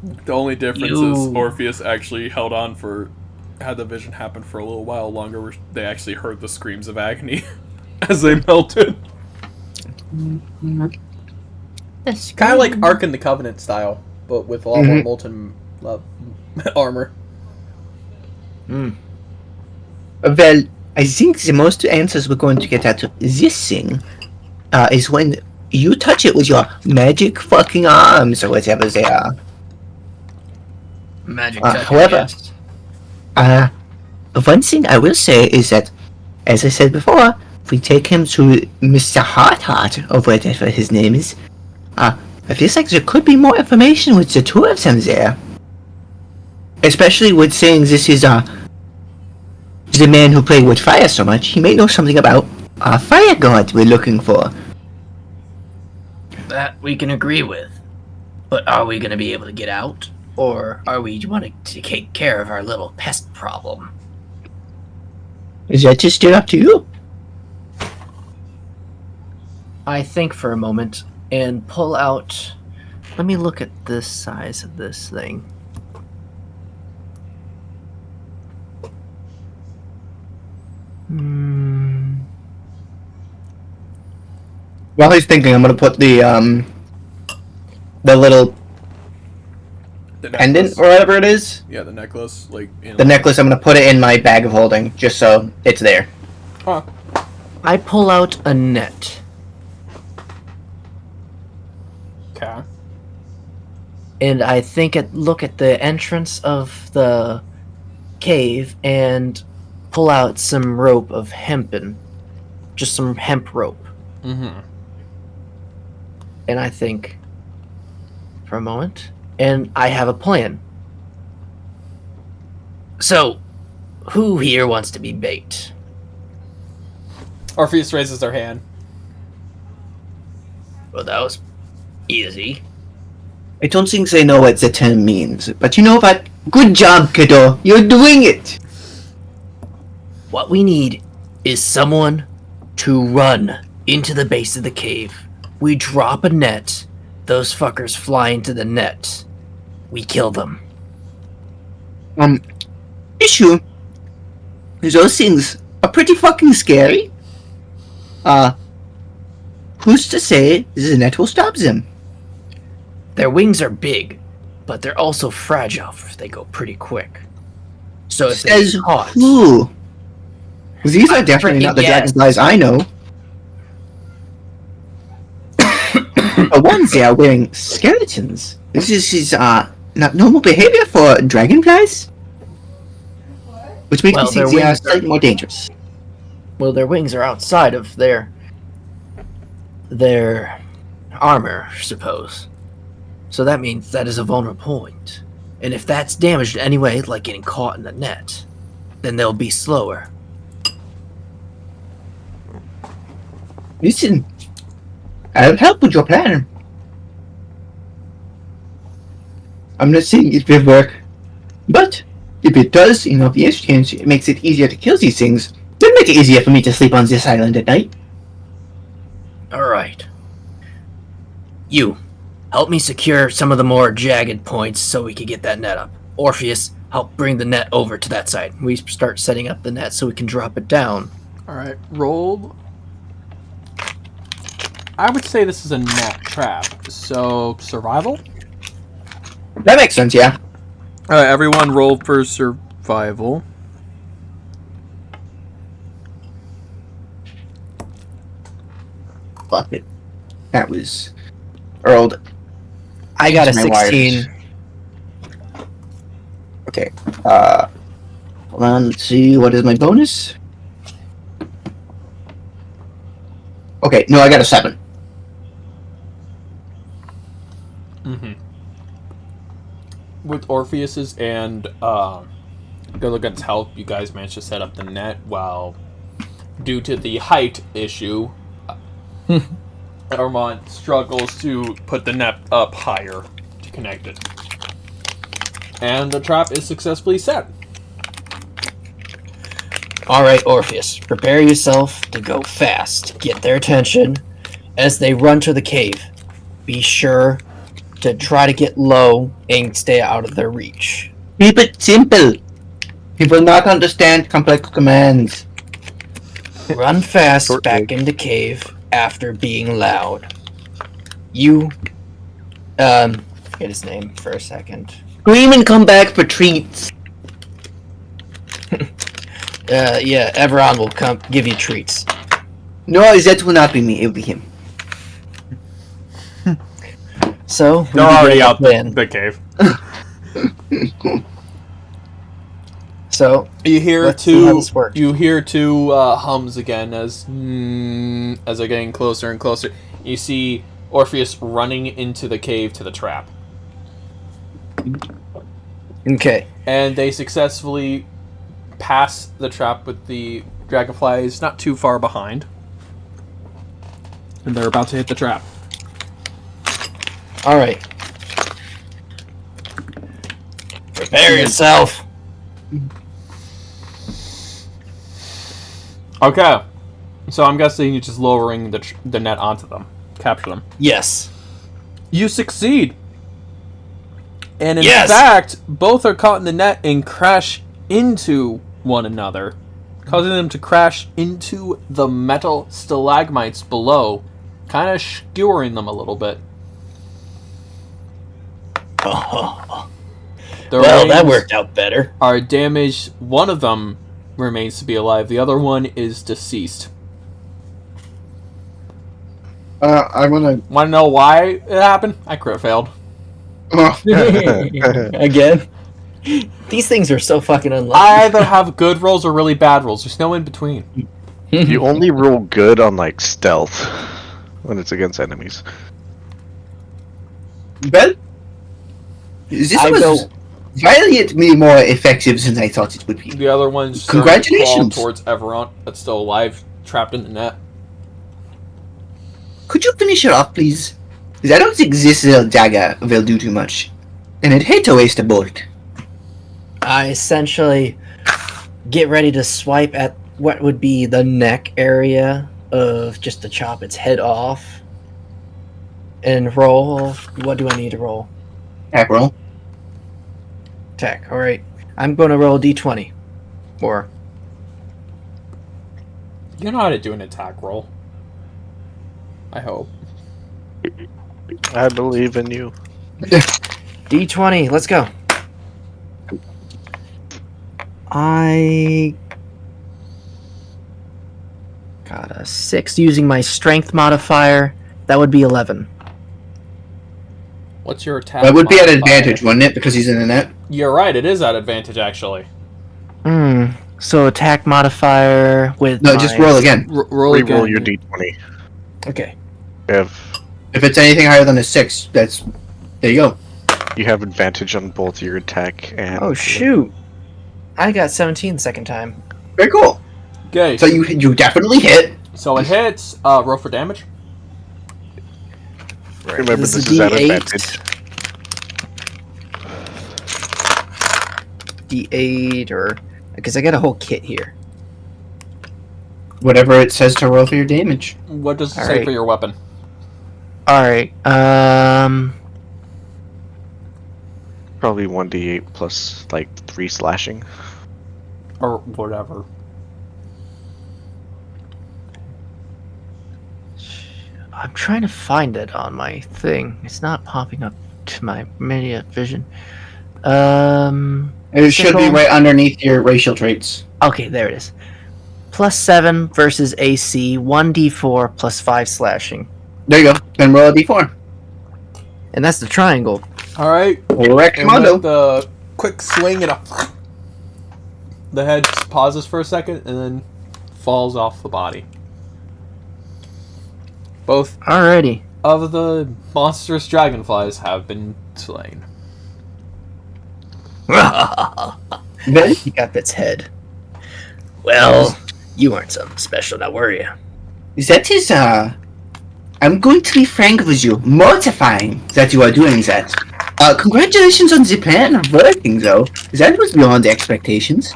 the only difference is Orpheus actually had the vision happen for a little while longer, where they actually heard the screams of agony as they melted. It's kind of like Ark in the Covenant style, but with a lot more molten armor. Well, I think the most answers we're going to get out of this thing is when you touch it with your magic fucking arms or whatever they are. Magic touch. However, one thing I will say is that, as I said before, if we take him to Mr. Heart or whatever his name is, it feels like there could be more information with the two of them there. Especially with saying this is the The man who played with fire so much, he may know something about our fire god we're looking for. That we can agree with. But are we going to be able to get out? Or are we wanting to take care of our little pest problem? Is that just still up to you? I think for a moment and pull out... Let me look at this size of this thing. While he's thinking, I'm gonna put the little pendant or whatever it is. Yeah, the necklace. Like The necklace, I'm gonna put it in my bag of holding, just so it's there. Huh. I pull out a net. Okay. And I look at the entrance of the cave and pull out some rope of hempen. Just some hemp rope. Mm-hmm. And I think for a moment, and I have a plan. So, who here wants to be bait? Orpheus raises their hand. Well, that was easy. I don't think they know what the term means, but you know what? Good job, kiddo. You're doing it. What we need is someone to run into the base of the cave. We drop a net. Those fuckers fly into the net. We kill them. Issue. Those things are pretty fucking scary. Who's to say the net will stop them? Their wings are big, but they're also fragile if they go pretty quick. So if they Says get caught... who? These are I definitely not the freaking dragonflies I know. For ones, they are wearing skeletons. This is not normal behavior for dragonflies. Which makes Well, me think their they are wings are- slightly more dangerous. Well, their wings are outside of their armor, I suppose. So that means that is a vulnerable point. And if that's damaged in any way, like getting caught in the net, then they'll be slower. Listen, I'll help with your plan. I'm not saying it will work, but if it does, in obvious chance it makes it easier to kill these things, it'll make it easier for me to sleep on this island at night. Alright. You, help me secure some of the more jagged points so we can get that net up. Orpheus, help bring the net over to that side. We start setting up the net so we can drop it down. Alright, roll. I would say this is a net trap. So, survival? That makes sense, yeah. Alright, everyone roll for survival. Fuck it. That was Earled. I got a My wires. 16. Okay. Hold on, let's see, what is my bonus? Okay, no, I got a 7. Mm-hmm. With Orpheus's and Gilligan's help, you guys managed to set up the net while, due to the height issue, Erevont struggles to put the net up higher to connect it. And the trap is successfully set. Alright, Orpheus, prepare yourself to go fast. Get their attention as they run to the cave. Be sure to try to get low and stay out of their reach. Keep it simple. He will not understand complex commands. Run fast Short back into cave after being loud. You, forget his name for a second. Scream and come back for treats. Yeah, Erevont will come give you treats. No, that will not be me, it will be him. So, They're already out the cave. So, You hear let's see how two. this works. You hear two hums again as they're getting closer and closer. You see Orpheus running into the cave to the trap, Okay. and they successfully pass the trap with the dragonflies not too far behind. And they're about to hit the trap. Alright. Prepare yourself. Okay. So I'm guessing you're just lowering the net onto them. Capture them. Yes. You succeed. And in Yes! fact, both are caught in the net and crash into one another, causing them to crash into the metal stalagmites below, kind of skewering them a little bit. Oh. The Well, that rings worked out better. are damaged. One of them remains to be alive. The other one is deceased. I'm gonna. Want to know why it happened? I crit failed. Again? These things are so fucking unlucky. I either have good rolls or really bad rolls. There's no in between. You only roll good on like stealth when it's against enemies. Well, this I was valiantly more effective than I thought it would be. The other one's Congratulations. towards Erevont, that's still alive, trapped in the net. Could you finish it off, please? Because I don't think this little dagger will do too much. And I'd hate to waste a bullet. I essentially get ready to swipe at what would be the neck area of just to chop its head off. And roll. What do I need to roll? Attack roll. Attack. Alright. I'm going to roll a d20. Or. You know how to do an attack roll. I hope. I believe in you. D20. Let's go. I got a 6 using my strength modifier. That would be 11. What's your attack? That would be at modifier? advantage, wouldn't it? Because he's in the net. You're right, it is at advantage actually. So attack modifier with No, just roll again. Roll again. Re-roll your d20. Okay. If it's anything higher than a 6, that's... There you go. You have advantage on both your attack and... Oh, shoot. I got 17 the second time. Very cool. Okay. So you definitely hit. So it hits. Roll for damage. Remember, This this is is at D8. advantage. D8 or... Because I got a whole kit here. Whatever it says to roll for your damage. What does it say Alright. for your weapon? Alright, Probably 1d8 plus, like, 3 slashing. Or whatever. I'm trying to find it on my thing. It's not popping up to my media vision. It should be Sickle. right underneath your racial traits. Okay, there it is. +7 versus AC, 1d4 plus 5 slashing. There you go. Then roll a d4. And that's the triangle. Alright. Correct, And commando. with the quick swing and the head pauses for a second and then falls off the body. Both Alrighty. of the monstrous dragonflies have been slain. He got its head. Well, you aren't something special, now were you? That is, I'm going to be frank with you. Mortifying that you are doing that. Congratulations on the plan working, though. That was beyond expectations.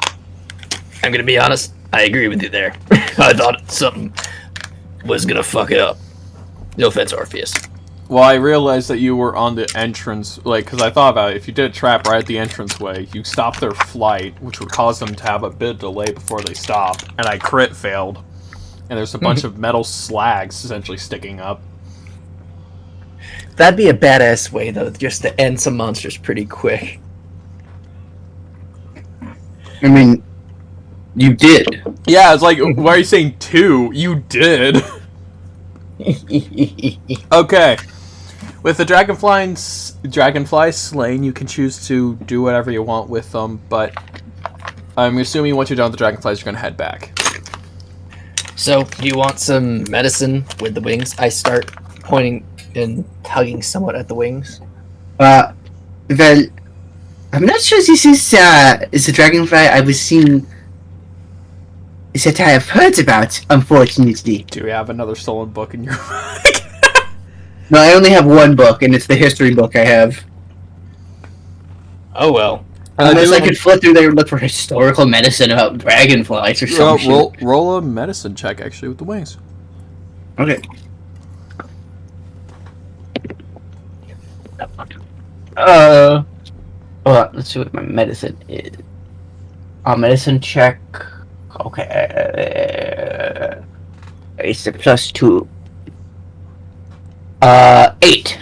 I'm gonna be honest, I agree with you there. I thought something was gonna fuck it up. No offense, Orpheus. Well, I realized that you were on the entrance, because I thought about it. If you did a trap right at the entranceway, you stop their flight, which would cause them to have a bit of delay before they stop. And I crit failed. And there's a bunch of metal slags essentially sticking up. That'd be a badass way, though, just to end some monsters pretty quick. I mean, you did. Yeah, it's like, why are you saying 2? You did. Okay. With the dragonfly slain, you can choose to do whatever you want with them, but I'm assuming once you're done with the dragonflies, you're going to head back. So, do you want some medicine with the wings? I start pointing and tugging somewhat at the wings. Well, I'm not sure this is the dragonfly I was seeing that I have heard about, unfortunately. Do we have another stolen book in your No, I only have one book, and it's the history book I have. Oh well. Unless I could flip through there and look for historical medicine about dragonflies or something. roll a medicine check, actually, with the wings. Okay. Let's see what my medicine is. Medicine check. Okay. It's a +2. 8.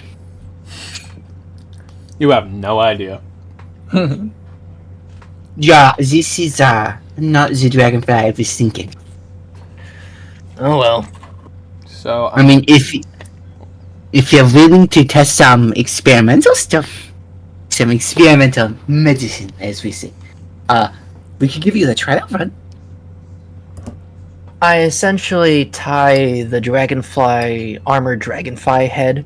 You have no idea. Yeah, this is not the dragonfly I was thinking. Oh well. So I mean, if you're willing to test some experimental stuff, some experimental medicine, as we say, we could give you the trial run. I essentially tie the armored dragonfly head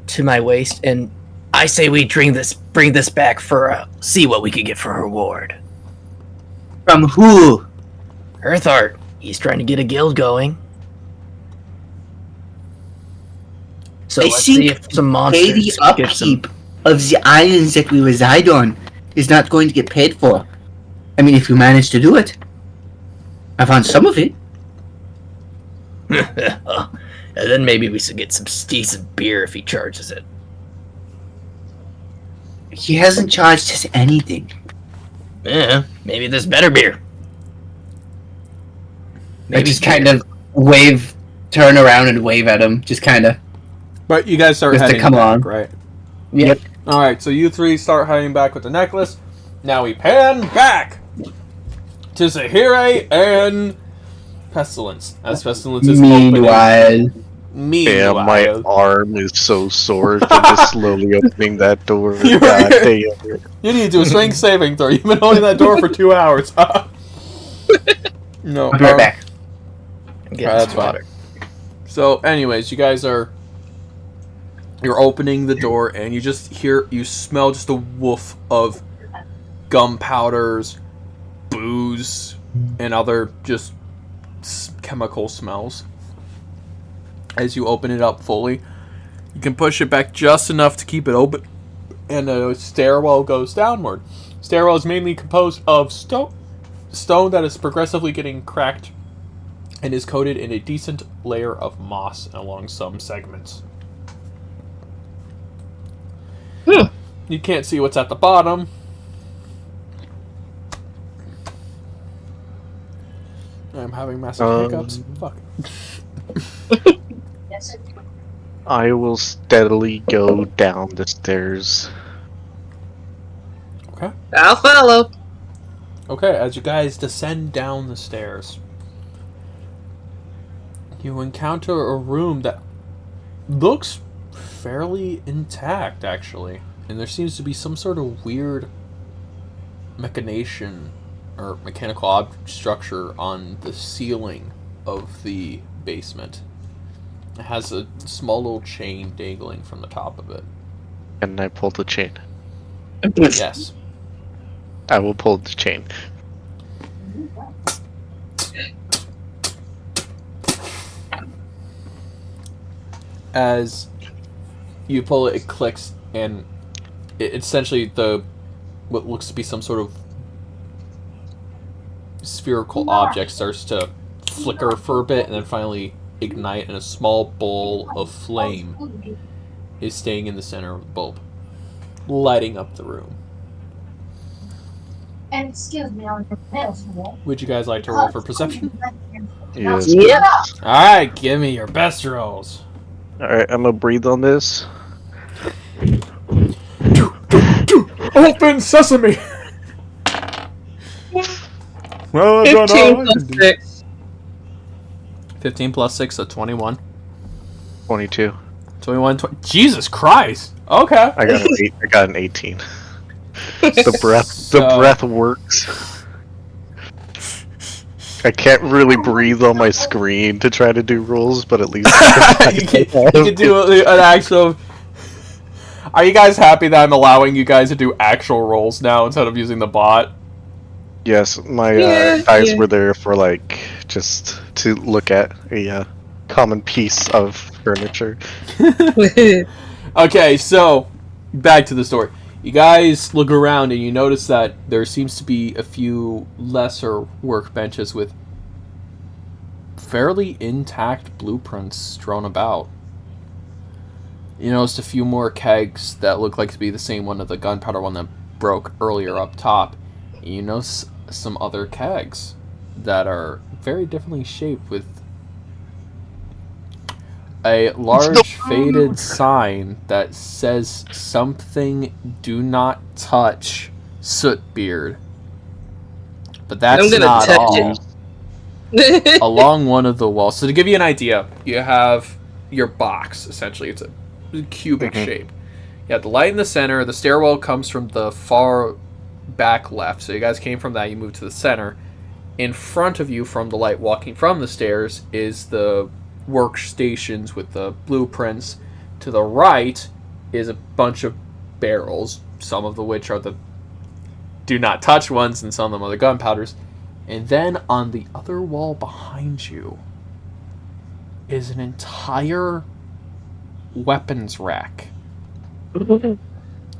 to my waist, and I say we bring this back for see what we could get for a reward. From who? Earthart. He's trying to get a guild going. So let's see if some monsters the get upkeep of the islands that we reside on is not going to get paid for. I mean, if you manage to do it. I found some of it. And then maybe we should get some decent beer if he charges it. He hasn't charged us anything. Yeah, maybe there's better beer. I just kind of turn around and wave at him, just kind of. But you guys start Just to heading come back, on. right? Yep. Alright, so you three start heading back with the necklace. Now we pan back to Sahire and Pestilence. As Pestilence is Meanwhile. Yeah, my arm is so sore from just slowly opening that door. You're God right. damn. You need to do a strength saving throw. You've been holding that door for 2 hours. No. I'll be right back. That's fine. So, anyways, you guys you're opening the door, and you smell just a woof of gunpowders, booze, and other just chemical smells. As you open it up fully, you can push it back just enough to keep it open, and a stairwell goes downward. Stairwell is mainly composed of stone that is progressively getting cracked and is coated in a decent layer of moss along some segments. You can't see what's at the bottom. I'm having massive hiccups. Fuck. I will steadily go down the stairs. Okay. I'll follow. Okay, as you guys descend down the stairs, you encounter a room that looks fairly intact, actually. And there seems to be some sort of weird machination or mechanical structure on the ceiling of the basement. It has a small little chain dangling from the top of it. And I pull the chain. Yes. I will pull the chain. As you pull it, it clicks, and essentially what looks to be some sort of spherical object starts to flicker for a bit, and then finally ignite, and a small ball of flame is staying in the center of the bulb, lighting up the room. And excuse me, on the middle school. Would you guys like to roll for perception? Yes. Yeah. Alright, give me your best rolls. Alright, I'm gonna breathe on this. Open sesame! Well, 15 plus 6. 15 plus 6, so 21. 22. 21, Jesus Christ! Okay. I got an 18. The breath works. I can't really breathe on my screen to try to do rolls, but at least you can do an actual. Are you guys happy that I'm allowing you guys to do actual rolls now instead of using the bot? Yes, my eyes were there for just to look at a common piece of furniture. Okay, so back to the story. You guys look around and you notice that there seems to be a few lesser workbenches with fairly intact blueprints strewn about. You noticed a few more kegs that look like to be the same one of the gunpowder one that broke earlier up top. You notice some other kegs that are very differently shaped with a large faded sign that says something "Do not touch Sootbeard." But that's not all. Along one of the walls. So to give you an idea, you have your box, essentially. It's a cubic shape. You have the light in the center. The stairwell comes from the far back left. So you guys came from that, you moved to the center. In front of you from the light walking from the stairs is the workstations with the blueprints. To the right is a bunch of barrels, some of which are the do not touch ones and some of them are the gunpowders. And then on the other wall behind you is an entire weapons rack.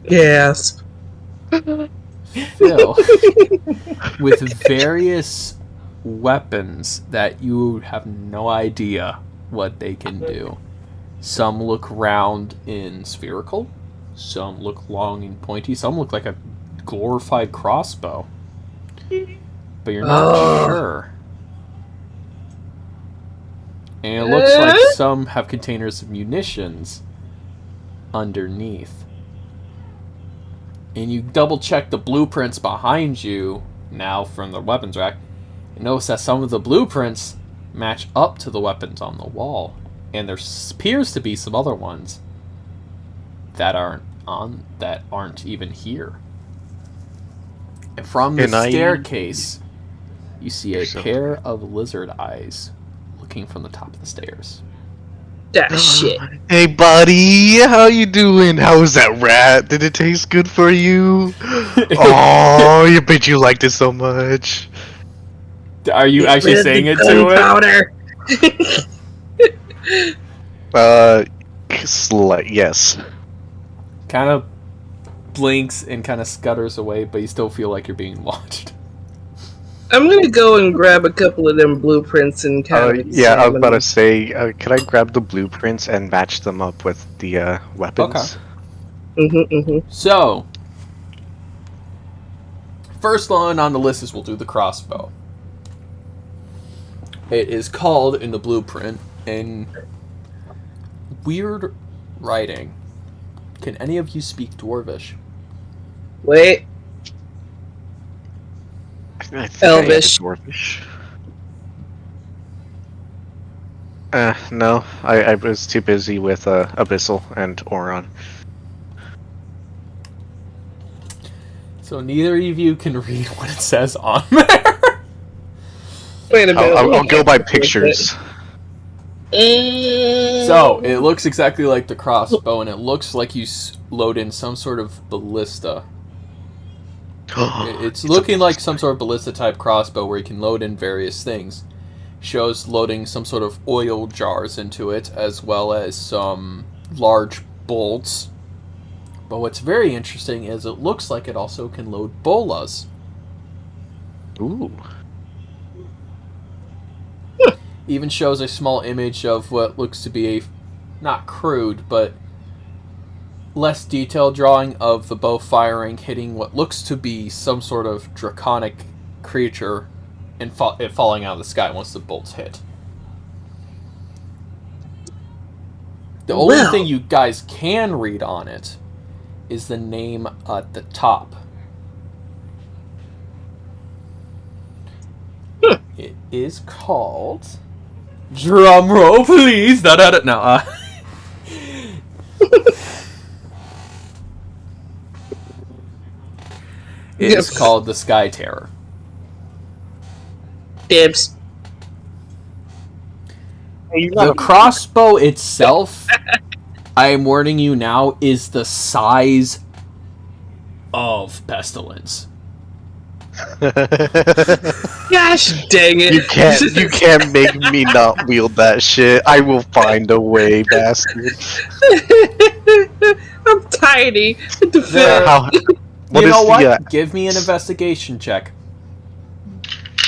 Gasp. Filled with various weapons that you have no idea what they can do. Some look round and spherical, some look long and pointy, some look like a glorified crossbow. But you're not sure. And it looks like some have containers of munitions underneath. And you double check the blueprints behind you now from the weapons rack. You notice that some of the blueprints match up to the weapons on the wall. And there appears to be some other ones that aren't even here. And from the staircase, you see a pair of lizard eyes looking from the top of the stairs. That shit. Hey, buddy, how you doing? How was that rat? Did it taste good for you? Oh, you bet you liked it so much. Are you actually saying it to it? Yes. Kind of blinks and kind of scutters away, but you still feel like you're being watched. I'm gonna go and grab a couple of them blueprints and kind of yeah, I was about to say, could I grab the blueprints and match them up with the weapons? Okay. So, first one on the list is we'll do the crossbow. It is called in the blueprint in weird writing. Can any of you speak Dwarvish? Wait. Elvish. Dwarvish. No, I was too busy with Abyssal and Oron. So neither of you can read what it says on there. Wait a minute. I'll go by pictures. So, it looks exactly like the crossbow, and it looks like you load in some sort of ballista. It's looking like some sort of ballista-type crossbow where you can load in various things. Shows loading some sort of oil jars into it, as well as some large bolts. But what's very interesting is it looks like it also can load bolas. Ooh. Even shows a small image of what looks to be a, not crude, but less detailed drawing of the bow firing, hitting what looks to be some sort of draconic creature and it falling out of the sky once the bolts hit. The only thing you guys can read on it is the name at the top. It is called... Drum roll, please! No. It's called the Sky Terror. Dibs. The crossbow itself, I am warning you now, is the size of Pestilence. Gosh dang it! You can't make me not wield that shit. I will find a way, bastard. I'm tiny. You know what? Give me an investigation check.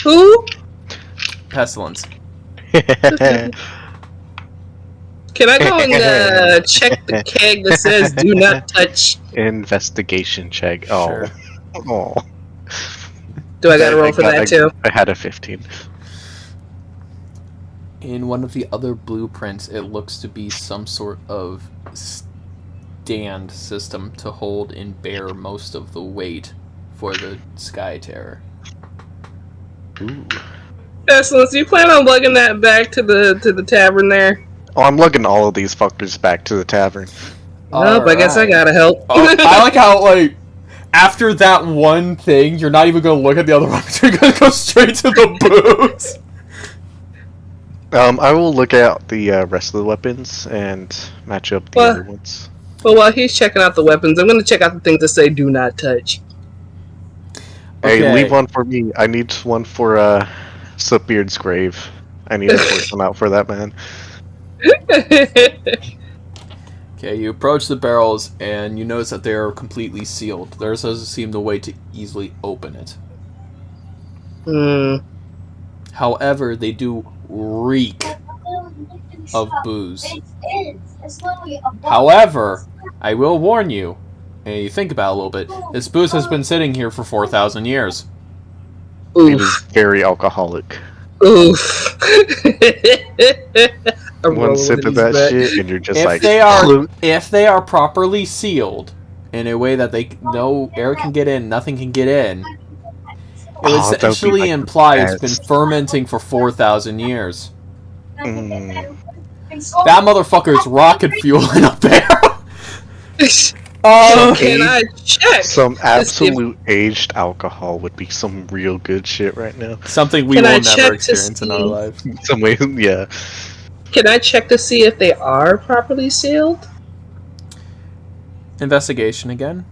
Who? Pestilence. Can I go and check the keg that says "Do not touch"? Investigation check. Oh. Sure. Oh. Do I gotta roll for that too? I had a 15. In one of the other blueprints, it looks to be some sort of stand system to hold and bear most of the weight for the Sky Terror. Ooh. Pestilence, do you plan on lugging that back to the tavern there? Oh, I'm lugging all of these fuckers back to the tavern. Nope, I guess I gotta help. I like how, like, after that one thing, you're not even gonna look at the other ones. You're gonna go straight to the booze. I will look at the rest of the weapons and match up the other ones. Well, while he's checking out the weapons, I'm gonna check out the things that say "Do not touch." Hey, leave one for me. I need one for Slipbeard's grave. I need to sort one out for that man. Okay, you approach the barrels and you notice that they are completely sealed. There doesn't seem the way to easily open it. However, they do reek of booze. However, I will warn you, and you think about it a little bit, this booze has been sitting here for 4,000 years. It is very alcoholic. Oof. One sip of that shit and you're just if they are properly sealed in a way that no air can get in, nothing can get in, it essentially implies it's been fermenting for 4,000 years. That motherfucker is rocket fuel in a barrel. Can I check? Some absolute aged alcohol would be some real good shit right now. Something we will never experience in our lives. Some way, yeah. Can I check to see if they are properly sealed? Investigation again.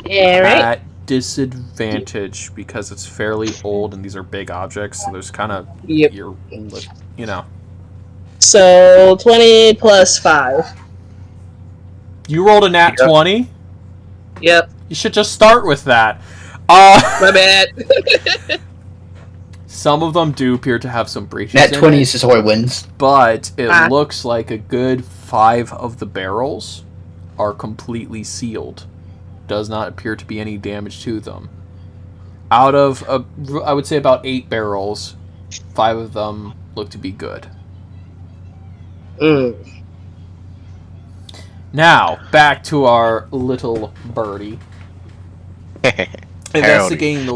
Yeah, right. At disadvantage because it's fairly old and these are big objects, so there's kind of you know. So 20 plus 5. You rolled a nat 20? Yep. You should just start with that. My bad. Some of them do appear to have some breaches. Nat 20 is just where it wins. But it looks like a good 5 of the barrels are completely sealed. Does not appear to be any damage to them. Out of, I would say about 8 barrels, 5 of them look to be good. Now, back to our little birdie. Investigating the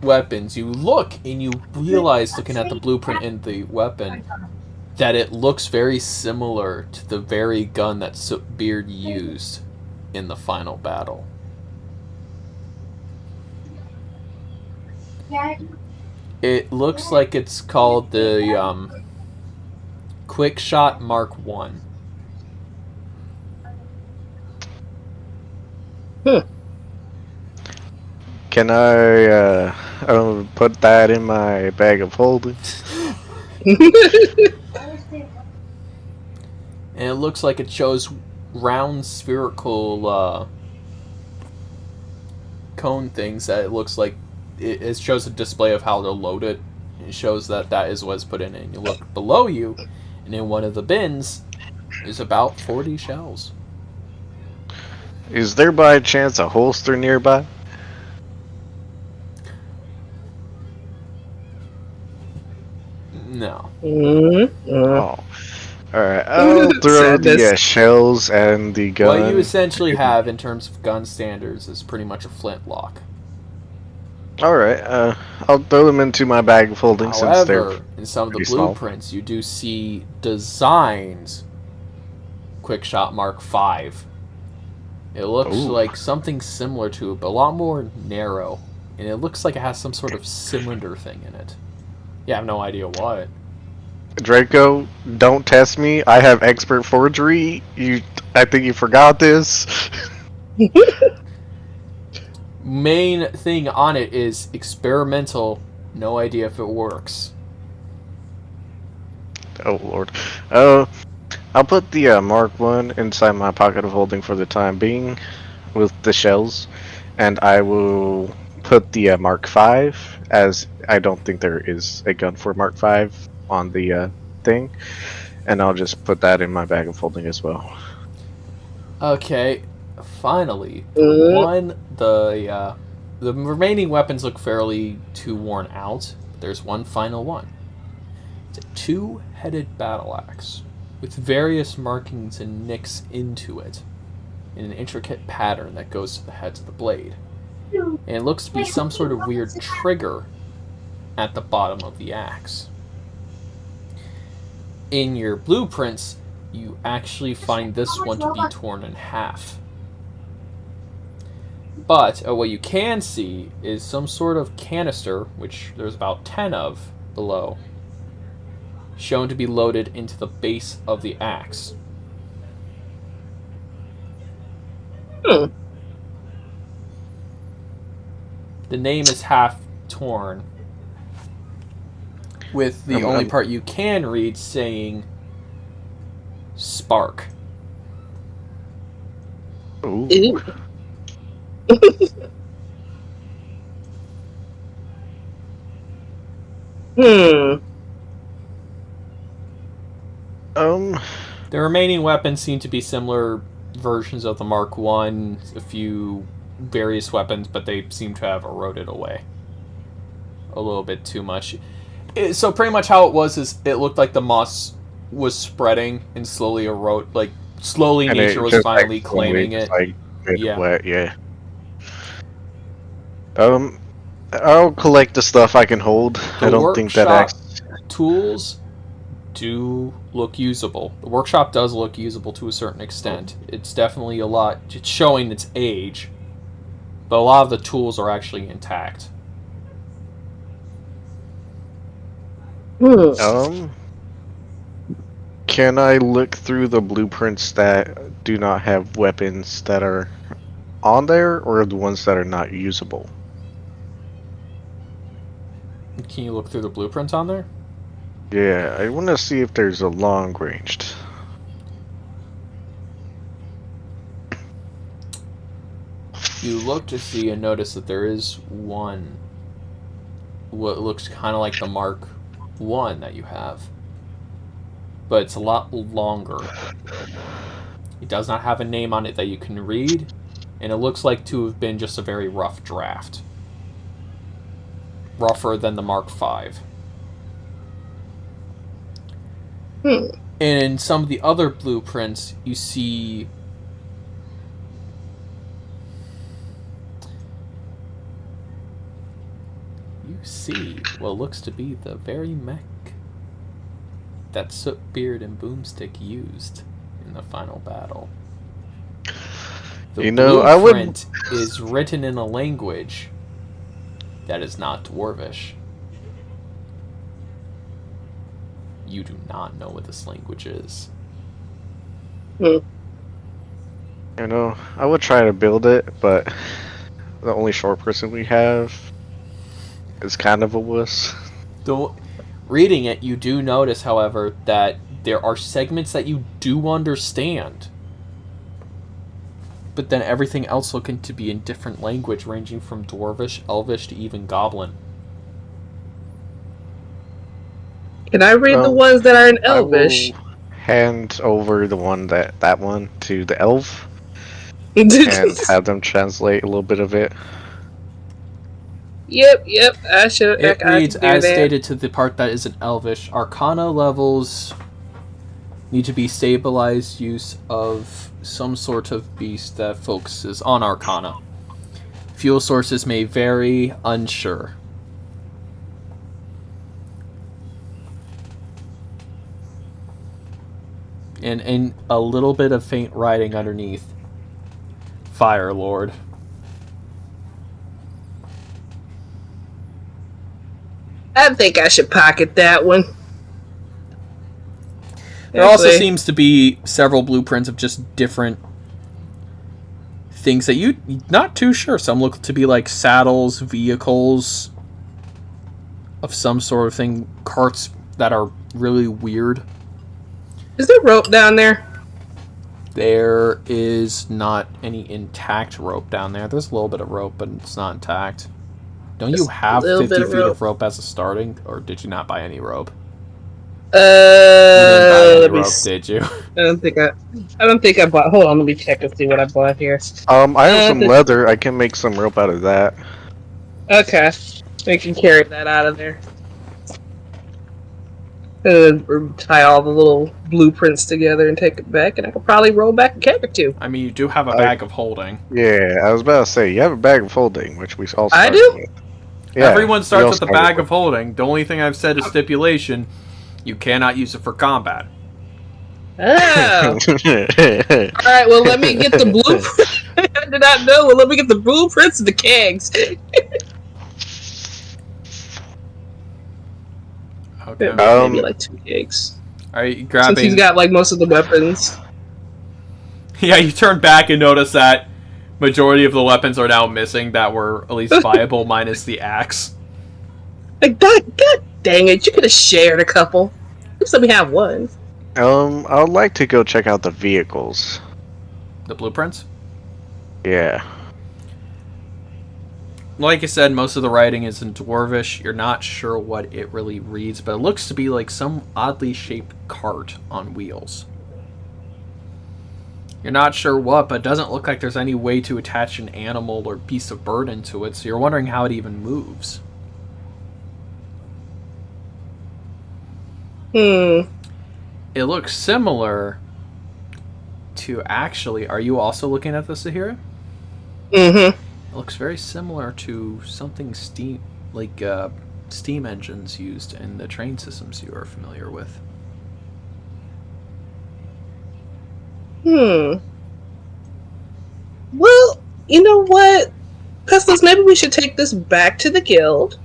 weapons, you look and you realize, looking at the blueprint in the weapon, that it looks very similar to the very gun that Beard used in the final battle. It looks like it's called the Quick Shot Mark 1. Can I put that in my bag of holding? And it looks like it shows round spherical cone things that it looks like it shows a display of how to load it. It shows that is what's put in it. And you look below you, and in one of the bins is about 40 shells. Is there by chance a holster nearby? No. Oh. Alright, I'll throw the shells and the gun. What you essentially have in terms of gun standards is pretty much a flintlock. Alright, I'll throw them into my bag of holding. However, since they're in some of the small. blueprints, you do see designs Quick Shot Mark 5. It looks like something similar to it, but a lot more narrow. And it looks like it has some sort of cylinder thing in it. Yeah, I have no idea what. Draco, don't test me. I have expert forgery. I think you forgot this. main thing on it is experimental. No idea if it works. Oh lord. I'll put the Mark 1 inside my pocket of holding for the time being with the shells, and I will put the Mark 5, as I don't think there is a gun for Mark 5 on the thing, and I'll just put that in my bag of holding as well. Okay, finally, the remaining weapons look fairly too worn out. There's one final one. It's a two-headed battle axe with various markings and nicks into it in an intricate pattern that goes to the heads of the blade. And it looks to be some sort of weird trigger at the bottom of the axe. In your blueprints, you actually find this one to be torn in half. But what you can see is some sort of canister, which there's about 10 of below, shown to be loaded into the base of the axe. The name is half torn, with the only part you can read saying Spark. Ooh. The remaining weapons seem to be similar versions of the Mark 1, a few various weapons, but they seem to have eroded away a little bit too much. So pretty much how it was is it looked like the moss was spreading and slowly slowly And nature was just, finally claiming it. Yeah. Wet, yeah. I'll collect the stuff I can hold. The I don't think that workshop tools do look usable. The workshop does look usable to a certain extent. It's definitely it's showing its age, but a lot of the tools are actually intact. Can I look through the blueprints that do not have weapons that are on there, or the ones that are not usable? Can you look through the blueprints on there? Yeah, I want to see if there's a long-ranged. You look to see and notice that there is one, what looks kind of like the Mark 1 that you have, but it's a lot longer. It does not have a name on it that you can read, and it looks like to have been just a very rough draft. Rougher than the Mark 5. And in some of the other blueprints, you see what looks to be the very mech that Sootbeard and Boomstick used in the final battle. The blueprint is written in a language that is not Dwarvish. You do not know what this language is. I would try to build it, but the only short person we have is kind of a wuss. Reading it, you do notice, however, that there are segments that you do understand. But then everything else looking to be in different language, ranging from Dwarvish, Elvish, to even Goblin. Can I read the ones that are in Elvish? I will hand over the one that one to the elf and have them translate a little bit of it. Yep. I reads as stated to the part that is in Elvish. Arcana levels need to be stabilized use of some sort of beast that focuses on Arcana. Fuel sources may vary, unsure. And a little bit of faint writing underneath. Fire Lord. I think I should pocket that one. There also seems to be several blueprints of just different things that you're not too sure. Some look to be like saddles, vehicles of some sort of thing, carts that are really weird. Is there rope down there? There is not any intact rope down there. There's a little bit of rope, but it's not intact. Don't you have 50 feet of rope as a starting, or did you not buy any rope? You didn't buy any rope, did you? I don't think I bought. Hold on, let me check and see what I bought here. I have some leather. I can make some rope out of that. Okay, we can carry that out of there. Tie all the little blueprints together and take it back, and I could probably roll back a keg or two. I mean, you do have a bag of holding. Yeah, I was about to say, you have a bag of holding, which we all I do? with. Yeah, Everyone starts with a bag of holding. The only thing I've said is stipulation, you cannot use it for combat. Oh. Alright, well, let me get the blueprints. I did not know. Well, let me get the blueprints and the kegs. Okay. Maybe like 2 kegs. Alright, grabbing... Since he's got like most of the weapons. Yeah, you turn back and notice that majority of the weapons are now missing that were at least viable, minus the axe. Like, God dang it, you could have shared a couple. Just let me have one. I would like to go check out the vehicles. The blueprints? Yeah. Like I said, most of the writing is in Dwarvish. You're not sure what it really reads, but it looks to be like some oddly shaped cart on wheels. You're not sure what, but it doesn't look like there's any way to attach an animal or piece of burden to it, so you're wondering how it even moves. It looks similar to, actually, are you also looking at the Sahire? Mm-hmm. It looks very similar to something steam engines used in the train systems you are familiar with. Well, you know what, Pestilence, maybe we should take this back to the guild,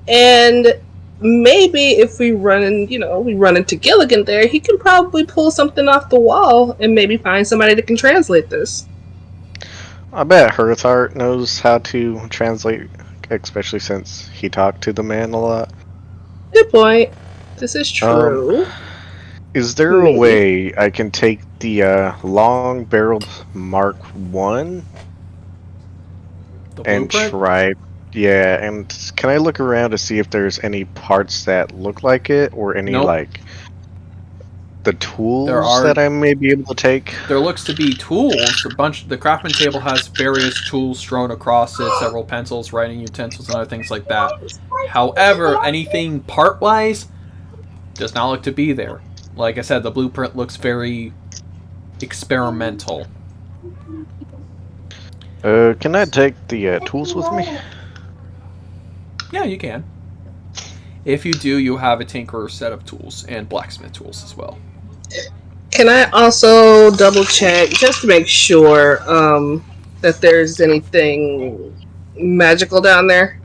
and maybe if we run into Gilligan there, he can probably pull something off the wall and maybe find somebody that can translate this. I bet Hearthheart knows how to translate, especially since he talked to the man a lot. Good point. This is true. Is there a way I can take the long-barreled Mark 1 and try? Yeah, and can I look around to see if there's any parts that look like it, or any like the tools that I may be able to take? There looks to be tools. The craftsman table has various tools strewn across it, several pencils, writing utensils, and other things like that. However, anything part-wise does not look to be there. Like I said, the blueprint looks very experimental. Can I take the tools with me? Yeah, you can. If you do, you have a tinkerer's set of tools and blacksmith tools as well. Can I also double check just to make sure that there's anything magical down there?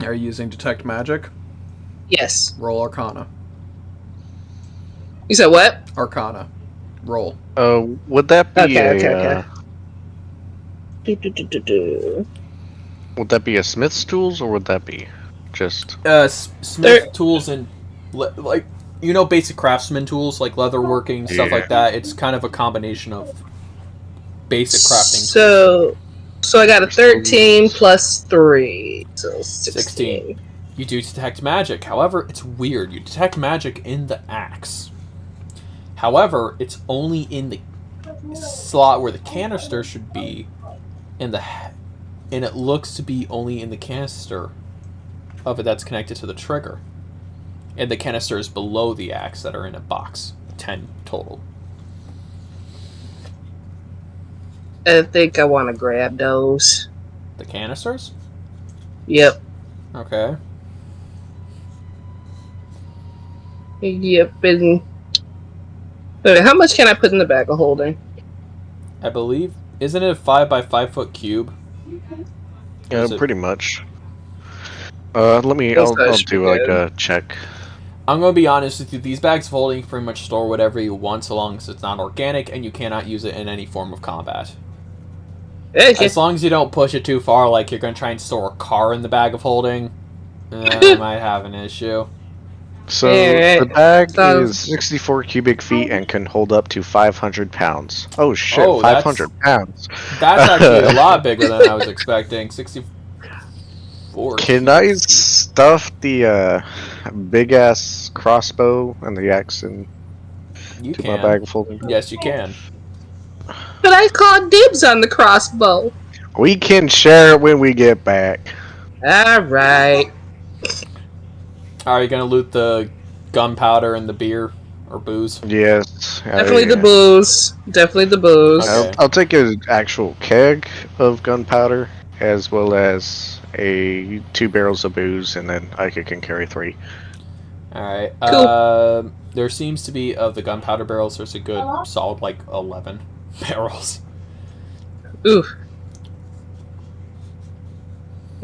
Are you using detect magic? Yes. Roll Arcana. You said what? Arcana. Roll. Would that be okay. Would that be a smith's tools, or would that be just smith tools and like basic craftsman tools like leatherworking, stuff like that? It's kind of a combination of basic crafting tools. So I got a 13 plus 3, so 16. You do detect magic. However, it's weird. You detect magic in the axe. However, it's only in the slot where the canister should be, and it looks to be only in the canister of it that's connected to the trigger. And the canister is below the axe that are in a box. 10 total. I think I want to grab those. The canisters? Yep. Okay. Yep, and... Wait, how much can I put in the bag of holding? I believe... Isn't it a 5 by 5 foot cube? Yeah, pretty much. I'll do like a check. I'm going to be honest with you. These bags of holding pretty much store whatever you want so long as it's not organic and you cannot use it in any form of combat. Okay. As long as you don't push it too far, like you're going to try and store a car in the bag of holding, I might have an issue. So Alright. the bag So- is 64 cubic feet and can hold up to 500 pounds. Oh shit, Oh, 500 pounds. That's actually a lot bigger than I was expecting. 64. Can I stuff the big ass crossbow and the axe into You my can. bag of holding? Yes, you can. But I called dibs on the crossbow. We can share it when we get back. Alright. Are you going to loot the gunpowder and the beer or booze? Yes. Definitely the booze. Definitely the booze. Okay. I'll take an actual keg of gunpowder as well as 2 barrels of booze, and then Aika can carry 3. Alright. Cool. There seems to be, of the gunpowder barrels, there's a good solid, 11 barrels. Ooh.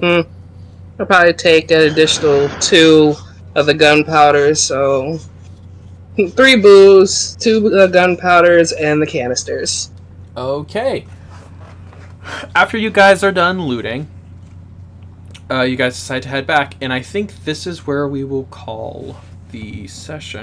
I'll probably take an additional 2 of the gunpowder, so 3 booze, 2 gunpowders, and the canisters. Okay. After you guys are done looting, you guys decide to head back, and I think this is where we will call the session.